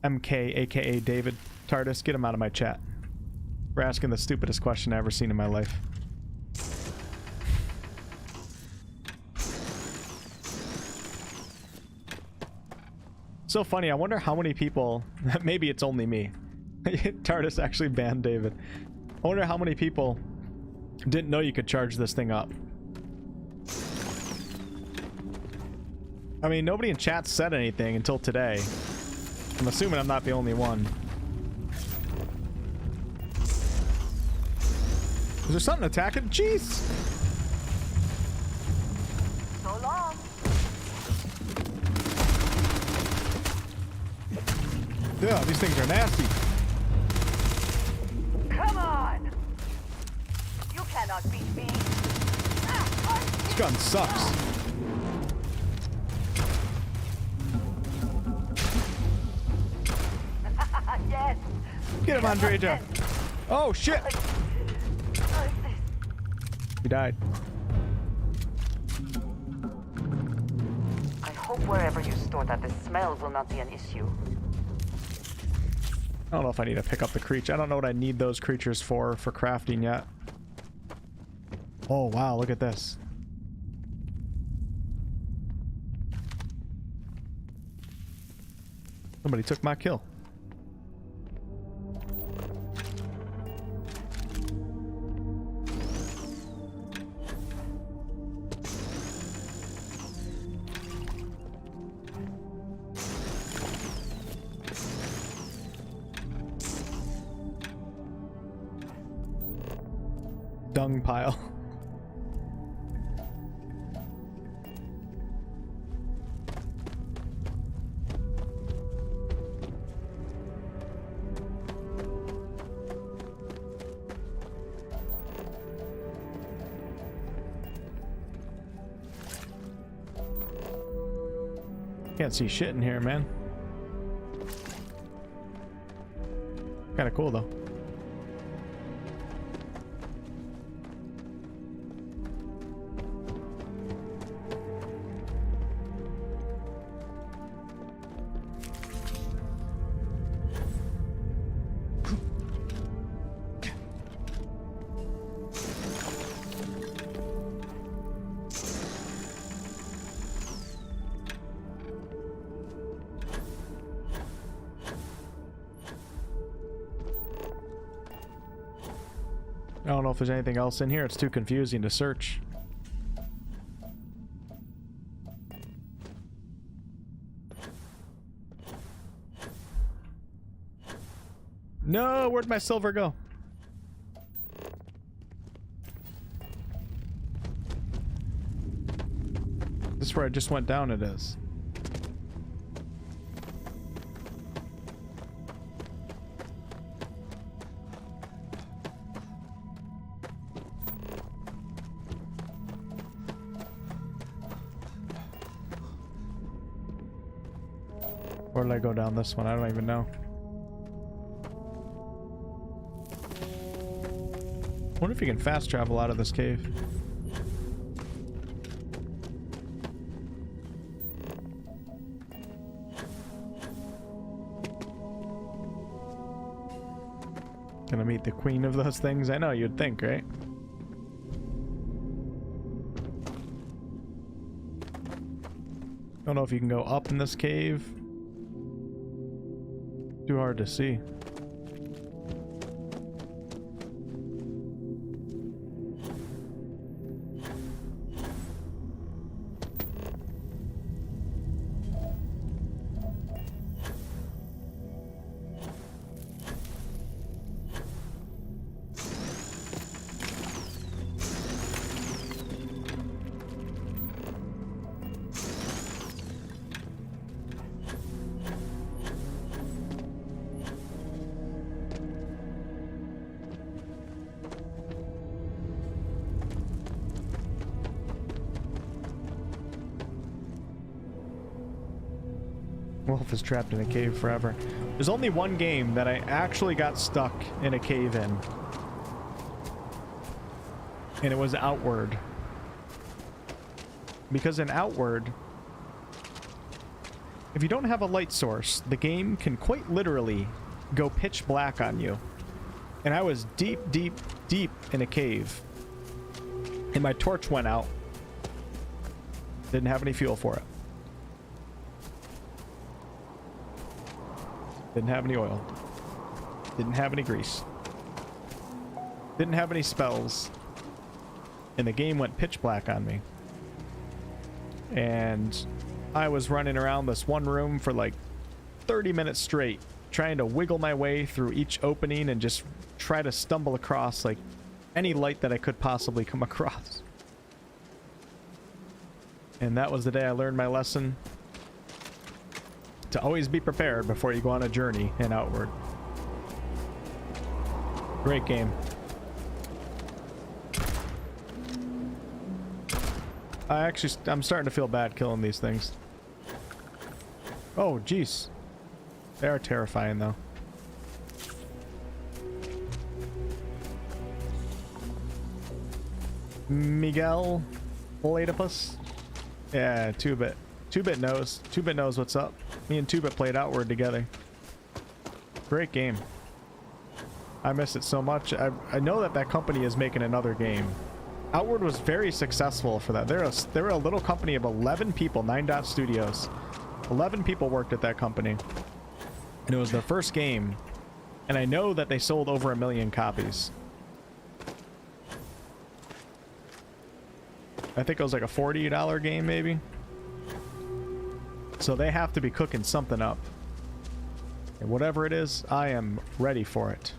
MK, aka David. TARDIS, get him out of my chat. We're asking the stupidest question I've ever seen in my life. So funny, I wonder how many people, maybe it's only me. TARDIS actually banned David. I wonder how many people didn't know you could charge this thing up. I mean, nobody in chat said anything until today. I'm assuming I'm not the only one. Is there something attacking? Jeez! So long. Yeah, these things are nasty. Come on. You cannot beat me. This gun sucks. Yes. Get him, Andreja. Oh, shit. He died. I hope wherever you store that, the smell will not be an issue. I don't know if I need to pick up the creature. I don't know what I need those creatures for crafting yet. Oh, wow, look at this. Somebody took my kill. Dung pile. Can't see shit in here, man. Kinda cool though. I don't know if there's anything else in here. It's too confusing to search. No, where'd my silver go? This is where I just went down, it is. Or did I go down this one? I don't even know. Wonder if you can fast travel out of this cave. Gonna meet the queen of those things? I know, you'd think, right? Don't know if you can go up in this cave. Too hard to see. Wolf is trapped in a cave forever. There's only one game that I actually got stuck in a cave in. And it was Outward. Because in Outward, if you don't have a light source, the game can quite literally go pitch black on you. And I was deep, deep, deep in a cave. And my torch went out. Didn't have any fuel for it. Didn't have any oil. Didn't have any grease. Didn't have any spells. And the game went pitch black on me. And I was running around this one room for like 30 minutes straight, trying to wiggle my way through each opening and just try to stumble across like any light that I could possibly come across. And that was the day I learned my lesson. To always be prepared before you go on a journey in Outward. Great game. I'm starting to feel bad killing these things. Oh, jeez. They are terrifying, though. Miguel Platypus? Yeah, 2-bit. 2-bit knows. 2-bit knows what's up. Me and 2-bit played Outward together. Great game. I miss it so much. I know that that company is making another game. Outward was very successful for that. They're a little company of 11 people, 9 Dot Studios. 11 people worked at that company. And it was their first game. And I know that they sold over 1 million copies. I think it was like a $40 game, maybe. So they have to be cooking something up. And whatever it is, I am ready for it.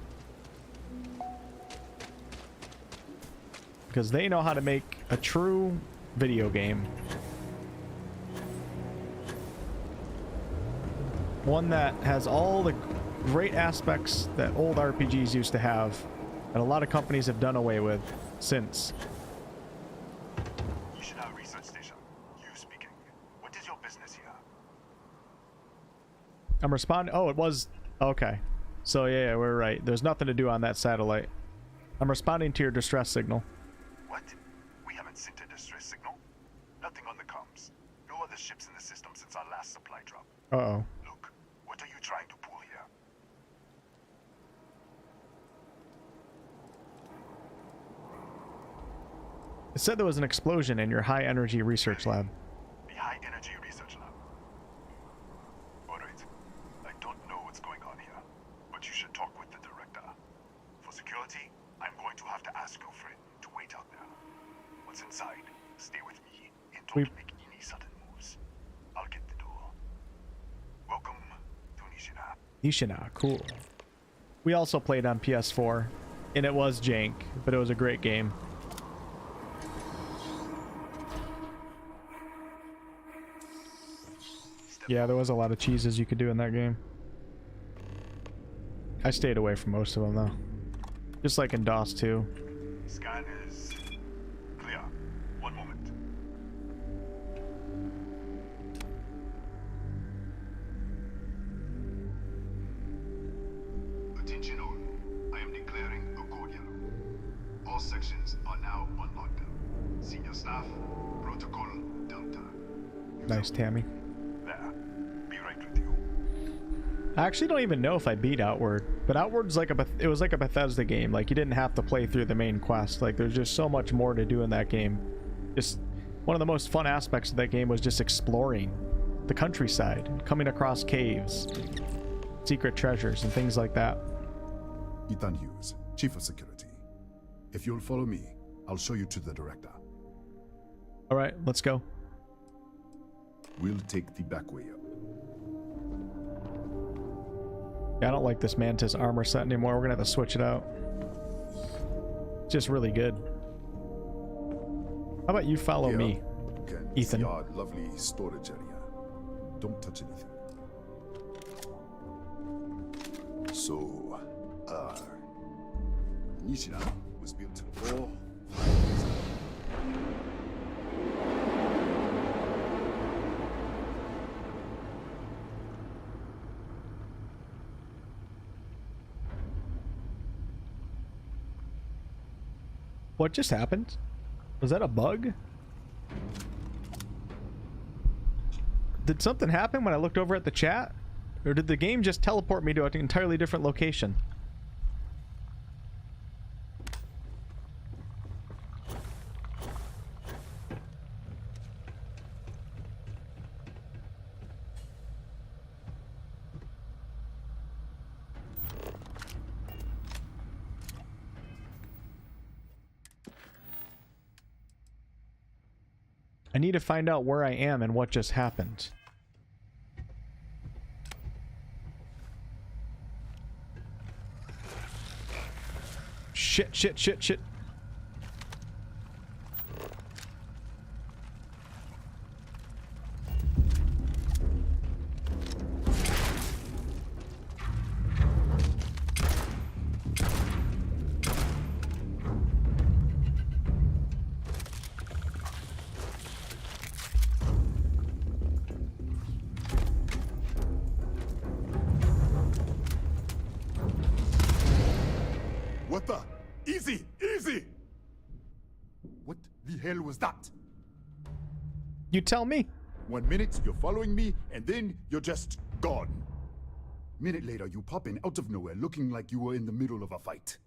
Because they know how to make a true video game. One that has all the great aspects that old RPGs used to have, and a lot of companies have done away with since. Research Station. You speaking. What is your business here? I'm responding. Oh, it was. Okay. So, yeah, we're right. There's nothing to do on that satellite. I'm responding to your distress signal. What? We haven't sent a distress signal? Nothing on the comms. No other ships in the system since our last supply drop. Uh-oh. Look, what are you trying to pull here? It said there was an explosion in your high-energy research lab. The high-energy research lab. Alright. I don't know what's going on here, but you should talk with the director. For security, I'm going to have to ask your friend to wait out there. Once inside, stay with me and don't make any sudden moves. I'll get the door. Welcome to Nishina. Nishina, cool. We also played on PS4, and it was jank, but it was a great game. Yeah, there was a lot of cheeses you could do in that game. I stayed away from most of them, though. Just like in DOS 2. Scan is clear. One moment. Attention all. I am declaring a code yellow. All sections are now on lockdown. Senior staff, protocol Delta. Nice, Tammy. There. Be right with you. I actually don't even know if I beat Outward, but Outward's like it was like a Bethesda game. Like, you didn't have to play through the main quest. Like, there's just so much more to do in that game. Just one of the most fun aspects of that game was just exploring the countryside, coming across caves, secret treasures, and things like that. Ethan Hughes, Chief of Security. If you'll follow me, I'll show you to the director. All right, let's go. We'll take the back way up. Yeah, I don't like this Mantis armor set anymore. We're gonna have to switch it out. It's just really good. How about you follow me, Ethan? See our lovely storage area. Don't touch anything. So, Nishina was built to What just happened? Was that a bug? Did something happen when I looked over at the chat? Or did the game just teleport me to an entirely different location? I need to find out where I am and what just happened. Shit, shit, shit, shit. What the? Easy! Easy! What the hell was that? You tell me. 1 minute, you're following me, and then you're just gone. Minute later, you pop in out of nowhere looking like you were in the middle of a fight.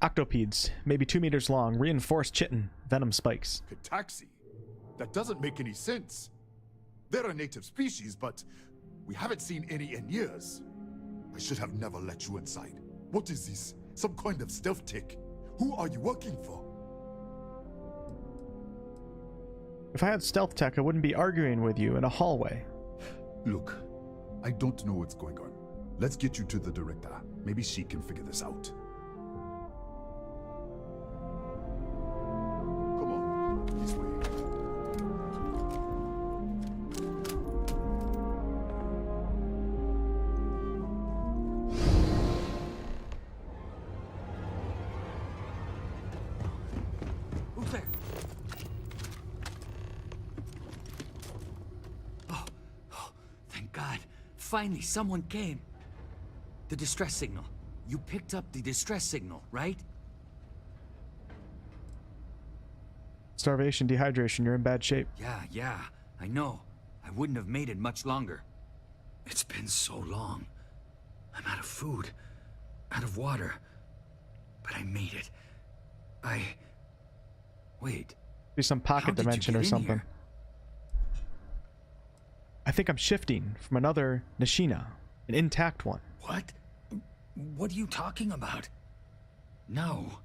Octopedes, maybe 2 meters long, reinforced chitin, venom spikes. Taxi? That doesn't make any sense. They're a native species, but we haven't seen any in years. I should have never let you inside. What is this? Some kind of stealth tick? Who are you working for? If I had stealth tech, I wouldn't be arguing with you in a hallway. Look, I don't know what's going on. Let's get you to the director. Maybe she can figure this out. Come on, this way. Who's there? Oh, thank God. Finally, someone came. The distress signal. You picked up the distress signal, right? Starvation, dehydration, you're in bad shape. Yeah, I know. I wouldn't have made it much longer. It's been so long. I'm out of food, out of water. But I made it. Wait. Be some pocket dimension or something. I think I'm shifting from another Nishina, an intact one. What? What are you talking about? No.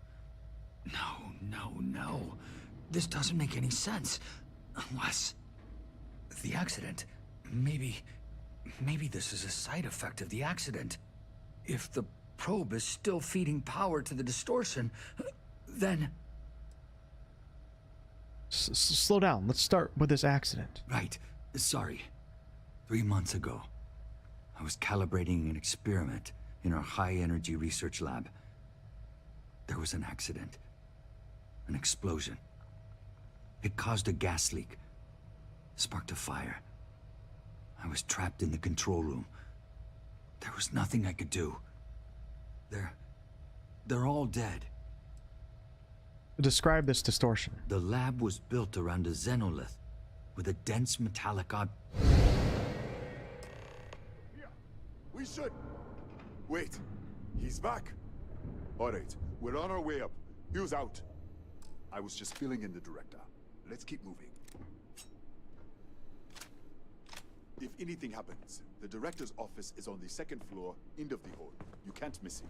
This doesn't make any sense. Unless... the accident. Maybe this is a side effect of the accident. If the probe is still feeding power to the distortion, then... Slow down. Let's start with this accident. Right. Sorry. 3 months ago, I was calibrating an experiment in our high-energy research lab. There was an accident. An explosion. It caused a gas leak. Sparked a fire. I was trapped in the control room. There was nothing I could do. They're all dead. Describe this distortion. The lab was built around a xenolith with a dense metallic We should... Wait, he's back. All right, we're on our way up. Hugh's out. I was just filling in the director. Let's keep moving. If anything happens, the director's office is on the second floor, end of the hall. You can't miss it.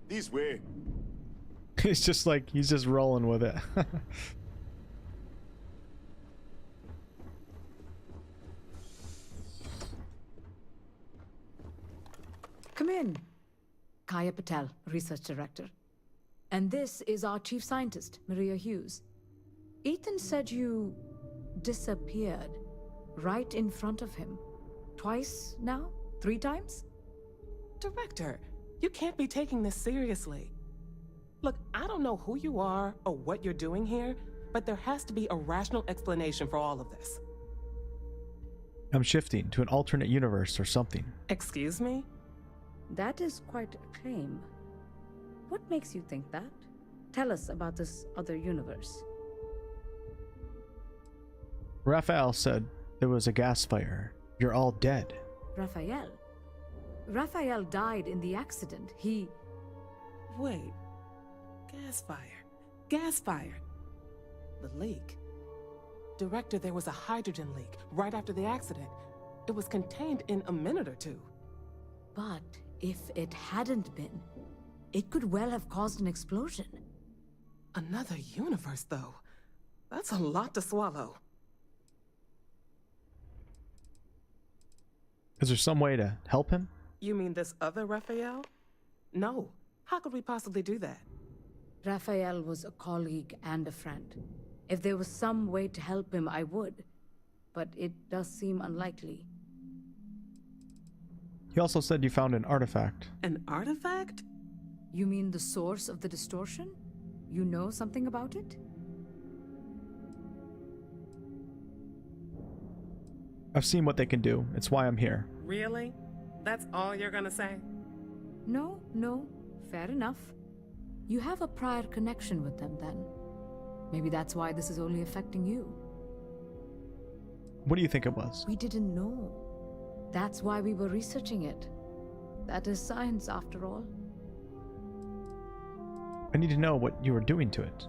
This way. It's just like, he's just rolling with it. Come in. Kaya Patel, Research Director. And this is our Chief Scientist, Maria Hughes. Ethan said you disappeared right in front of him. Twice now? 3 times? Director, you can't be taking this seriously. Look, I don't know who you are or what you're doing here, but there has to be a rational explanation for all of this. I'm shifting to an alternate universe or something. Excuse me? That is quite a claim. What makes you think that? Tell us about this other universe. Raphael said there was a gas fire. You're all dead. Raphael? Raphael died in the accident. He... Wait. Gas fire. Gas fire. The leak. Director, there was a hydrogen leak right after the accident. It was contained in a minute or 2. But if it hadn't been, it could well have caused an explosion. Another universe, though. That's a lot to swallow. Is there some way to help him? You mean this other Raphael? No. How could we possibly do that? Raphael was a colleague and a friend. If there was some way to help him, I would. But it does seem unlikely. He also said you found an artifact. An artifact? You mean the source of the distortion? You know something about it? I've seen what they can do. It's why I'm here. Really? That's all you're gonna say? No. Fair enough. You have a prior connection with them then. Maybe that's why this is only affecting you. What do you think it was? We didn't know. That's why we were researching it. That is science, after all. I need to know what you were doing to it.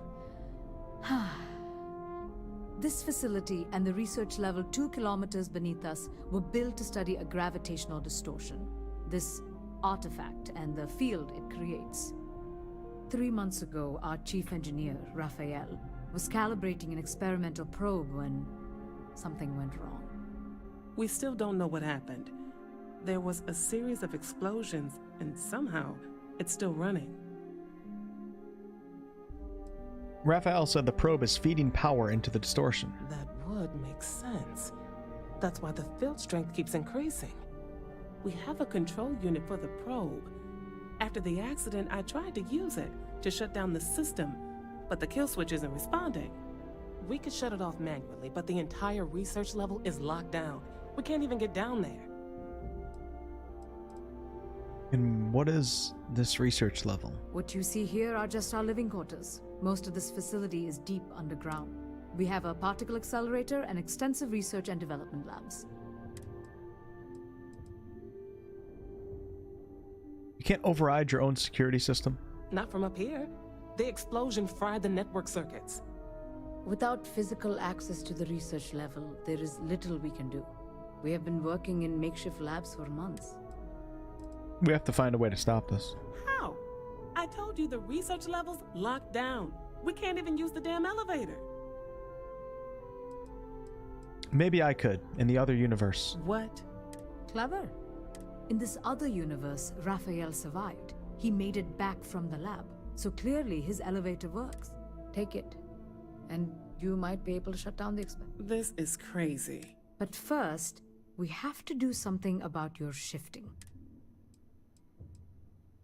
This facility and the research level 2 kilometers beneath us were built to study a gravitational distortion, this artifact and the field it creates. 3 months ago, our chief engineer, Raphael, was calibrating an experimental probe when something went wrong. We still don't know what happened. There was a series of explosions, and somehow it's still running. Raphael said the probe is feeding power into the distortion. That would make sense. That's why the field strength keeps increasing. We have a control unit for the probe. After the accident, I tried to use it to shut down the system, but the kill switch isn't responding. We could shut it off manually, but the entire research level is locked down. We can't even get down there. And what is this research level? What you see here are just our living quarters. Most of this facility is deep underground. We have a particle accelerator and extensive research and development labs. You can't override your own security system? Not from up here. The explosion fried the network circuits. Without physical access to the research level, there is little we can do. We have been working in makeshift labs for months. We have to find a way to stop this. How? I told you the research level's locked down. We can't even use the damn elevator. Maybe I could, in the other universe. What? Clever. In this other universe, Raphael survived. He made it back from the lab, so clearly his elevator works. Take it, and you might be able to shut down the experiment. This is crazy. But first, we have to do something about your shifting.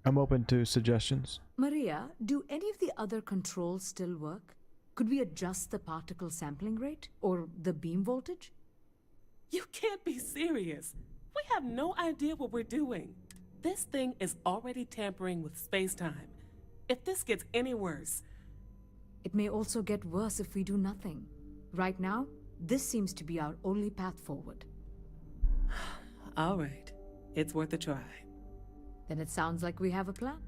I'm open to suggestions. Maria, do any of the other controls still work? Could we adjust the particle sampling rate? Or the beam voltage? You can't be serious. We have no idea what we're doing. This thing is already tampering with space-time. If this gets any worse... It may also get worse if we do nothing. Right now, this seems to be our only path forward. All right. It's worth a try. Then it sounds like we have a plan.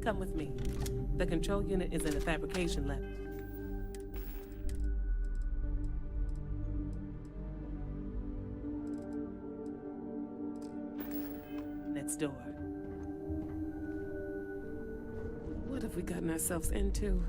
Come with me. The control unit is in the fabrication lab. Next door. What have we gotten ourselves into?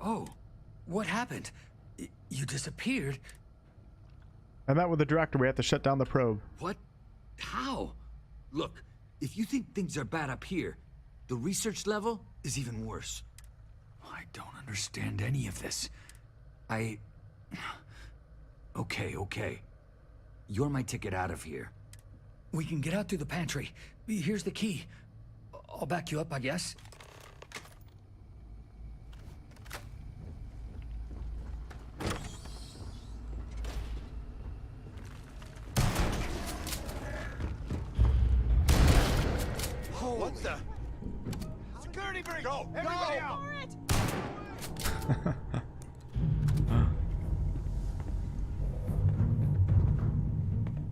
Oh, what happened? You disappeared? I met with the director. We have to shut down the probe. What? How? Look, if you think things are bad up here, the research level is even worse. I don't understand any of this. Okay. You're my ticket out of here. We can get out through the pantry. Here's the key. I'll back you up, I guess. What the? Security breach! Go! Everybody out!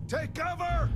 Take cover!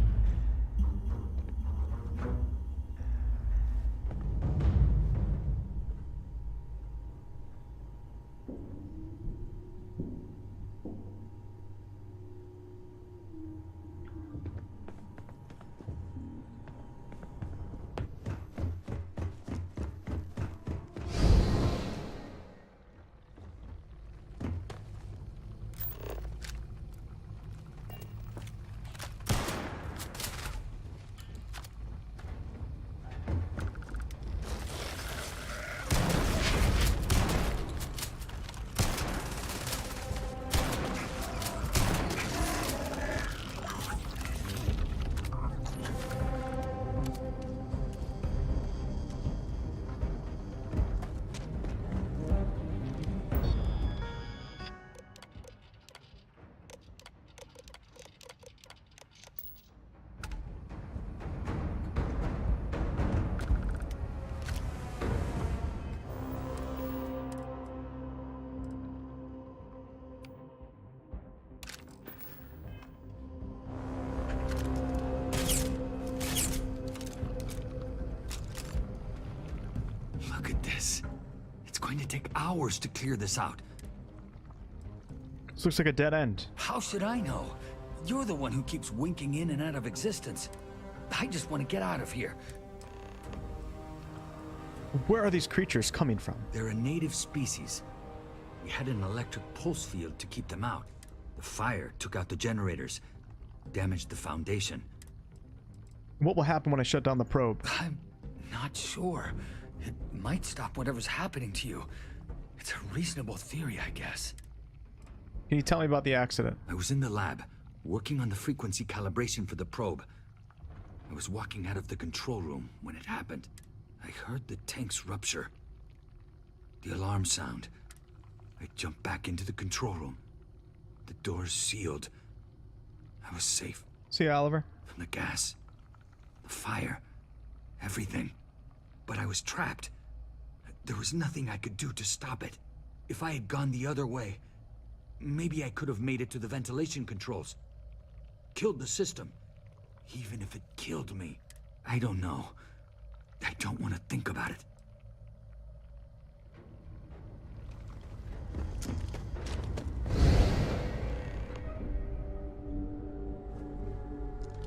going to take hours to clear this out. This looks like a dead end. How should I know? You're the one who keeps winking in and out of existence. I just want to get out of here. Where are these creatures coming from? They're a native species. We had an electric pulse field to keep them out. The fire took out the generators, damaged the foundation. What will happen when I shut down the probe? I'm not sure. It might stop whatever's happening to you. It's a reasonable theory, I guess. Can you tell me about the accident? I was in the lab, working on the frequency calibration for the probe. I was walking out of the control room when it happened. I heard the tanks rupture. The alarm sound. I jumped back into the control room. The doors sealed. I was safe. See, Oliver? From the gas, the fire, everything. But I was trapped. There was nothing I could do to stop it. If I had gone the other way, maybe I could have made it to the ventilation controls. Killed the system. Even if it killed me. I don't know. I don't want to think about it.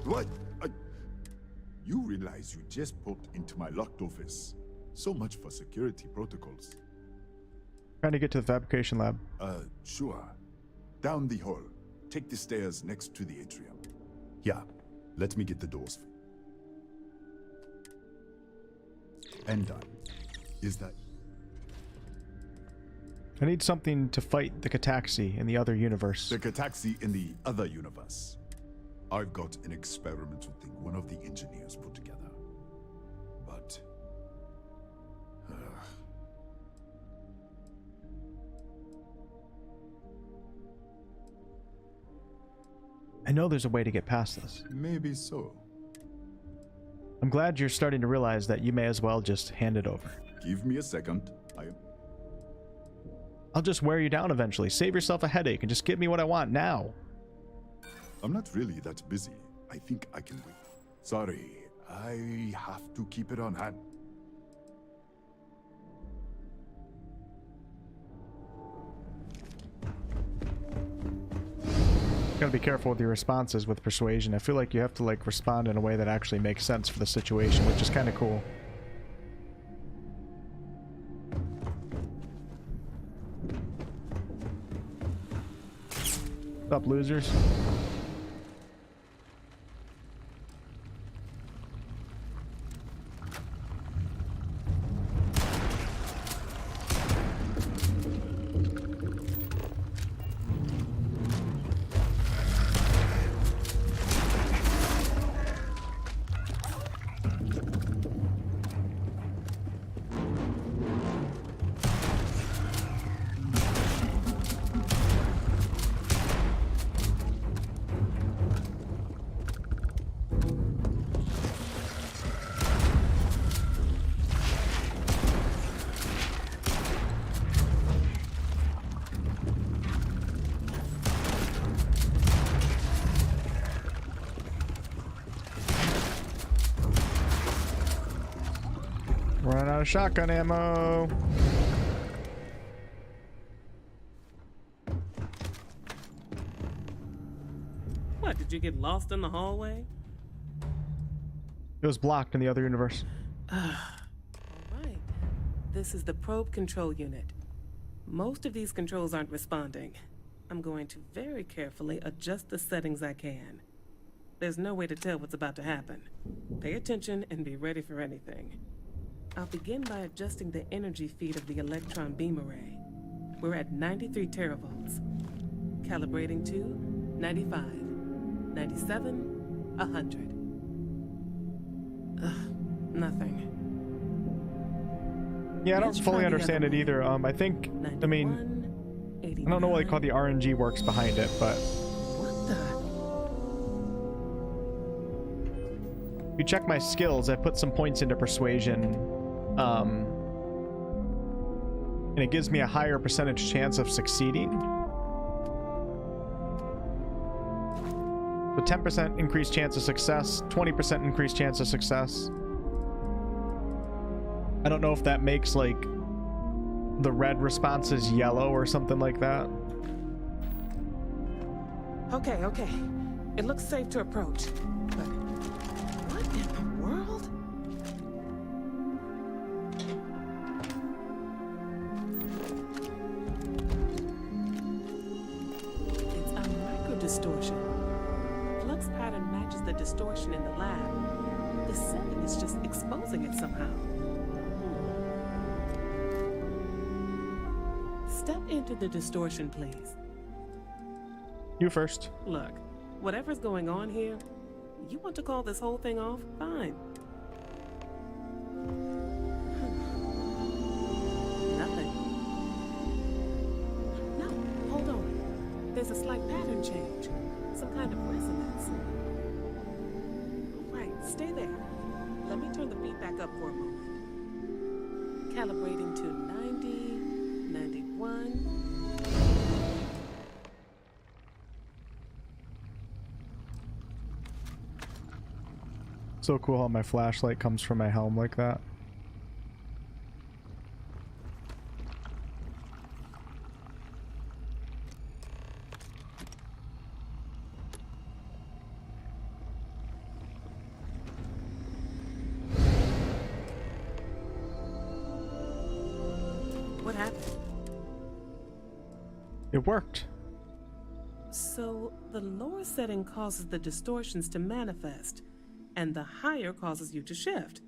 What? You realize you just poked into my locked office. So much for security protocols. Trying to get to the fabrication lab. Sure. Down the hall. Take the stairs next to the atrium. Yeah, let me get the doors. And done. Is that... I need something to fight the Cataxi in the other universe. The Cataxi in the other universe. I've got an experimental thing one of the engineers put together. But... I know there's a way to get past this. Maybe so. I'm glad you're starting to realize that you may as well just hand it over. Give me a second. I'll just wear you down eventually. Save yourself a headache and just give me what I want now. I'm not really that busy. I think I can wait. Sorry, I have to keep it on hand. Gotta be careful with your responses with persuasion. I feel like you have to like respond in a way that actually makes sense for the situation, which is kind of cool. What's up, losers? Running out of shotgun ammo. What, did you get lost in the hallway? It was blocked in the other universe. Alright. This is the probe control unit. Most of these controls aren't responding. I'm going to very carefully adjust the settings I can. There's no way to tell what's about to happen. Pay attention and be ready for anything. I'll begin by adjusting the energy feed of the electron beam array. We're at 93 teravolts. Calibrating to 95, 97, 100. Nothing. Yeah, I don't fully understand it either. I think, I mean, I don't know what they call the RNG works behind it, but... If you check my skills, I put some points into persuasion. And it gives me a higher percentage chance of succeeding. So 10% increased chance of success, 20% increased chance of success. I don't know if that makes like the red response is yellow or something like that. Okay, okay. It looks safe to approach. But what in the world? It's a micro-distortion. Flux pattern matches the distortion in the lab. The setting is just exposing it somehow. Step into the distortion, please. You first. Look, whatever's going on here, you want to call this whole thing off? Fine. Nothing. No, hold on. There's a slight pattern change. Some kind of resonance. Right, stay there. Let me turn the beat back up for a moment. Calibrating to 90, 91. So cool how my flashlight comes from my helm like that. What happened? It worked. So the lower setting causes the distortions to manifest, and the higher causes you to shift.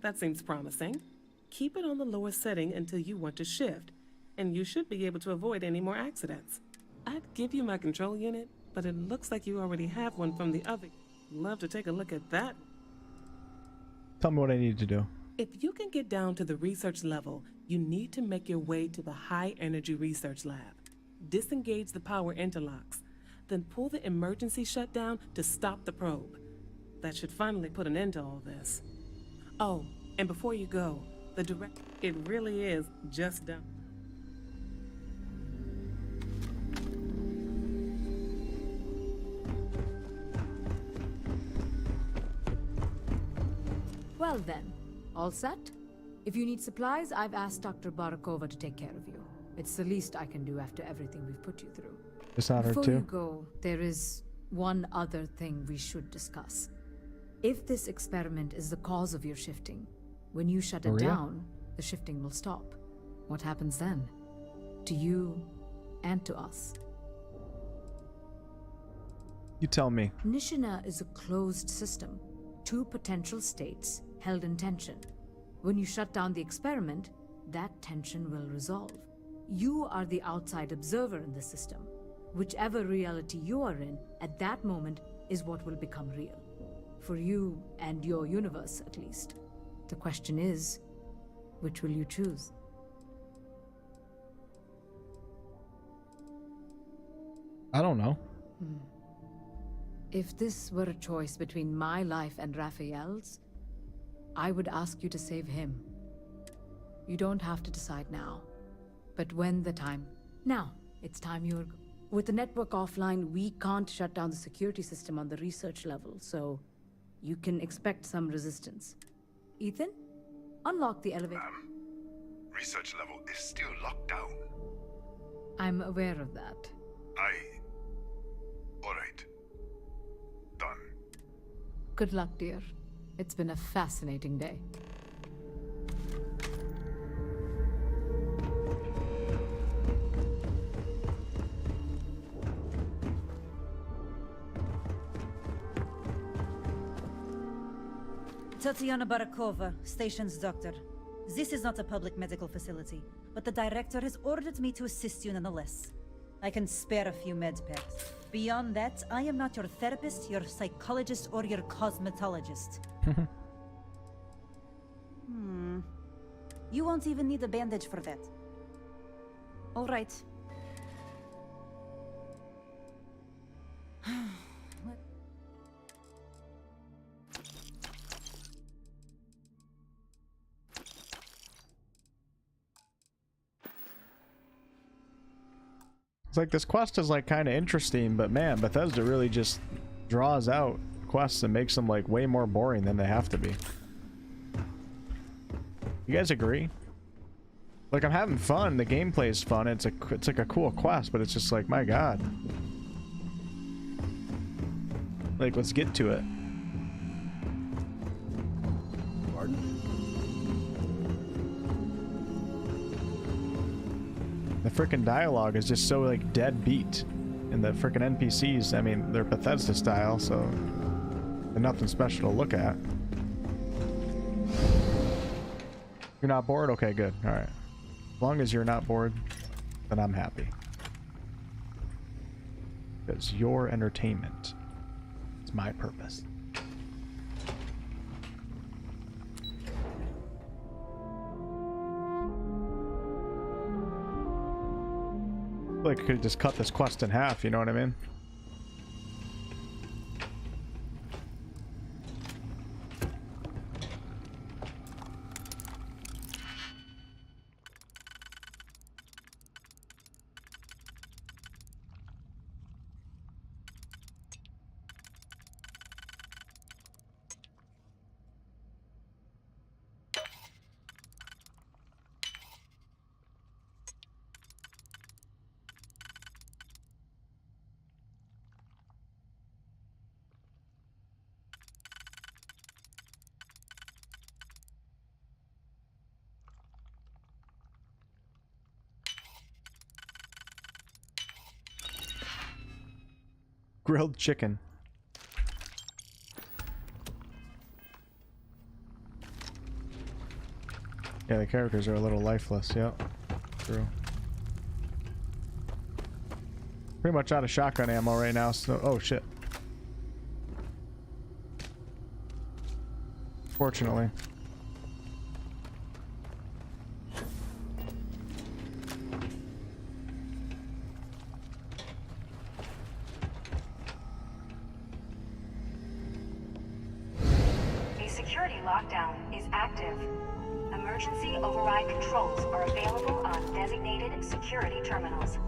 That seems promising. Keep it on the lower setting until you want to shift, and you should be able to avoid any more accidents. I'd give you my control unit, but it looks like you already have one from the other. Love to take a look at that. Tell me what I need to do. If you can get down to the research level, you need to make your way to the high energy research lab. Disengage the power interlocks, then pull the emergency shutdown to stop the probe. That should finally put an end to all this. Oh, and before you go, the direct, it really is just done. Well then, all set? If you need supplies, I've asked Dr. Barakova to take care of you. It's the least I can do after everything we've put you through. It's not her Before too. you go, there is one other thing we should discuss. If this experiment is the cause of your shifting, when you shut it Maria? down, the shifting will stop. What happens then? To you and to us. You tell me. Nishina is a closed system. Two potential states held in tension. When you shut down the experiment, that tension will resolve. You are the outside observer in the system. Whichever reality you are in at that moment is what will become real. For you and your universe, at least. The question is, which will you choose? I don't know. If this were a choice between my life and Raphael's, I would ask you to save him. You don't have to decide now. But when the time... Now, it's time you're... With the network offline, we can't shut down the security system on the research level, so you can expect some resistance. Ethan, unlock the elevator. Research level is still locked down. I'm aware of that. Alright. Done. Good luck, dear. It's been a fascinating day. Tatiana Barakova, station's doctor. This is not a public medical facility, but the director has ordered me to assist you nonetheless. I can spare a few med packs. Beyond that, I am not your therapist, your psychologist, or your cosmetologist. You won't even need a bandage for that. All right. It's like this quest is like kind of interesting, but man, Bethesda really just draws out quests and makes them like way more boring than they have to be. You guys agree? Like, I'm having fun. The gameplay is fun. It's like a cool quest, but it's just like, my god. Like, let's get to it. Pardon? The frickin' dialogue is just so, like, dead beat. And the frickin' NPCs, I mean, they're Bethesda style, so they're nothing special to look at. You're not bored? Okay, good. Alright. As long as you're not bored, then I'm happy. Because your entertainment is my purpose. Like, I could just cut this quest in half, you know what I mean? Grilled chicken. Yeah, the characters are a little lifeless, yep. True. Pretty much out of shotgun ammo right now, so... Oh, shit. Fortunately. A security lockdown is active. Emergency override controls are available on designated security terminals.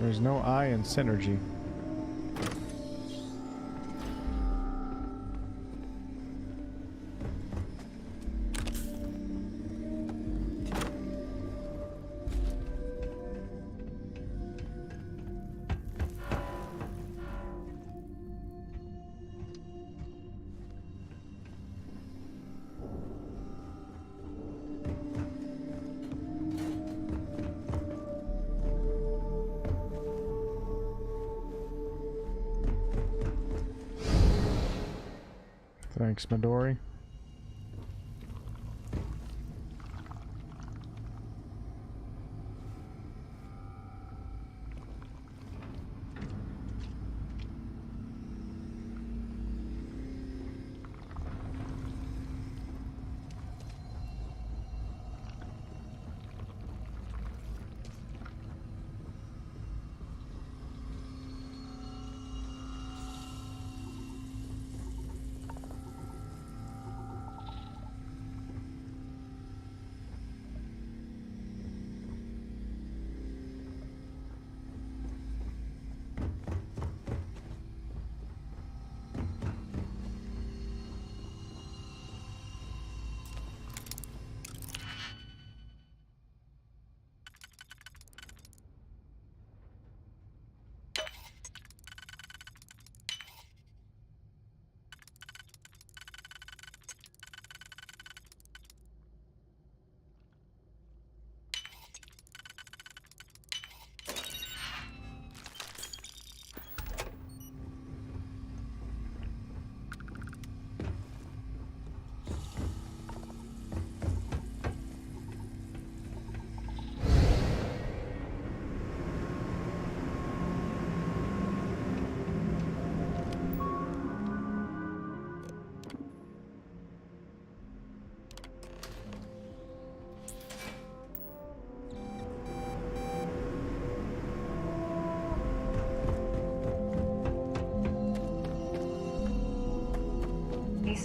There's no I in synergy. Thanks, Midori.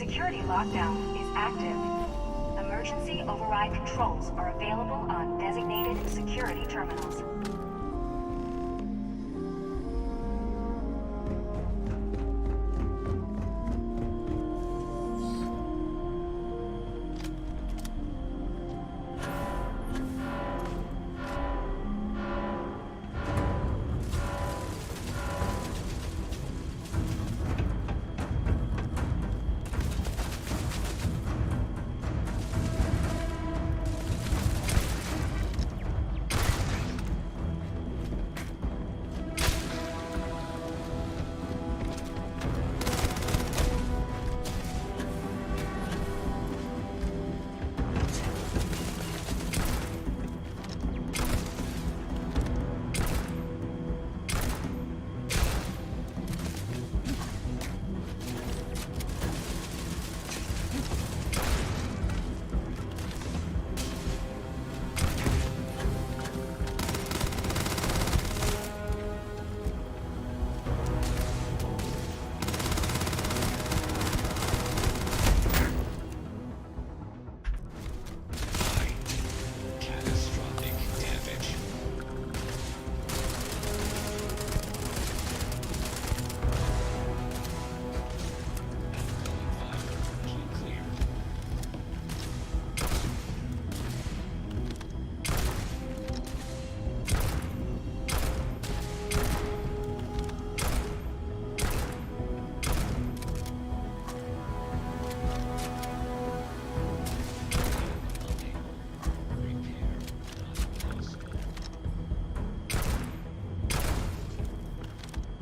security lockdown is active. Emergency override controls are available on designated security terminals.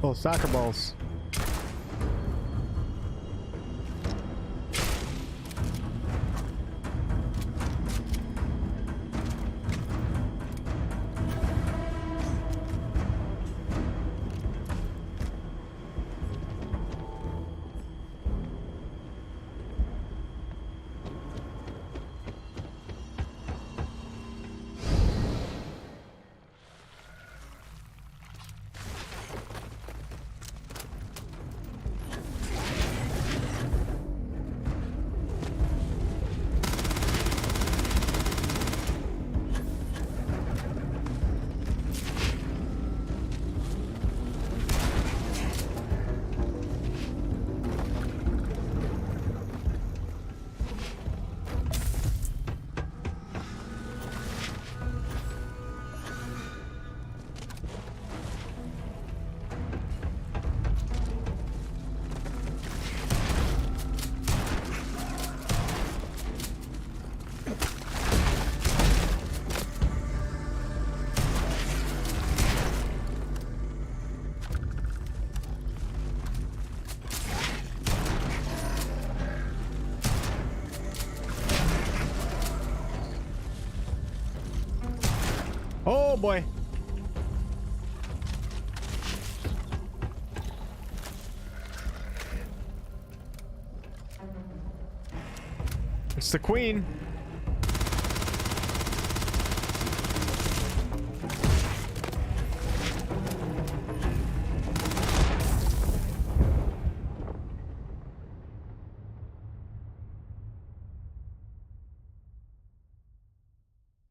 Oh, soccer balls. Oh boy. It's the queen.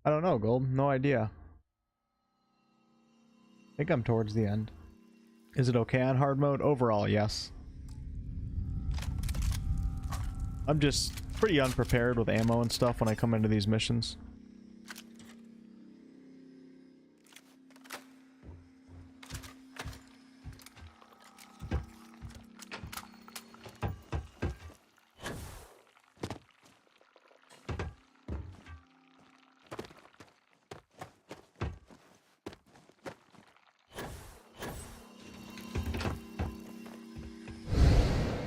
I don't know, Gold. No idea. I think I'm towards the end. Is it okay on hard mode? Overall, yes. I'm just pretty unprepared with ammo and stuff when I come into these missions.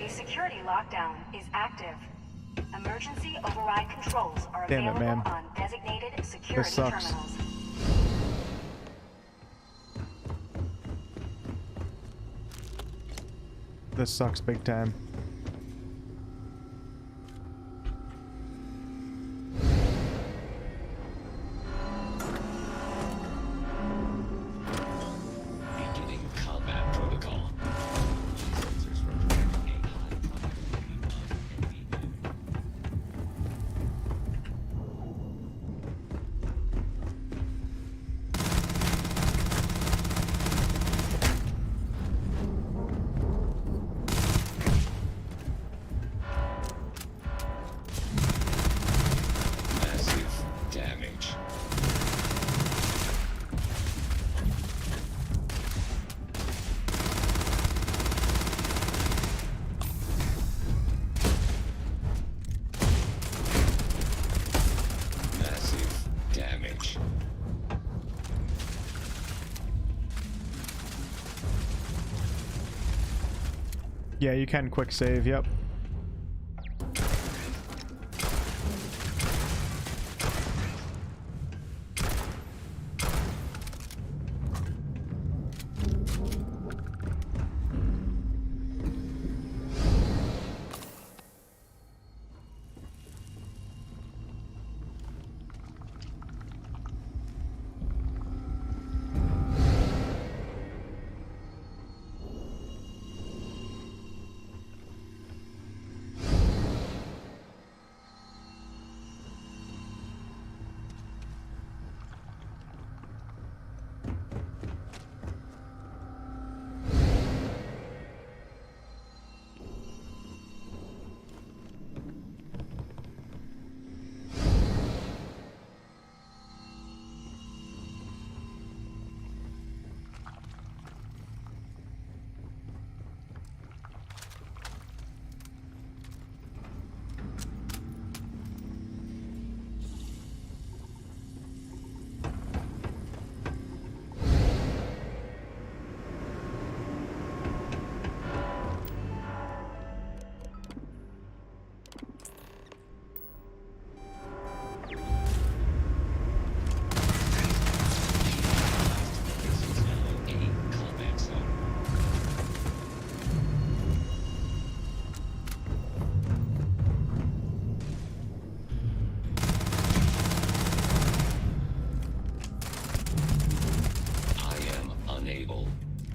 Security lockdown is active. Emergency override controls are Damn it, available man. on designated security This sucks. terminals. This sucks big time. Yeah, you can quick save, yep.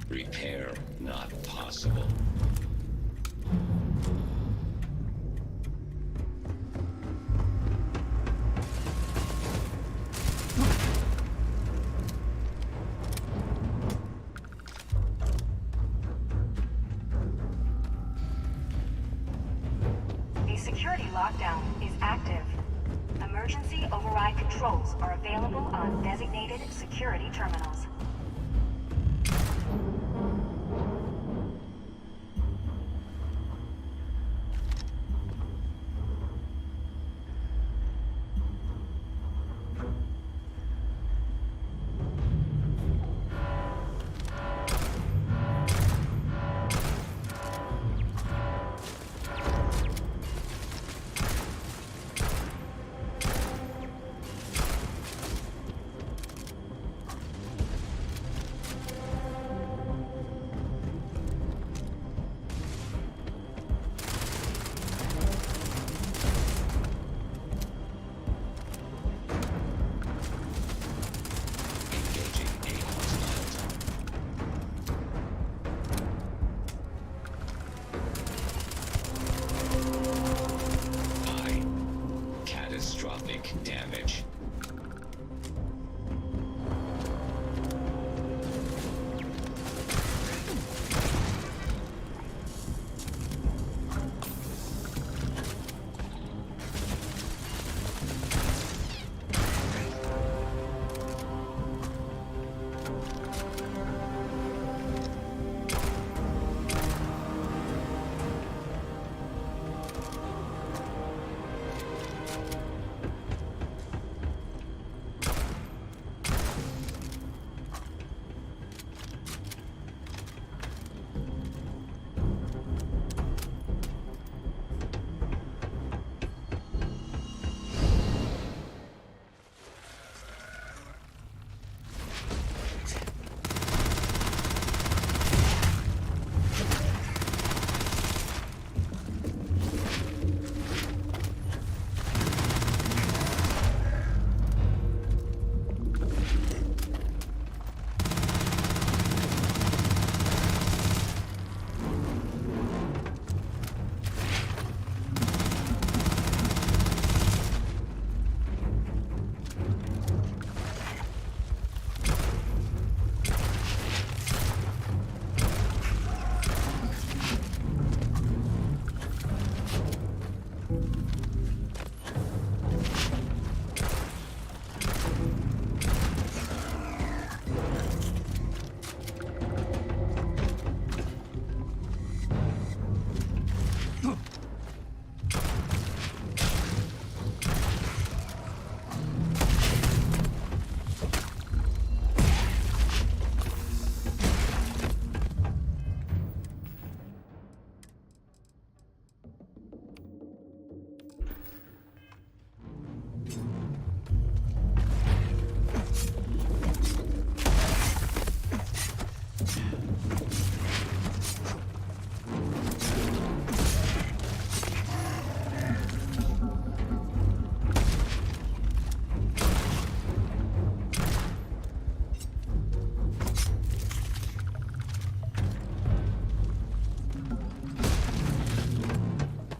Repair not possible. The security lockdown is active. Emergency override controls are available on designated security terminals.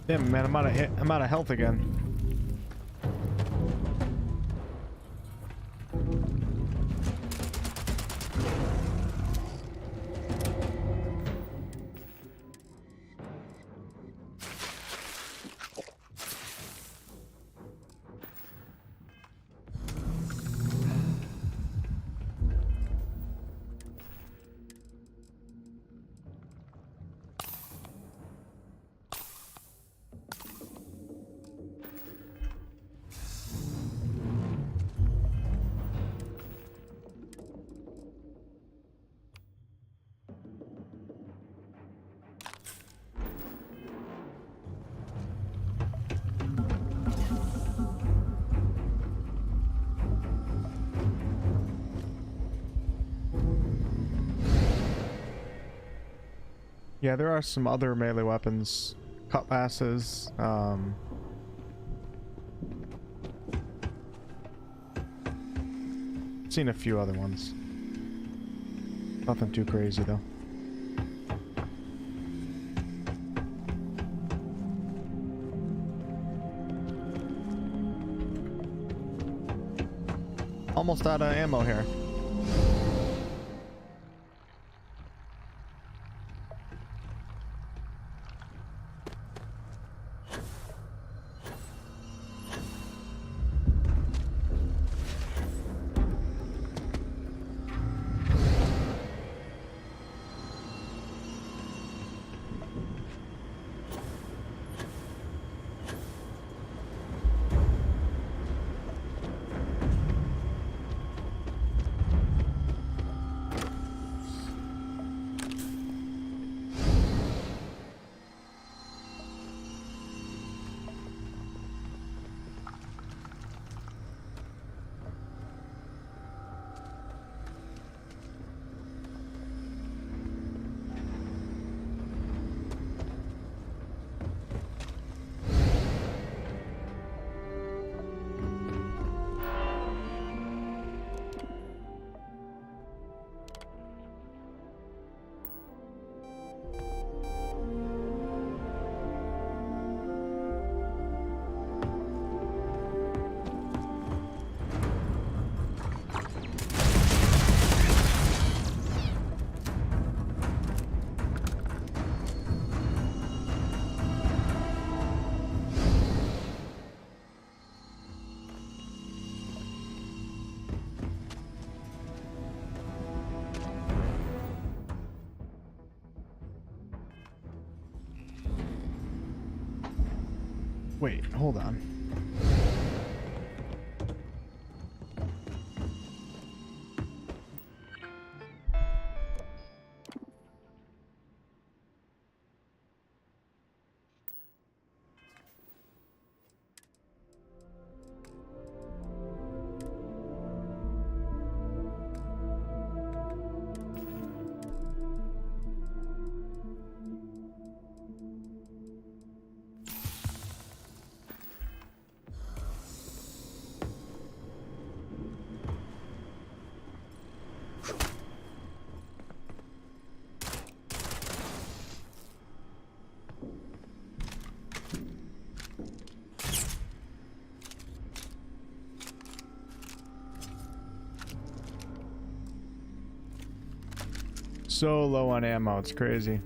Damn, man, I'm out of health again. Yeah, there are some other melee weapons. Cutlasses, seen a few other ones. Nothing too crazy though. Almost out of ammo here. Wait, hold on. So low on ammo, it's crazy.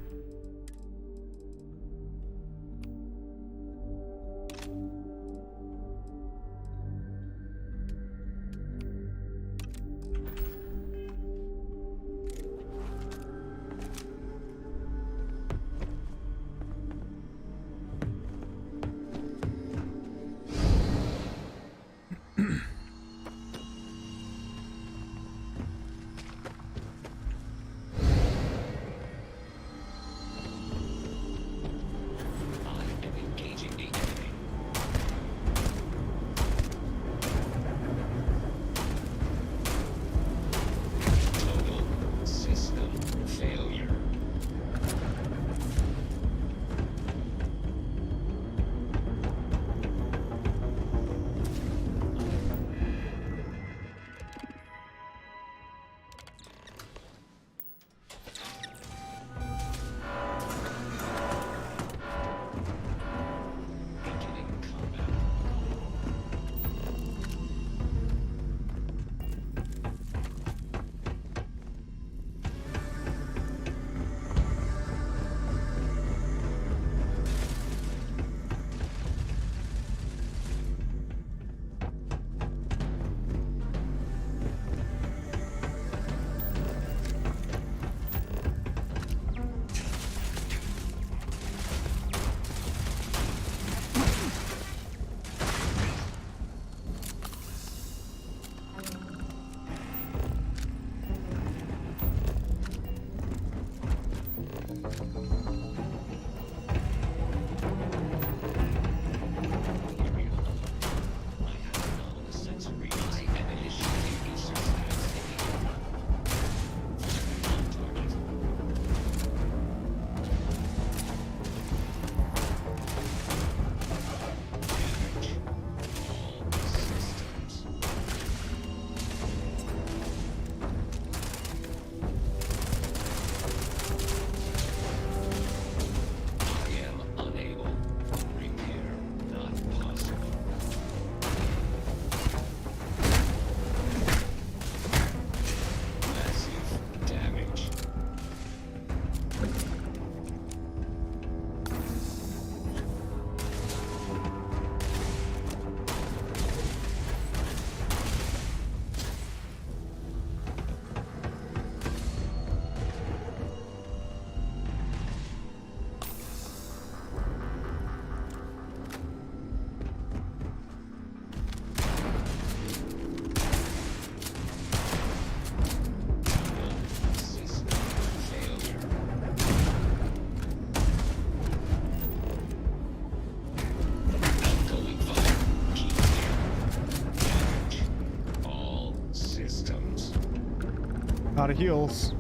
out of heals.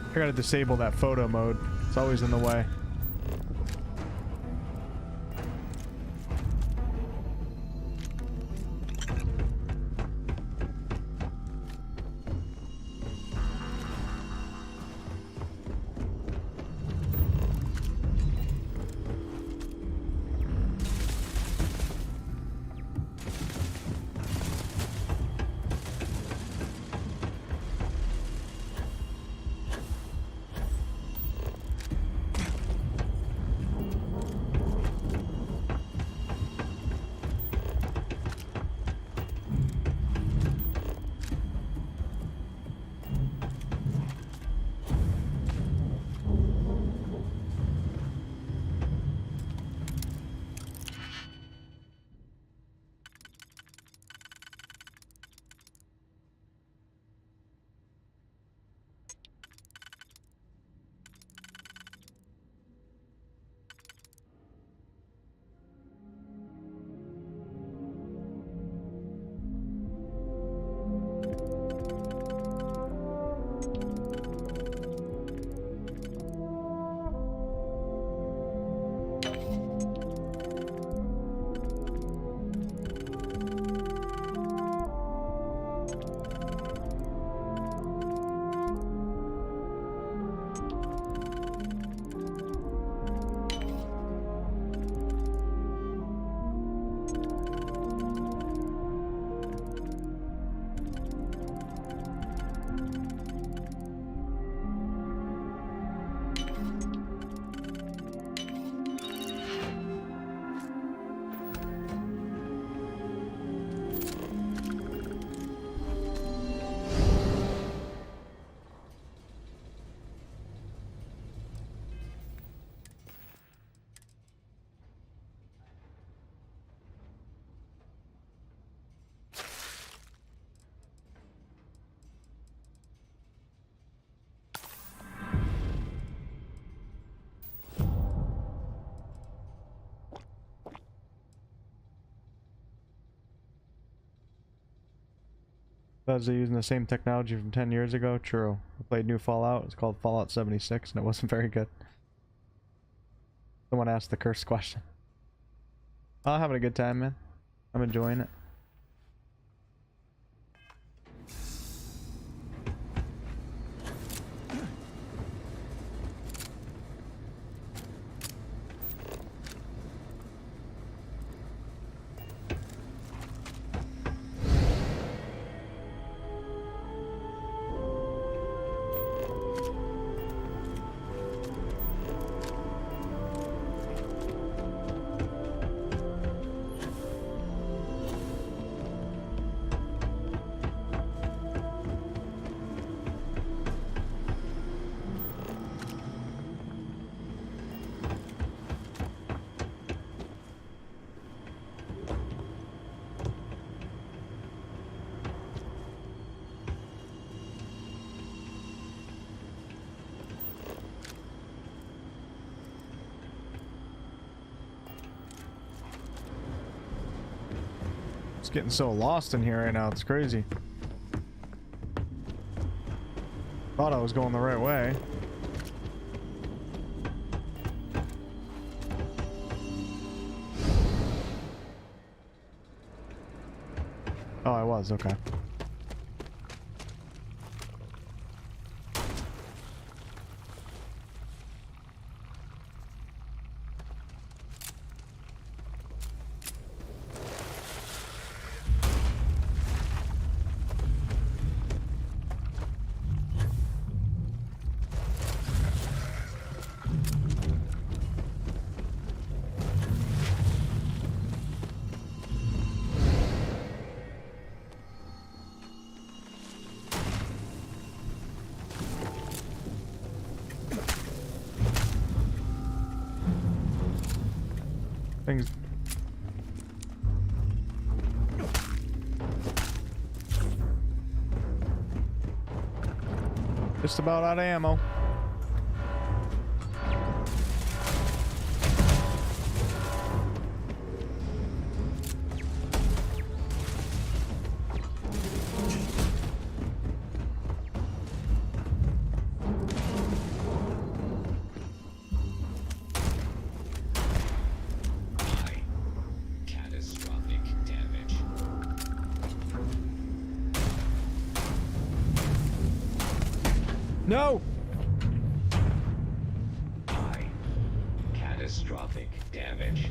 I gotta disable that photo mode. It's always in the way. Bethesda using the same technology from 10 years ago. True. I played new Fallout. It's called Fallout 76, and it wasn't very good. Someone asked the curse question. I'm having a good time, man. I'm enjoying it. It's getting so lost in here right now, it's crazy. Thought I was going the right way. Oh, I was, okay. Things. Just about out of ammo. No! Catastrophic damage.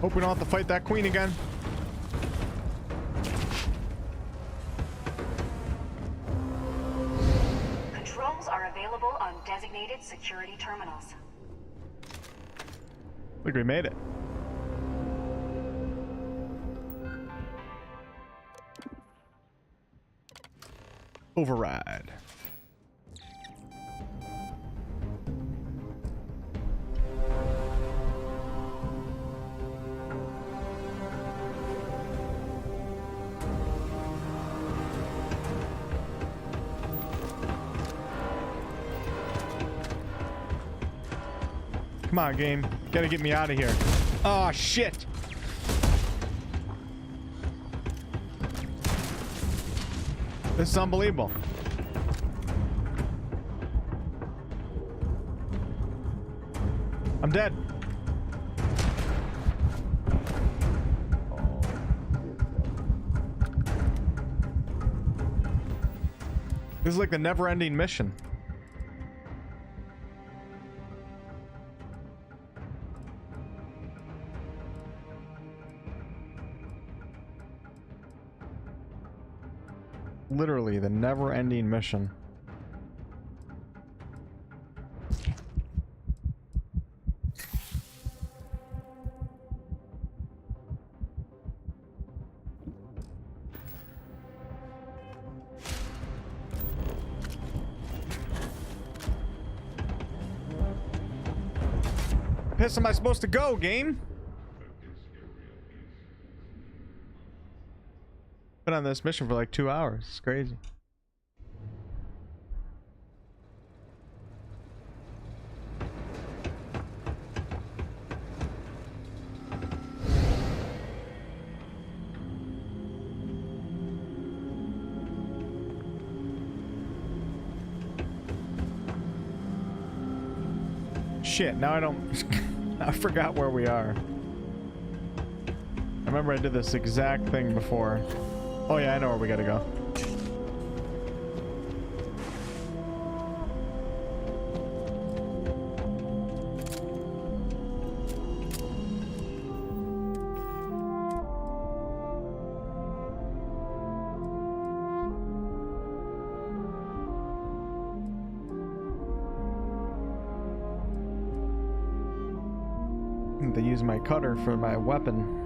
Hope we don't have to fight that queen again. Controls are available on designated security terminals. I think we made it. Override. Come on, game. Gotta get me out of here. Oh, shit. This is unbelievable. I'm dead. This is like the never-ending mission. Literally the never-ending mission. Piss am I supposed to go, game? Been on this mission for like 2 hours. It's crazy. Shit, now I don't... I forgot where we are. I remember I did this exact thing before. Oh yeah, I know where we gotta go. I need to use my cutter for my weapon.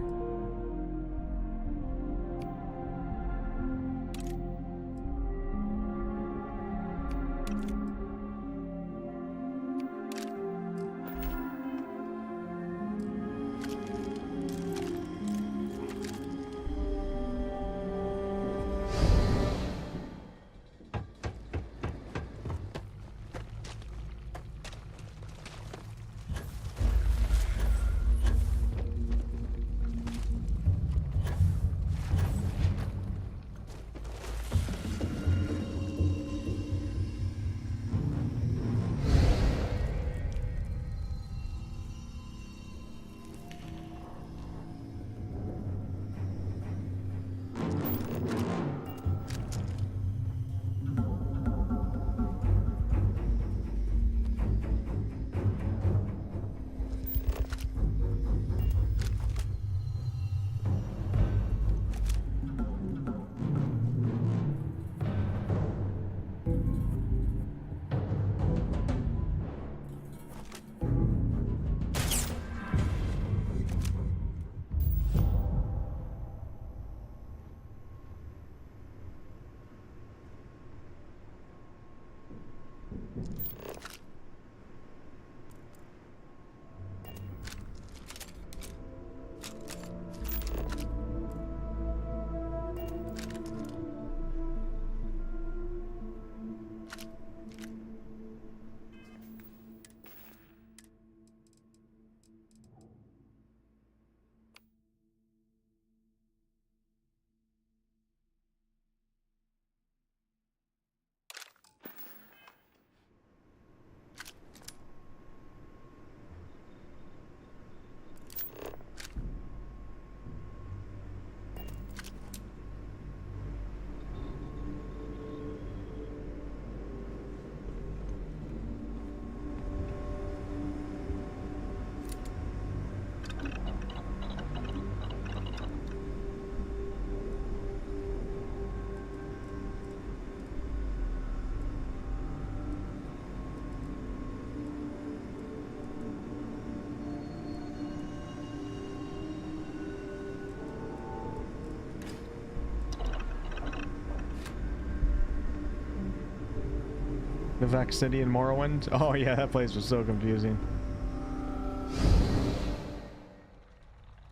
Vivek City and Morrowind. Oh yeah, that place was so confusing.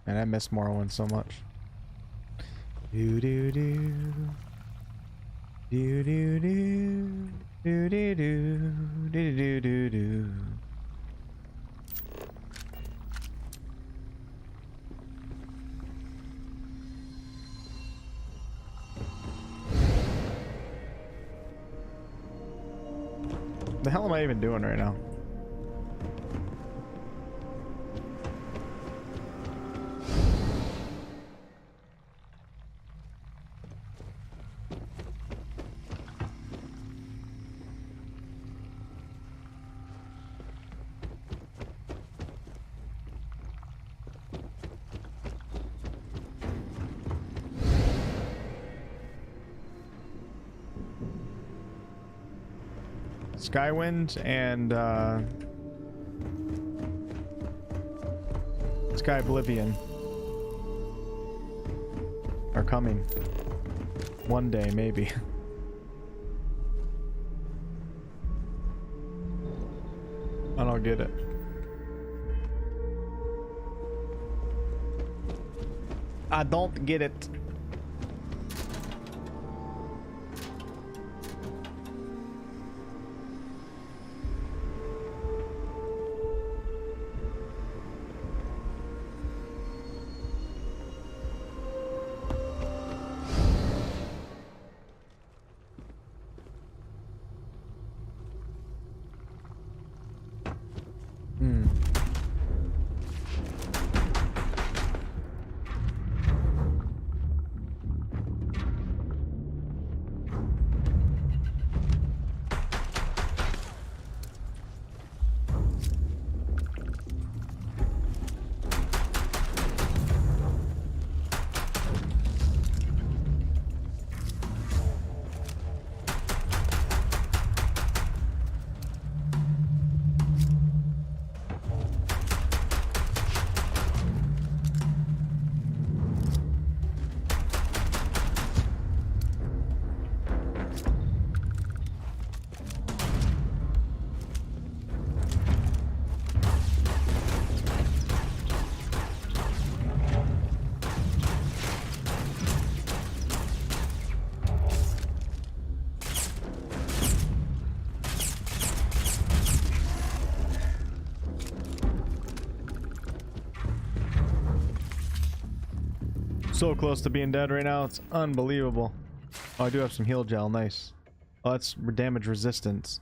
And I miss Morrowind so much. Do do do. Do do do. Do do do. Do do do do. The hell am I even doing right now? Skywind and Sky Oblivion are coming. One day, maybe. I don't get it. I don't get it. So close to being dead right now, it's unbelievable. Oh, I do have some heal gel, nice. Oh, that's damage resistance.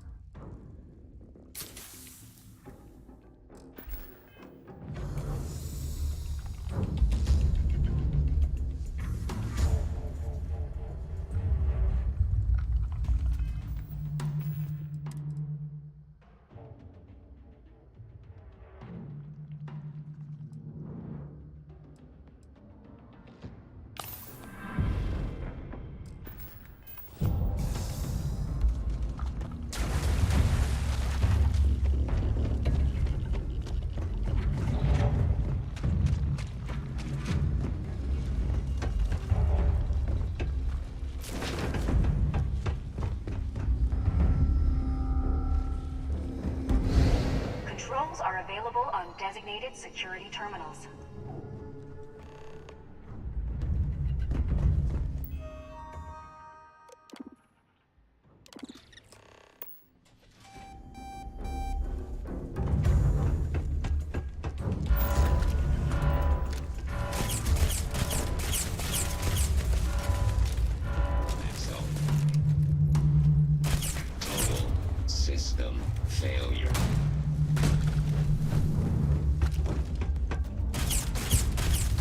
Controls are available on designated security terminals. Total system failure.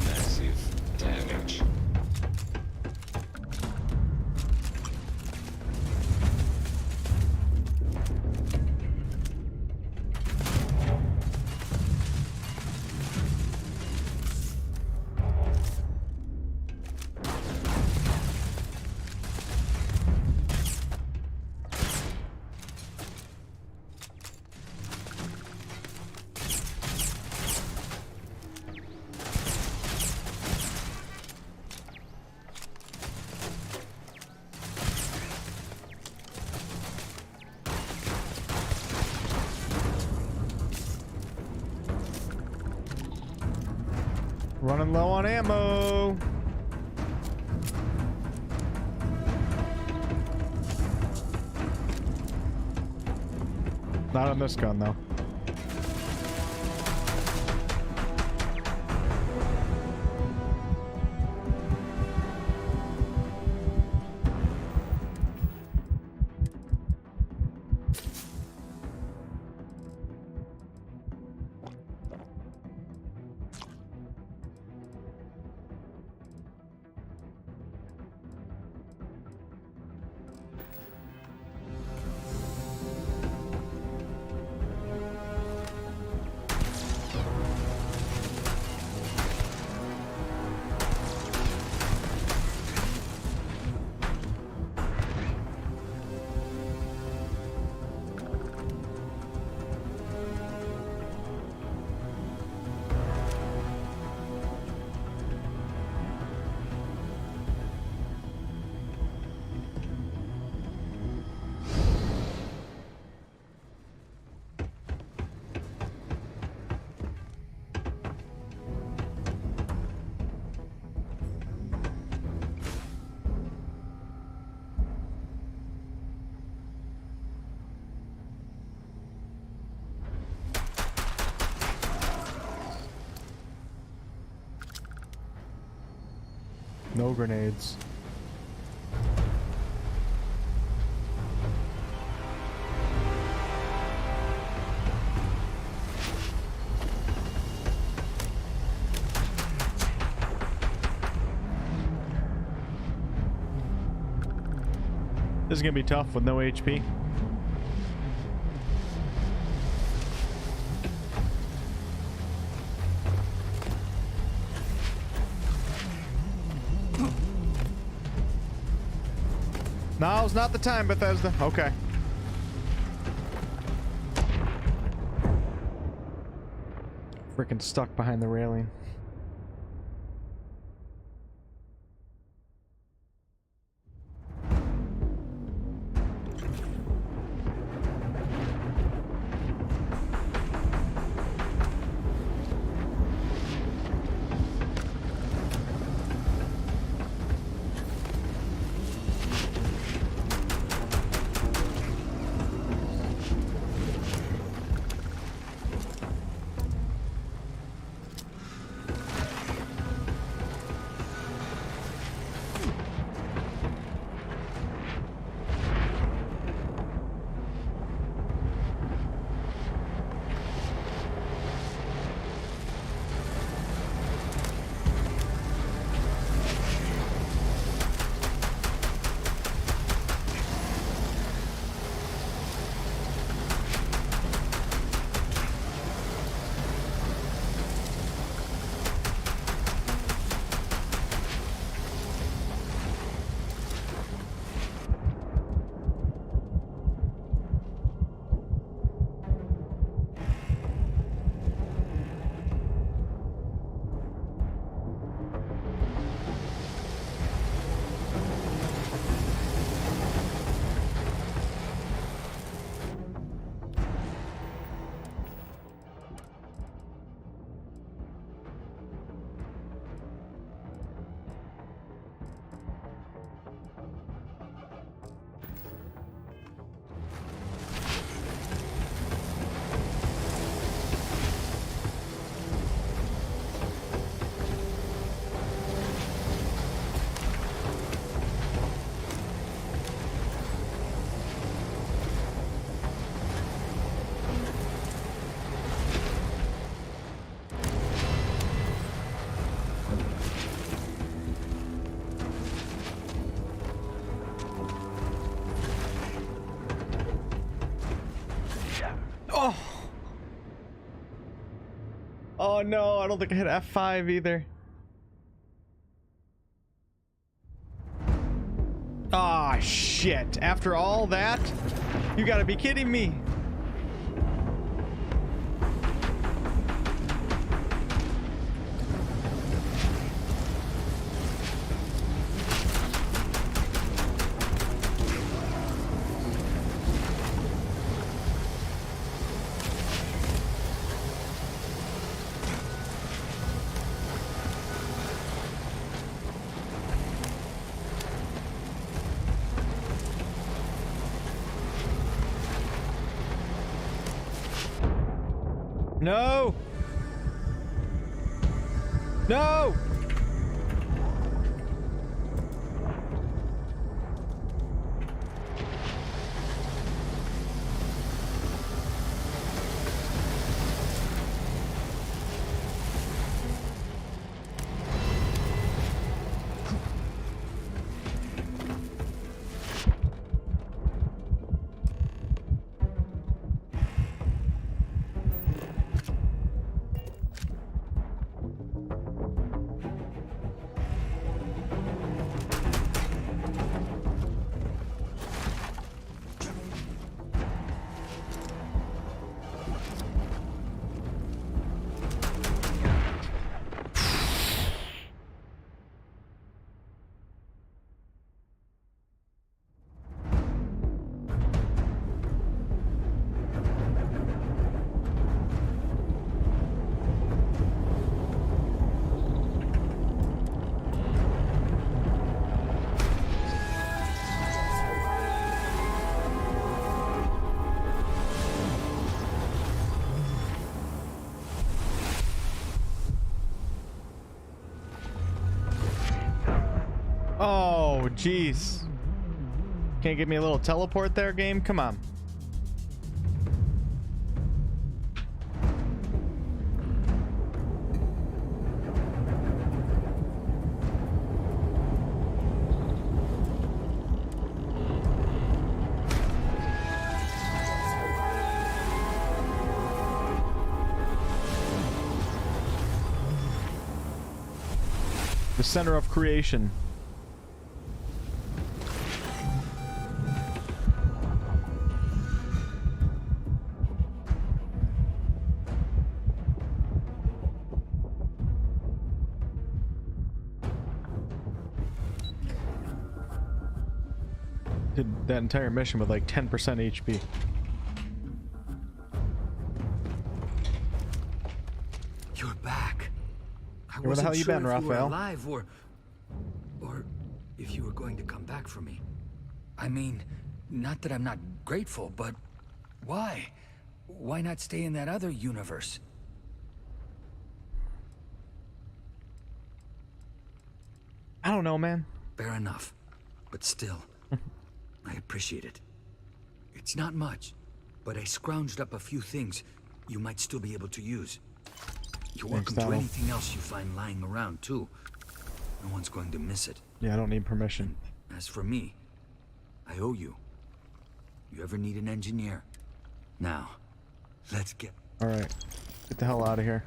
Massive damage. Running low on ammo. Not on this gun, though. No grenades. This is gonna be tough with no HP. Now's not the time, Bethesda. Okay. Freaking stuck behind the railing. Oh! Oh no, I don't think I hit F5 either. Ah, shit. After all that? You gotta be kidding me. No! No! Oh, jeez. Can't give me a little teleport there, game? Come on. The center of creation. Did that entire mission with like 10% HP. You're back. Where the hell you been, if you were Raphael? alive or if you were going to come back for me. I mean, not that I'm not grateful, but why? Why not stay in that other universe? I don't know, man. Fair enough. But still, I appreciate it. It's not much, but I scrounged up a few things you might still be able to use. You're welcome to anything else you find lying around, too. No one's going to miss it. Yeah, I don't need permission. As for me, I owe you. You ever need an engineer? Now, let's get... Alright. Get the hell out of here.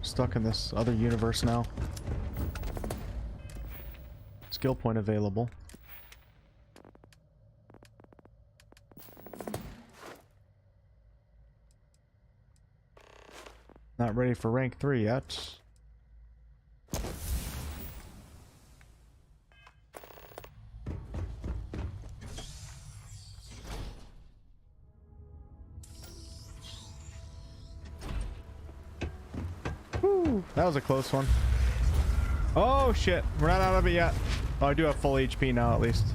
Stuck in this other universe now. Skill point available. Not ready for rank 3 yet. Whew, that was a close one. Oh shit, we're not out of it yet. Oh, I do have full HP now at least.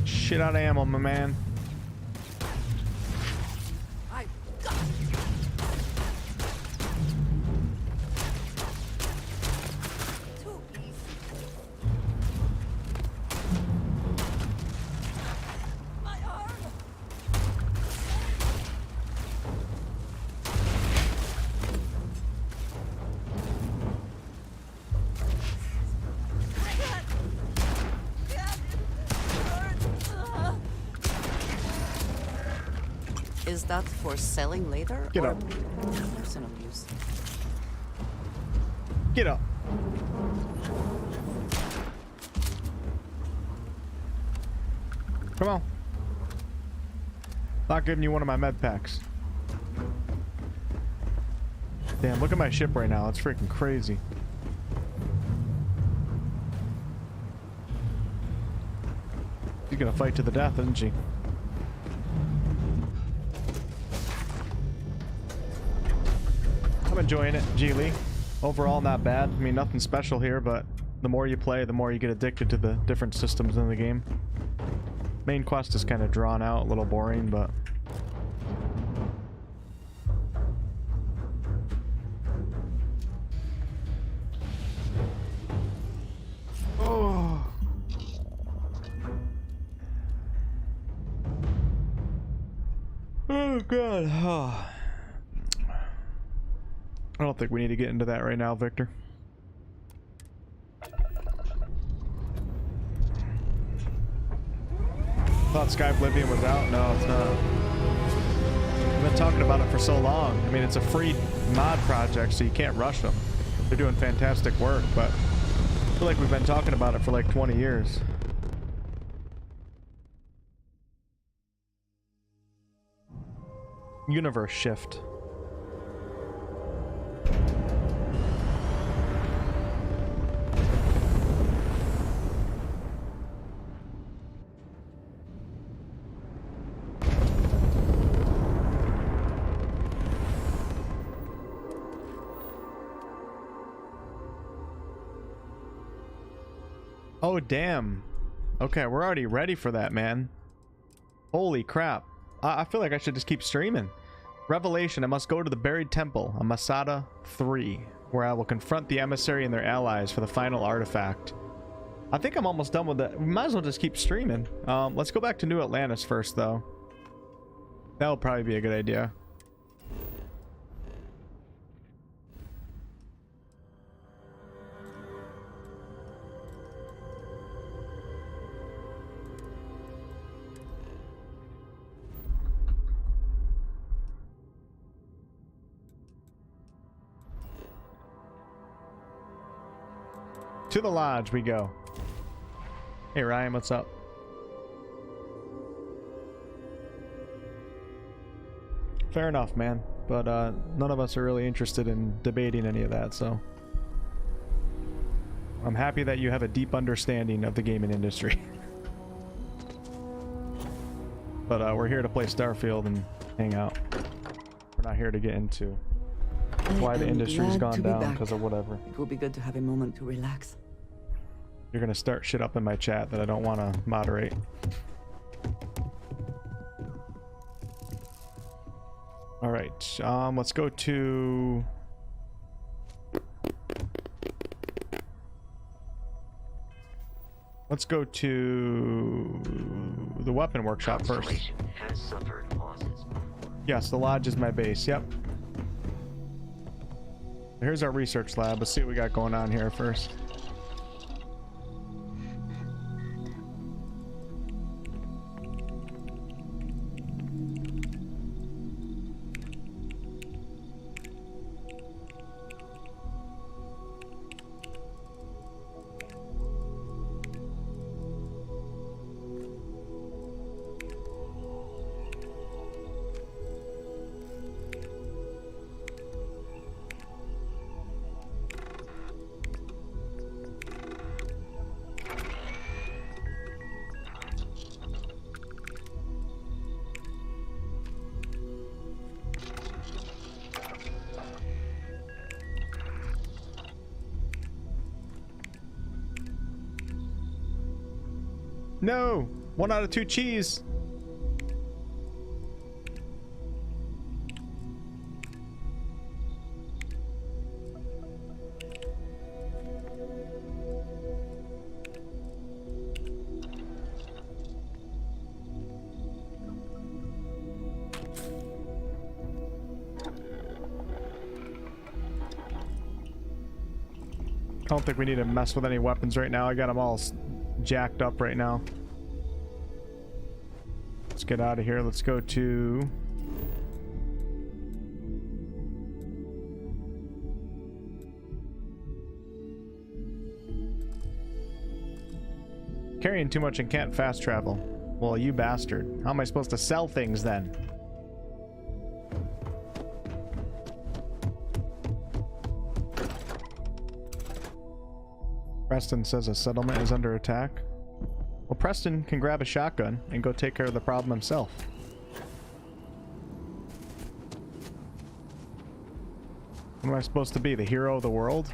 Shit out of ammo, my man. Is that for selling later? Get or up. Personal use? Get up. Come on. Not giving you one of my med packs. Damn, look at my ship right now. It's freaking crazy. She's gonna fight to the death, isn't she? I'm enjoying it, Geely. Overall, not bad. I mean, nothing special here, but the more you play, the more you get addicted to the different systems in the game. Main quest is kind of drawn out, a little boring, but oh god. I don't think we need to get into that right now, Victor. Thought Sky Oblivion was out. No, it's not. I've been talking about it for so long. I mean, it's a free mod project, so you can't rush them. They're doing fantastic work, but I feel like we've been talking about it for like 20 years. Universe shift. Oh, damn. Okay, we're already ready for that, man. Holy crap. I feel like I should just keep streaming. Revelation, I must go to the buried temple on Masada 3, where I will confront the emissary and their allies for the final artifact. I think I'm almost done with that. We might as well just keep streaming. Let's go back to New Atlantis first, though. That'll probably be a good idea. To the lodge we go. Hey Ryan, what's up? Fair enough, man. But none of us are really interested in debating any of that, so I'm happy that you have a deep understanding of the gaming industry. But we're here to play Starfield and hang out. We're not here to get into why the industry's gone down because of whatever. It will be good to have a moment to relax. You're gonna start shit up in my chat that I don't want to moderate. All right, let's go to the weapon workshop first. Has suffered losses. Yes, the lodge is my base. Yep. Here's our research lab. Let's see what we got going on here first. No! 1 out of 2 cheese! I don't think we need to mess with any weapons right now. I got them all jacked up right now. Let's get out of here. Let's go to carrying too much and can't fast travel. Well, you bastard. How am I supposed to sell things then? Preston says a settlement is under attack. Well, Preston can grab a shotgun and go take care of the problem himself. What am I supposed to be, the hero of the world?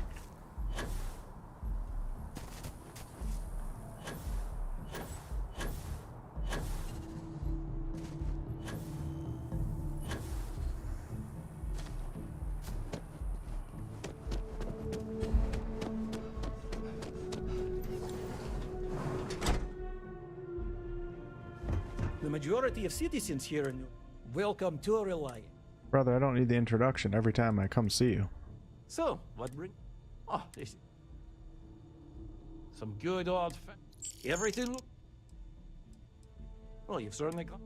majority of citizens here in welcome to a Reliant. Brother, I don't need the introduction every time I come see you. So, what bring? Oh, this. Some good old. Everything. Well, you've certainly got.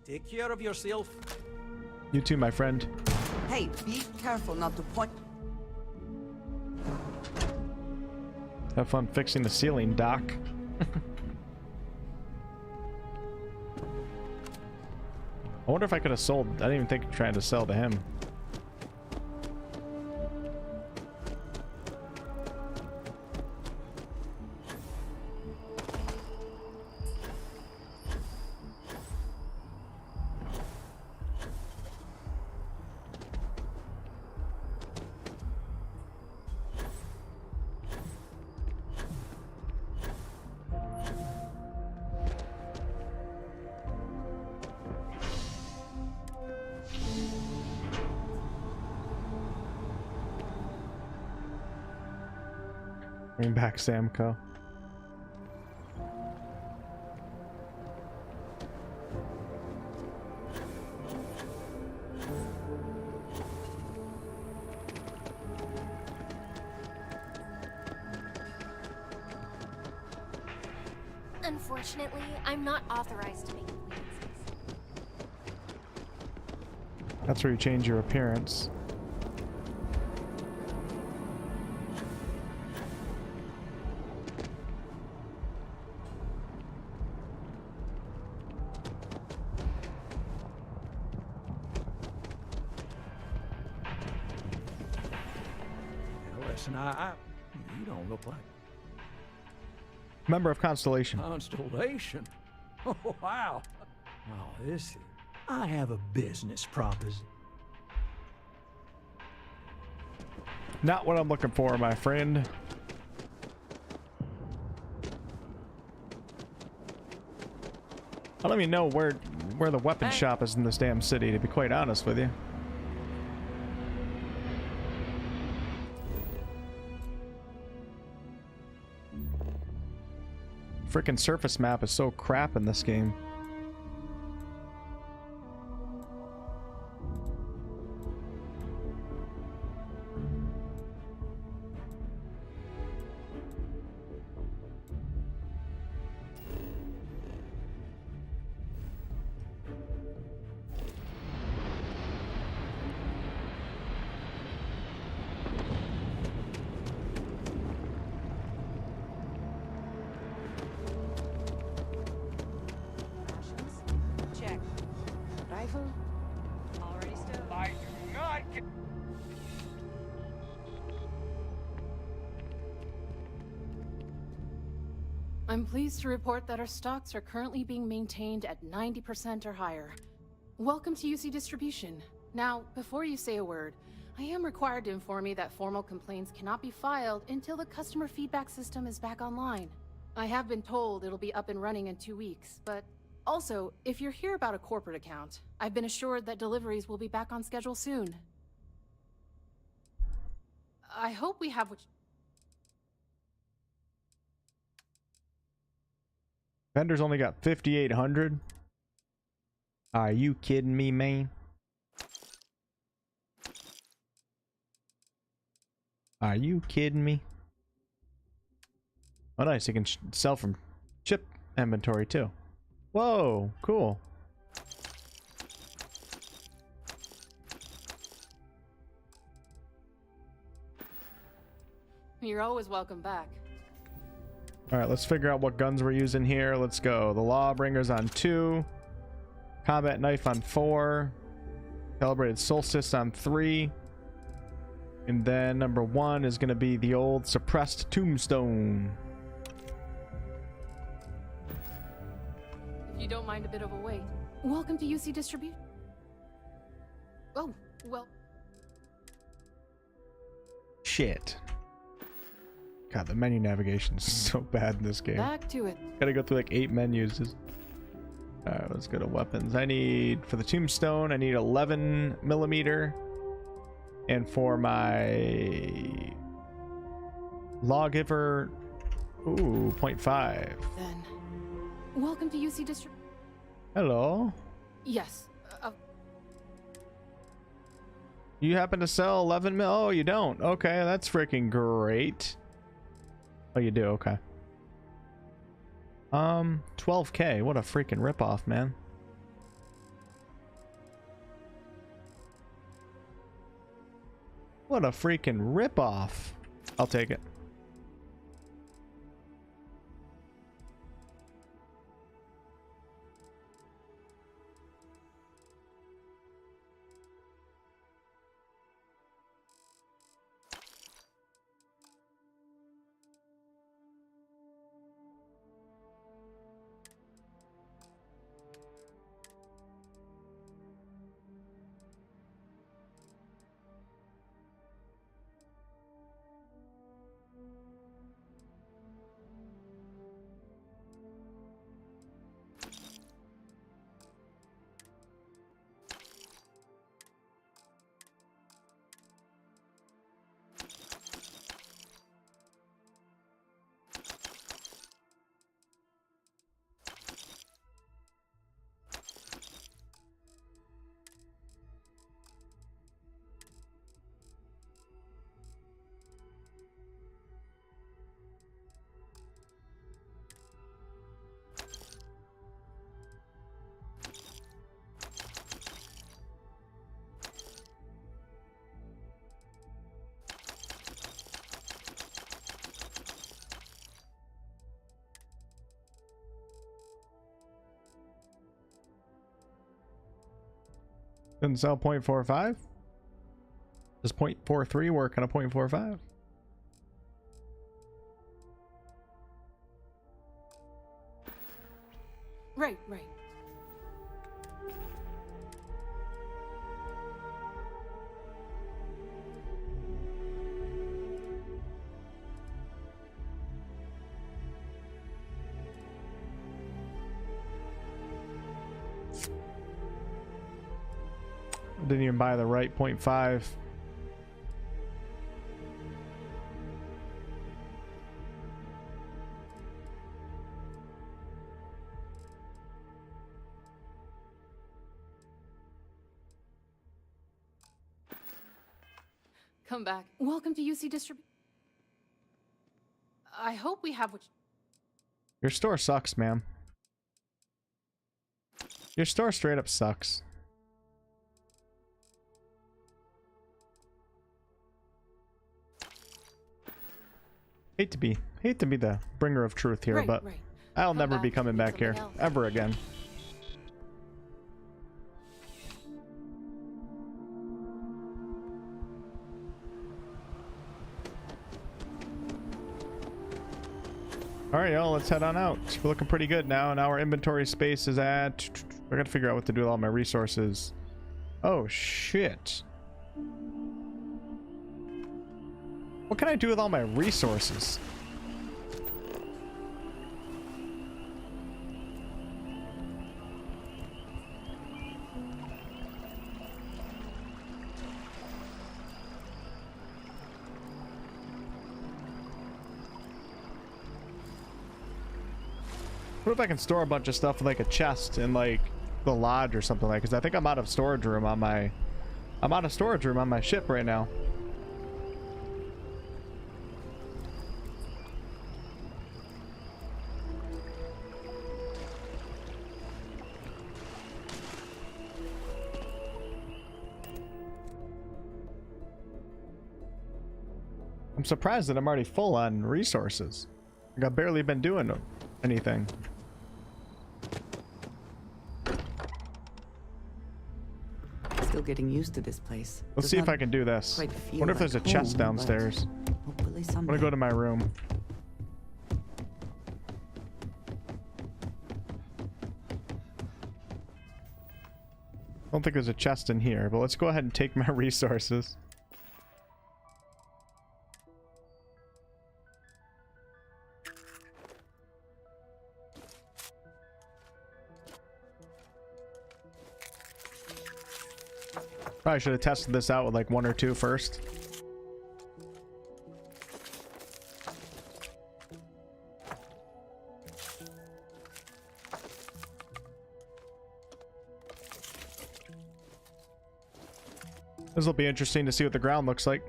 Take care of yourself. You too, my friend. Hey, be careful not to point. Have fun fixing the ceiling, Doc. I wonder if I could have sold. I didn't even think of trying to sell to him. Bring back Samco. Unfortunately, I'm not authorized to make advances. That's where you change your appearance. Listen, you don't look like Member of Constellation. Constellation. Oh, wow. Oh, I have a business proposition. Not what I'm looking for, my friend. I don't even know where the weapon shop is in this damn city, to be quite honest with you. Frickin' surface map is so crap in this game. Check. Rifle? Already stowed. I do not get... I'm pleased to report that our stocks are currently being maintained at 90% or higher. Welcome to UC Distribution. Now, before you say a word, I am required to inform you that formal complaints cannot be filed until the customer feedback system is back online. I have been told it'll be up and running in 2 weeks, but also, if you're here about a corporate account, I've been assured that deliveries will be back on schedule soon. I hope we have what Vendor's only got 5,800. Are you kidding me, man? Are you kidding me? Oh, nice. You can sell from chip inventory, too. Whoa, cool. You're always welcome back. Alright, let's figure out what guns we're using here. Let's go. The Lawbringer's on 2. Combat Knife on 4. Calibrated Solstice on 3. And then number 1 is going to be the old Suppressed Tombstone. If you don't mind a bit of a wait. Welcome to UC Distribute. Oh, well. Shit. God, the menu navigation is so bad in this game. Back to it. Gotta go through like 8 menus. Alright, let's go to weapons. I need, for the tombstone, I need 11 millimeter. And for my lawgiver, ooh, 0.5. Then, welcome to UC District. Hello. Yes. You happen to sell 11 mil? Oh, you don't. Okay, that's freaking great. Oh, you do. Okay. 12K. What a freaking ripoff, man. What a freaking ripoff. I'll take it. Couldn't sell 0.45? Does 0.43 work on a 0.45? Right. Didn't even buy the right 0.5. Come back. Welcome to UC District. I hope we have what. Your store sucks, ma'am. Your store straight up sucks. Hate to be the bringer of truth here, but I'll never be coming back here ever again. All right, y'all, let's head on out. We're looking pretty good now. Now our inventory space is at. I gotta figure out what to do with all my resources. Oh shit. What can I do with all my resources? What if I can store a bunch of stuff in like a chest in like the lodge or something like? Because I think I'm out of storage room on my. I'm out of storage room on my ship right now. I'm surprised that I'm already full on resources. Like I've barely been doing anything. Still getting used to this place. Let's see if I can do this. Wonder if there's a chest downstairs. I'm gonna go to my room. I don't think there's a chest in here, but let's go ahead and take my resources. Probably should have tested this out with like 1 or 2 first. This will be interesting to see what the ground looks like.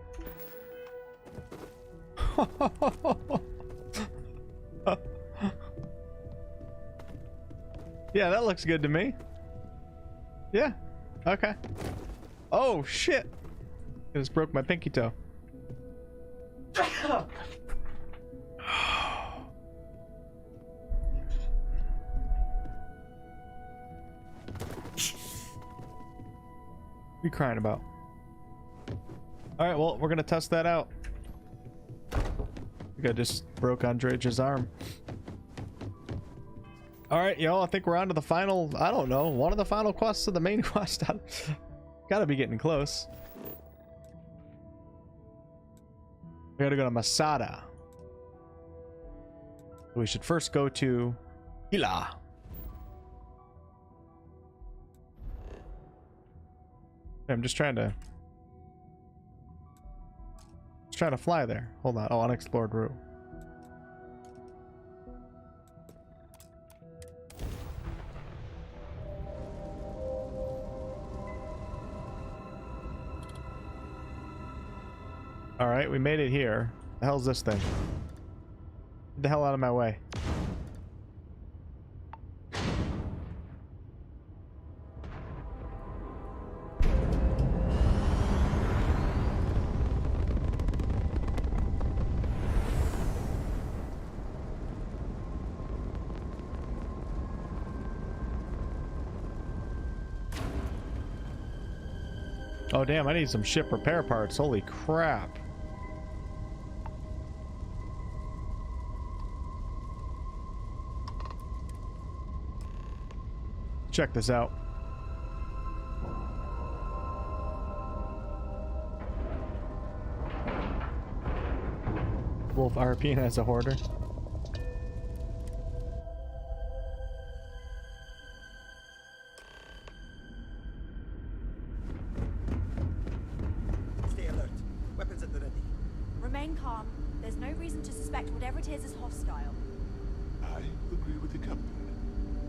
Yeah, that looks good to me. Yeah. Okay. Oh, shit. I just broke my pinky toe. What are you crying about? Alright, well, we're gonna test that out. I think I just broke Andreja's arm. Alright, yo, I think we're on to the final, I don't know, one of the final quests of the main quest. Gotta be getting close. We gotta go to Masada. We should first go to Hila. I'm just trying to fly there. Hold on. Oh, unexplored route. All right, we made it here. The hell's this thing? Get the hell out of my way. Oh damn, I need some ship repair parts. Holy crap. Check this out. WolfheartFPS as a hoarder. Stay alert. Weapons at the ready. Remain calm. There's no reason to suspect whatever it is hostile. I agree with the captain.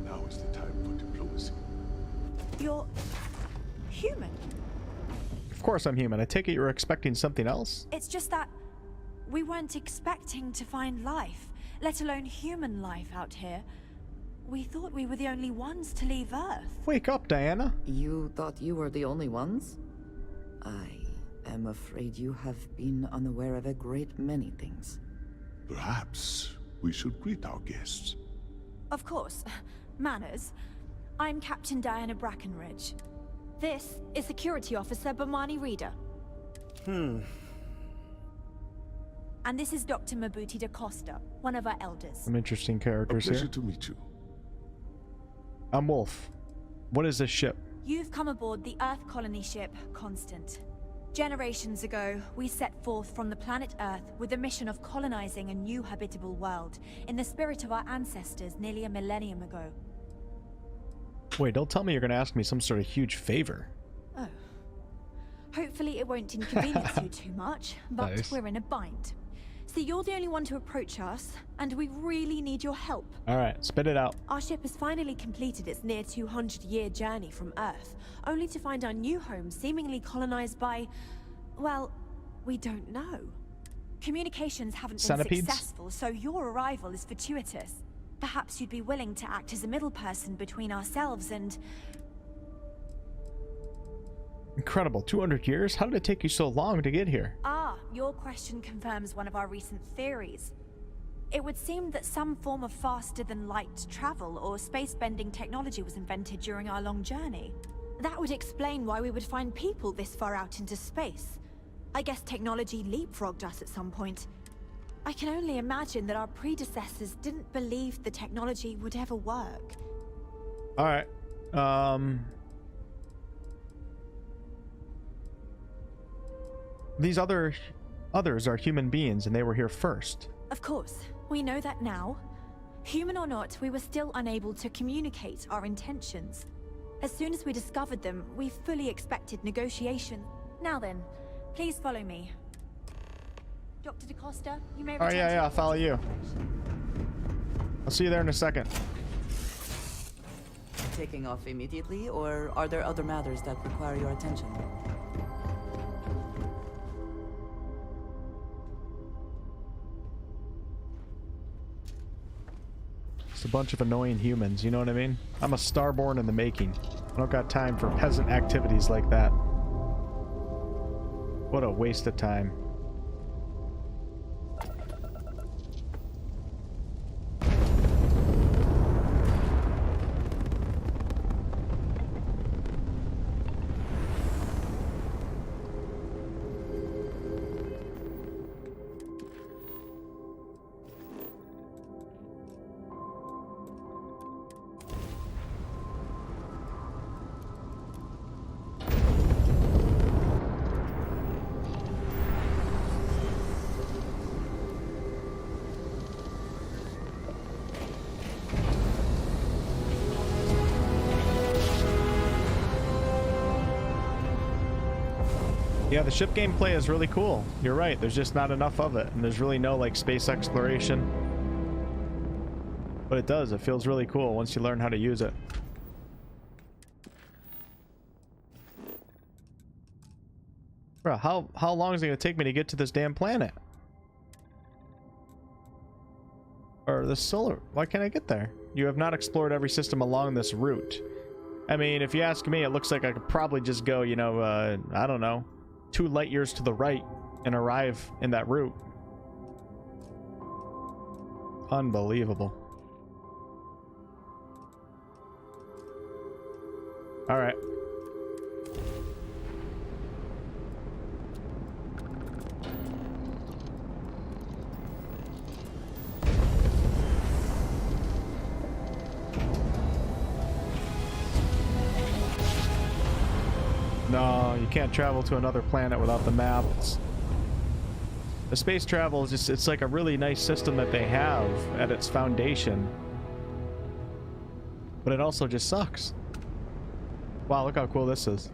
Now is the time for diplomacy. You're human. Of course I'm human. I take it you're expecting something else? It's just that we weren't expecting to find life, let alone human life out here. We thought we were the only ones to leave Earth. Wake up, Diana. You thought you were the only ones? I am afraid you have been unaware of a great many things. Perhaps we should greet our guests. Of course. Manners. I'm Captain Diana Brackenridge. This is Security Officer Bomani Reader. And this is Dr. Mabuti da Costa, one of our elders. Some interesting characters Pleasure here. to meet you. I'm Wolf. What is this ship? You've come aboard the Earth colony ship, Constant. Generations ago, we set forth from the planet Earth with the mission of colonizing a new habitable world, in the spirit of our ancestors nearly a millennium ago. Wait, don't tell me you're gonna ask me some sort of huge favor. Oh. Hopefully it won't inconvenience you too much, but Nice. we're in a bind. See, you're the only one to approach us, and we really need your help. Alright, spit it out. Our ship has finally completed its near 200-year journey from Earth, only to find our new home seemingly colonized by, well, we don't know. Communications haven't been Centipedes? successful, so your arrival is fortuitous. Perhaps you'd be willing to act as a middle person between ourselves and... Incredible. 200 years? How did it take you so long to get here? Ah, your question confirms one of our recent theories. It would seem that some form of faster-than-light travel or space-bending technology was invented during our long journey. That would explain why we would find people this far out into space. I guess technology leapfrogged us at some point. I can only imagine that our predecessors didn't believe the technology would ever work. Alright. These others are human beings and they were here first. Of course, we know that now. Human or not, we were still unable to communicate our intentions. As soon as we discovered them, we fully expected negotiation. Now then, please follow me. Dr. DaCosta, you may return. Oh yeah, I'll follow you. I'll see you there in a second. Taking off immediately, or are there other matters that require your attention? It's a bunch of annoying humans, you know what I mean? I'm a starborn in the making. I don't got time for peasant activities like that. What a waste of time. Yeah, the ship gameplay is really cool. You're right, there's just not enough of it, and there's really no like space exploration. But it does, it feels really cool once you learn how to use it. Bro, how long is it gonna take me to get to this damn planet? Or the solar, why can't I get there? You have not explored every system along this route. I mean, if you ask me, it looks like I could probably just go, you know, I don't know, 2 light years to the right and arrive in that route. Unbelievable. All right. No, you can't travel to another planet without the map. The space travel is just, it's like a really nice system that they have at its foundation. But it also just sucks. Wow, look how cool this is.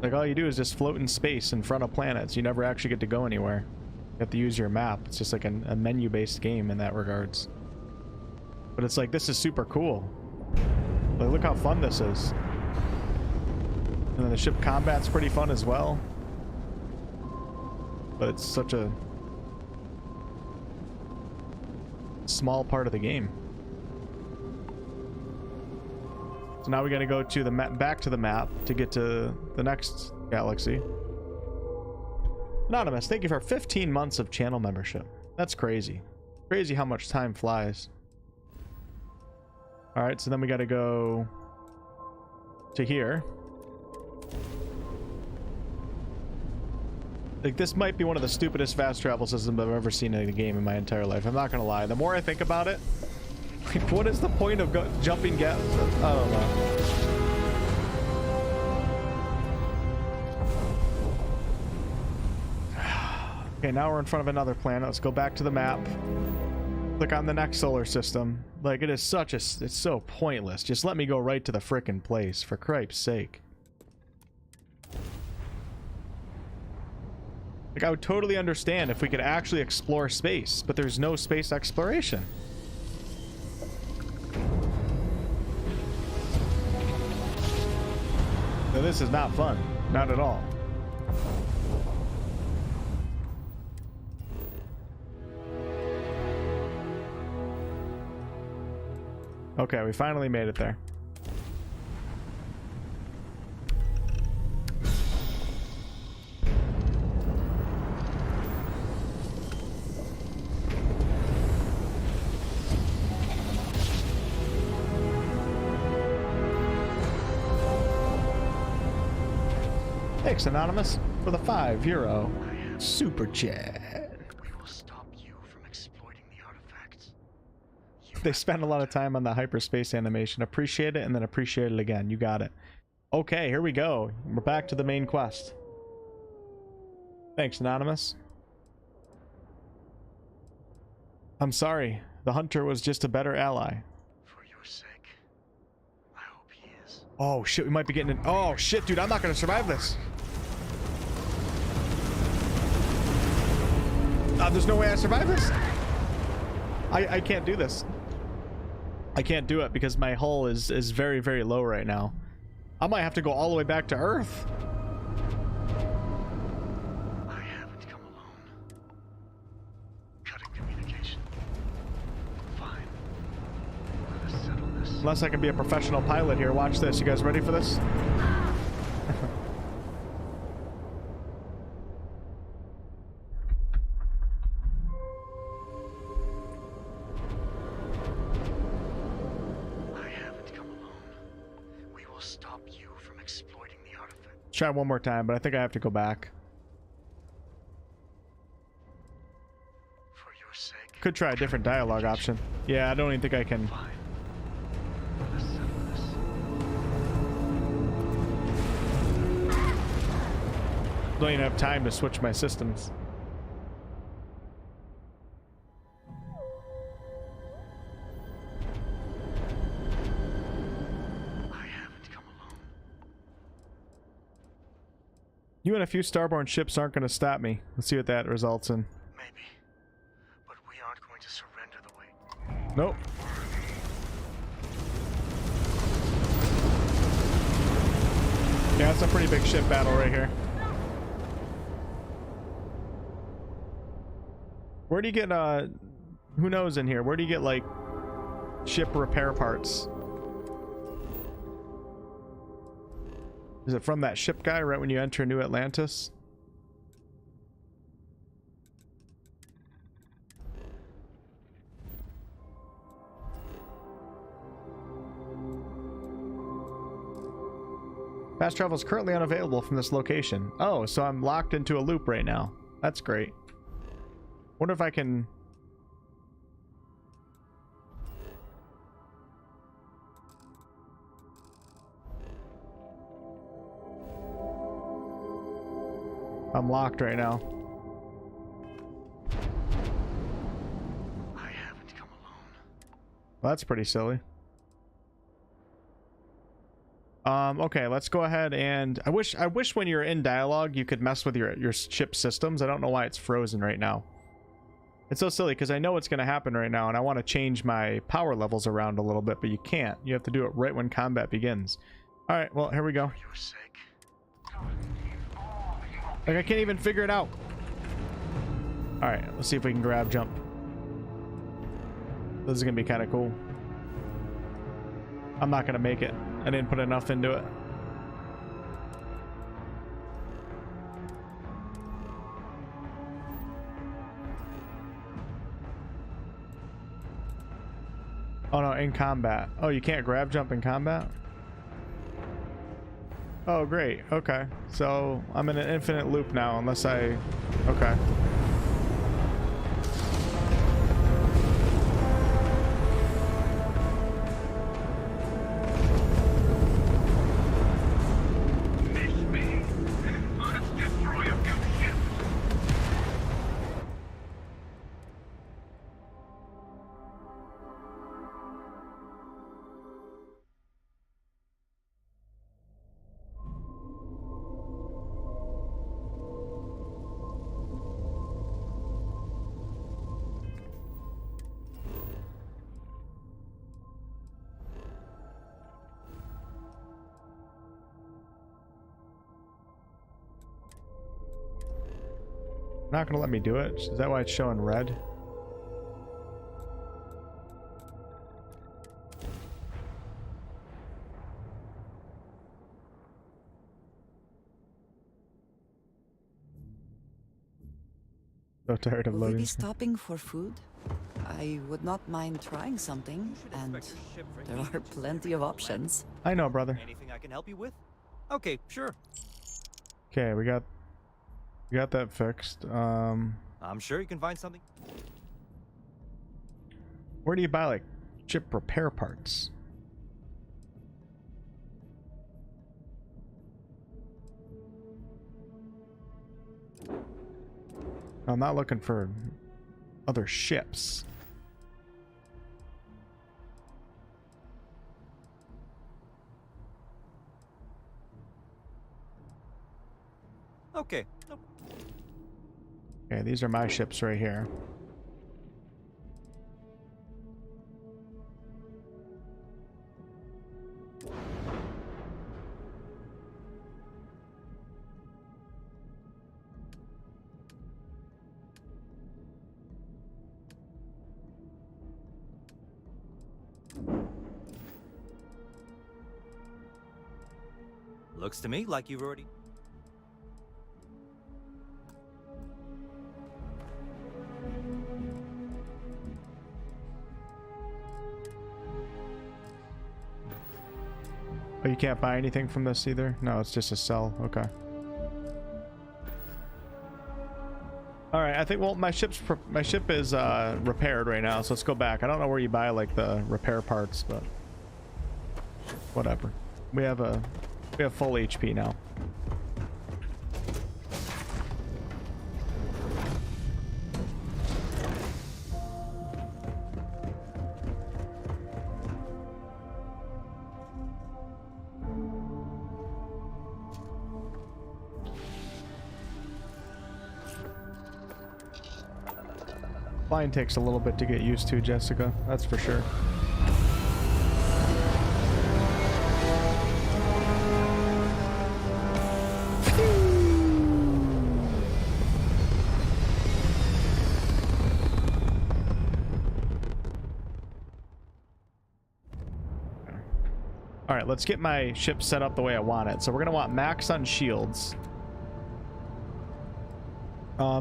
Like all you do is just float in space in front of planets. You never actually get to go anywhere. You have to use your map. It's just like a menu-based game in that regards. But it's like, this is super cool. Like, look how fun this is. And then the ship combat's pretty fun as well. But it's such a small part of the game. So now we gotta go to the map, back to the map to get to the next galaxy. Anonymous, thank you for 15 months of channel membership. That's crazy. Crazy how much time flies. Alright, so then we gotta go to here. Like, this might be one of the stupidest fast travel systems I've ever seen in a game in my entire life. I'm not gonna lie. The more I think about it, like, what is the point of jumping gap? I don't know. Okay, now we're in front of another planet. Let's go back to the map. Click on the next solar system. Like, it is such a... It's so pointless. Just let me go right to the frickin' place, for cripe's sake. Like, I would totally understand if we could actually explore space, but there's no space exploration. So this is not fun. Not at all. Okay, we finally made it there. Thanks, Anonymous, for the €5 super chat. We will stop you from exploiting the artifacts. They spent a lot of time on the hyperspace animation. Appreciate it, and then appreciate it again. You got it. Okay, here we go. We're back to the main quest. Thanks, Anonymous. I'm sorry. The hunter was just a better ally. For your sake, I hope Oh shit, we might be getting in. Oh shit, dude, I'm not gonna survive this. There's no way I survive this. I can't do this. I can't do it because my hull is very, very low right now. I might have to go all the way back to Earth. I haven't come alone. Cutting communication. Fine. Let us settle this. Unless I can be a professional pilot here. Watch this. You guys ready for this? Try one more time, but I think I have to go back. For your sake. Could try a different dialogue option. Yeah, I don't even think I can. Let us settle this. Don't even have time to switch my systems. You and a few starborn ships aren't going to stop me. Let's see what that results in. Maybe. But we aren't going to surrender the way. Nope. Yeah, it's a pretty big ship battle right here. Where do you get, who knows in here? Where do you get, like, ship repair parts? Is it from that ship guy right when you enter New Atlantis? Fast travel is currently unavailable from this location. Oh, so I'm locked into a loop right now. That's great. Wonder if I can... I'm locked right now. I haven't come alone. Well, that's pretty silly. Okay, let's go ahead and I wish when you're in dialogue you could mess with your ship systems. I don't know why it's frozen right now. It's so silly because I know what's going to happen right now and I want to change my power levels around a little bit, but you can't. You have to do it right when combat begins. All right, well, here we go. For your sake. Like, I can't even figure it out. All right, let's see if we can grab jump. This is gonna be kind of cool. I'm not gonna make it. I didn't put enough into it. Oh no, in combat. Oh, you can't grab jump in combat? Oh, great. Okay. So I'm in an infinite loop now unless I... Okay. Not gonna let me do it? Is that why it's showing red? So tired of Will we loading. be stopping for food? I would not mind trying something, and there are plenty of options. I know, brother. Anything I can help you with? Okay, sure. Okay, we got that fixed. I'm sure you can find something. Where do you buy like chip repair parts? I'm not looking for other ships. Okay. Okay, these are my ships right here. Looks to me like you've already... Oh, you can't buy anything from this either? No, it's just a sell. Okay. Alright, I think, well, my ship is repaired right now, so let's go back. I don't know where you buy, like, the repair parts, but... whatever. We have full HP now. Flying takes a little bit to get used to, Jessica. That's for sure. All right, let's get my ship set up the way I want it. So we're gonna want max on shields.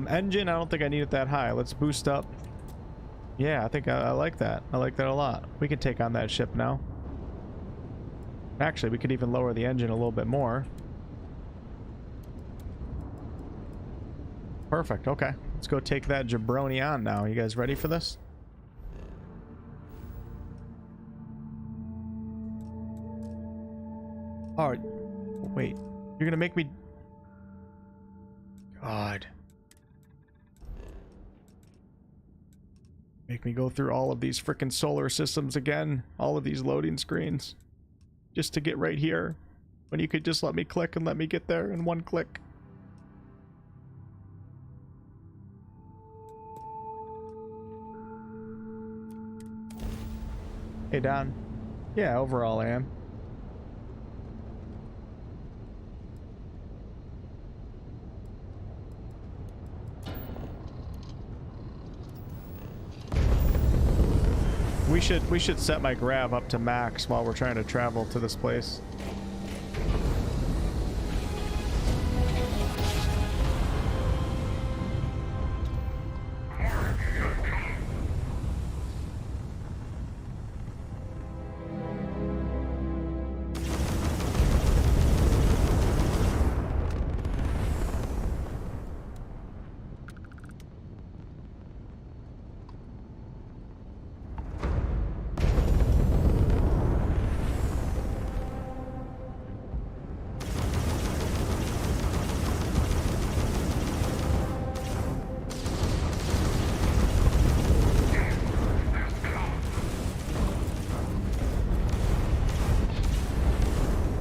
Engine, I don't think I need it that high. Let's boost up. Yeah, I think I like that. I like that a lot. We can take on that ship now. Actually, we could even lower the engine a little bit more. Perfect. Okay, let's go take that jabroni on now. You guys ready for this? Oh, wait. You're gonna make me... God. Make me go through all of these frickin' solar systems again. All of these loading screens. Just to get right here. When you could just let me click and let me get there in one click. Hey, Don. Yeah, overall I am. We should set my grav up to max while we're trying to travel to this place.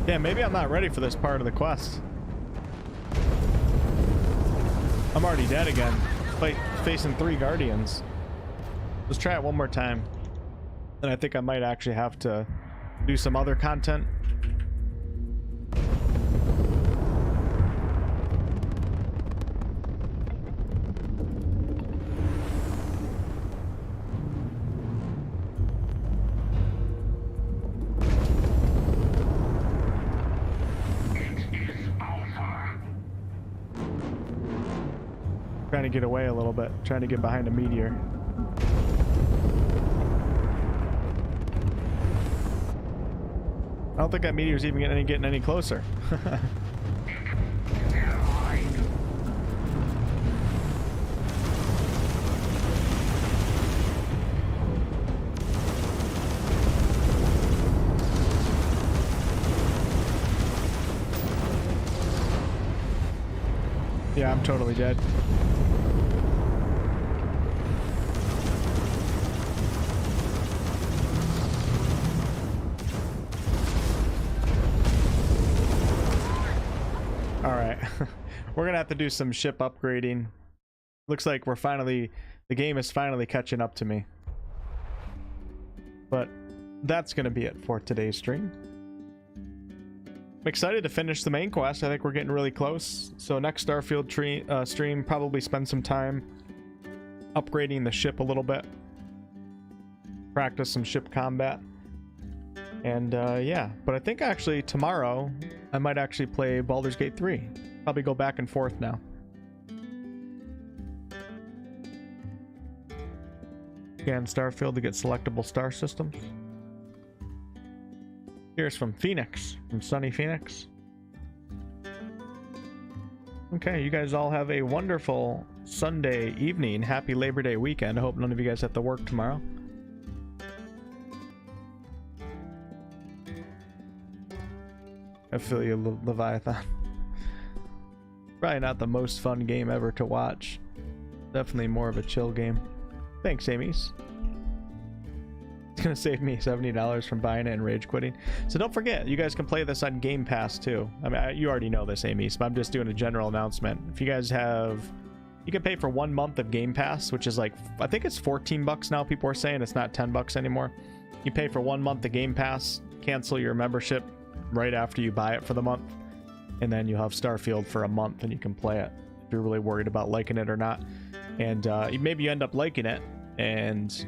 Yeah, maybe I'm not ready for this part of the quest. I'm already dead again. Facing 3 guardians. Let's try it one more time. And I think I might actually have to do some other content. Trying to get away a little bit, trying to get behind a meteor. I don't think that meteor's even getting any closer. Yeah, I'm totally dead. All right. Alright. We're gonna have to do some ship upgrading. Looks like the game is finally catching up to me. But that's gonna be it for today's stream. I'm excited to finish the main quest. I think we're getting really close. So next Starfield stream, probably spend some time upgrading the ship a little bit. Practice some ship combat. And yeah, but I think actually tomorrow I might actually play Baldur's Gate 3. Probably go back and forth now. Scan Starfield to get selectable star systems. Here's from Phoenix, from sunny Phoenix. Okay, you guys all have a wonderful Sunday evening. Happy Labor Day weekend. I hope none of you guys have to work tomorrow. I feel you, Leviathan. Probably not the most fun game ever to watch. Definitely more of a chill game. Thanks, Amy's. It's gonna save me $70 from buying it and rage quitting. So don't forget, you guys can play this on Game Pass too. I mean, you already know this, Amy's, but I'm just doing a general announcement. If you guys have... You can pay for 1 month of Game Pass, which is like... I think it's 14 bucks now, people are saying. It's not 10 bucks anymore. You pay for 1 month of Game Pass, cancel your membership right after you buy it for the month, and then you'll have Starfield for a month and you can play it if you're really worried about liking it or not. And maybe you end up liking it and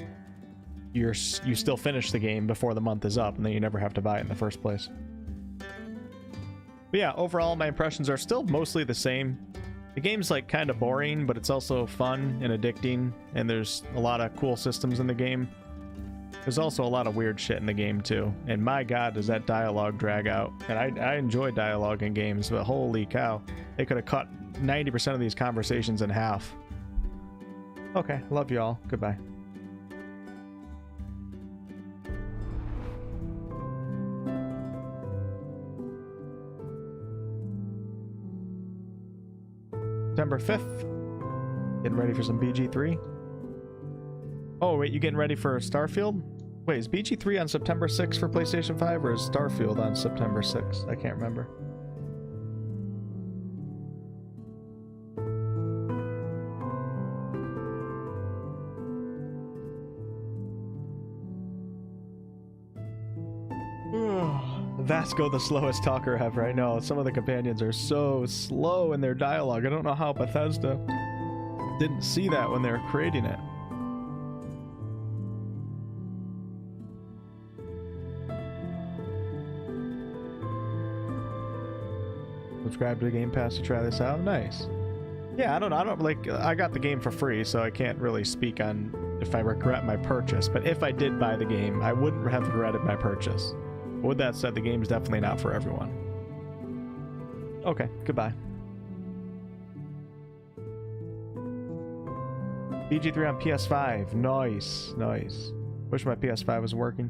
you still finish the game before the month is up, and then you never have to buy it in the first place. But yeah, overall my impressions are still mostly the same. The game's like kind of boring, but it's also fun and addicting, and there's a lot of cool systems in the game. There's also a lot of weird shit in the game too, and my god does that dialogue drag out. And I enjoy dialogue in games, but holy cow, they could have cut 90% of these conversations in half. Okay, love you all. Goodbye. September 5th. Getting ready for some BG3. Oh wait, you getting ready for Starfield? Wait, is BG3 on September 6th for PlayStation 5, or is Starfield on September 6th? I can't remember. Vasco, the slowest talker ever. I know, some of the companions are so slow in their dialogue. I don't know how Bethesda didn't see that when they were creating it. Subscribe to the Game Pass to try this out. Nice. Yeah, I don't like, I got the game for free, so I can't really speak on if I regret my purchase, but if I did buy the game, I wouldn't have regretted my purchase. But with that said, the game's definitely not for everyone. Okay, goodbye. BG3 on PS5. Nice, nice. Wish my PS5 was working.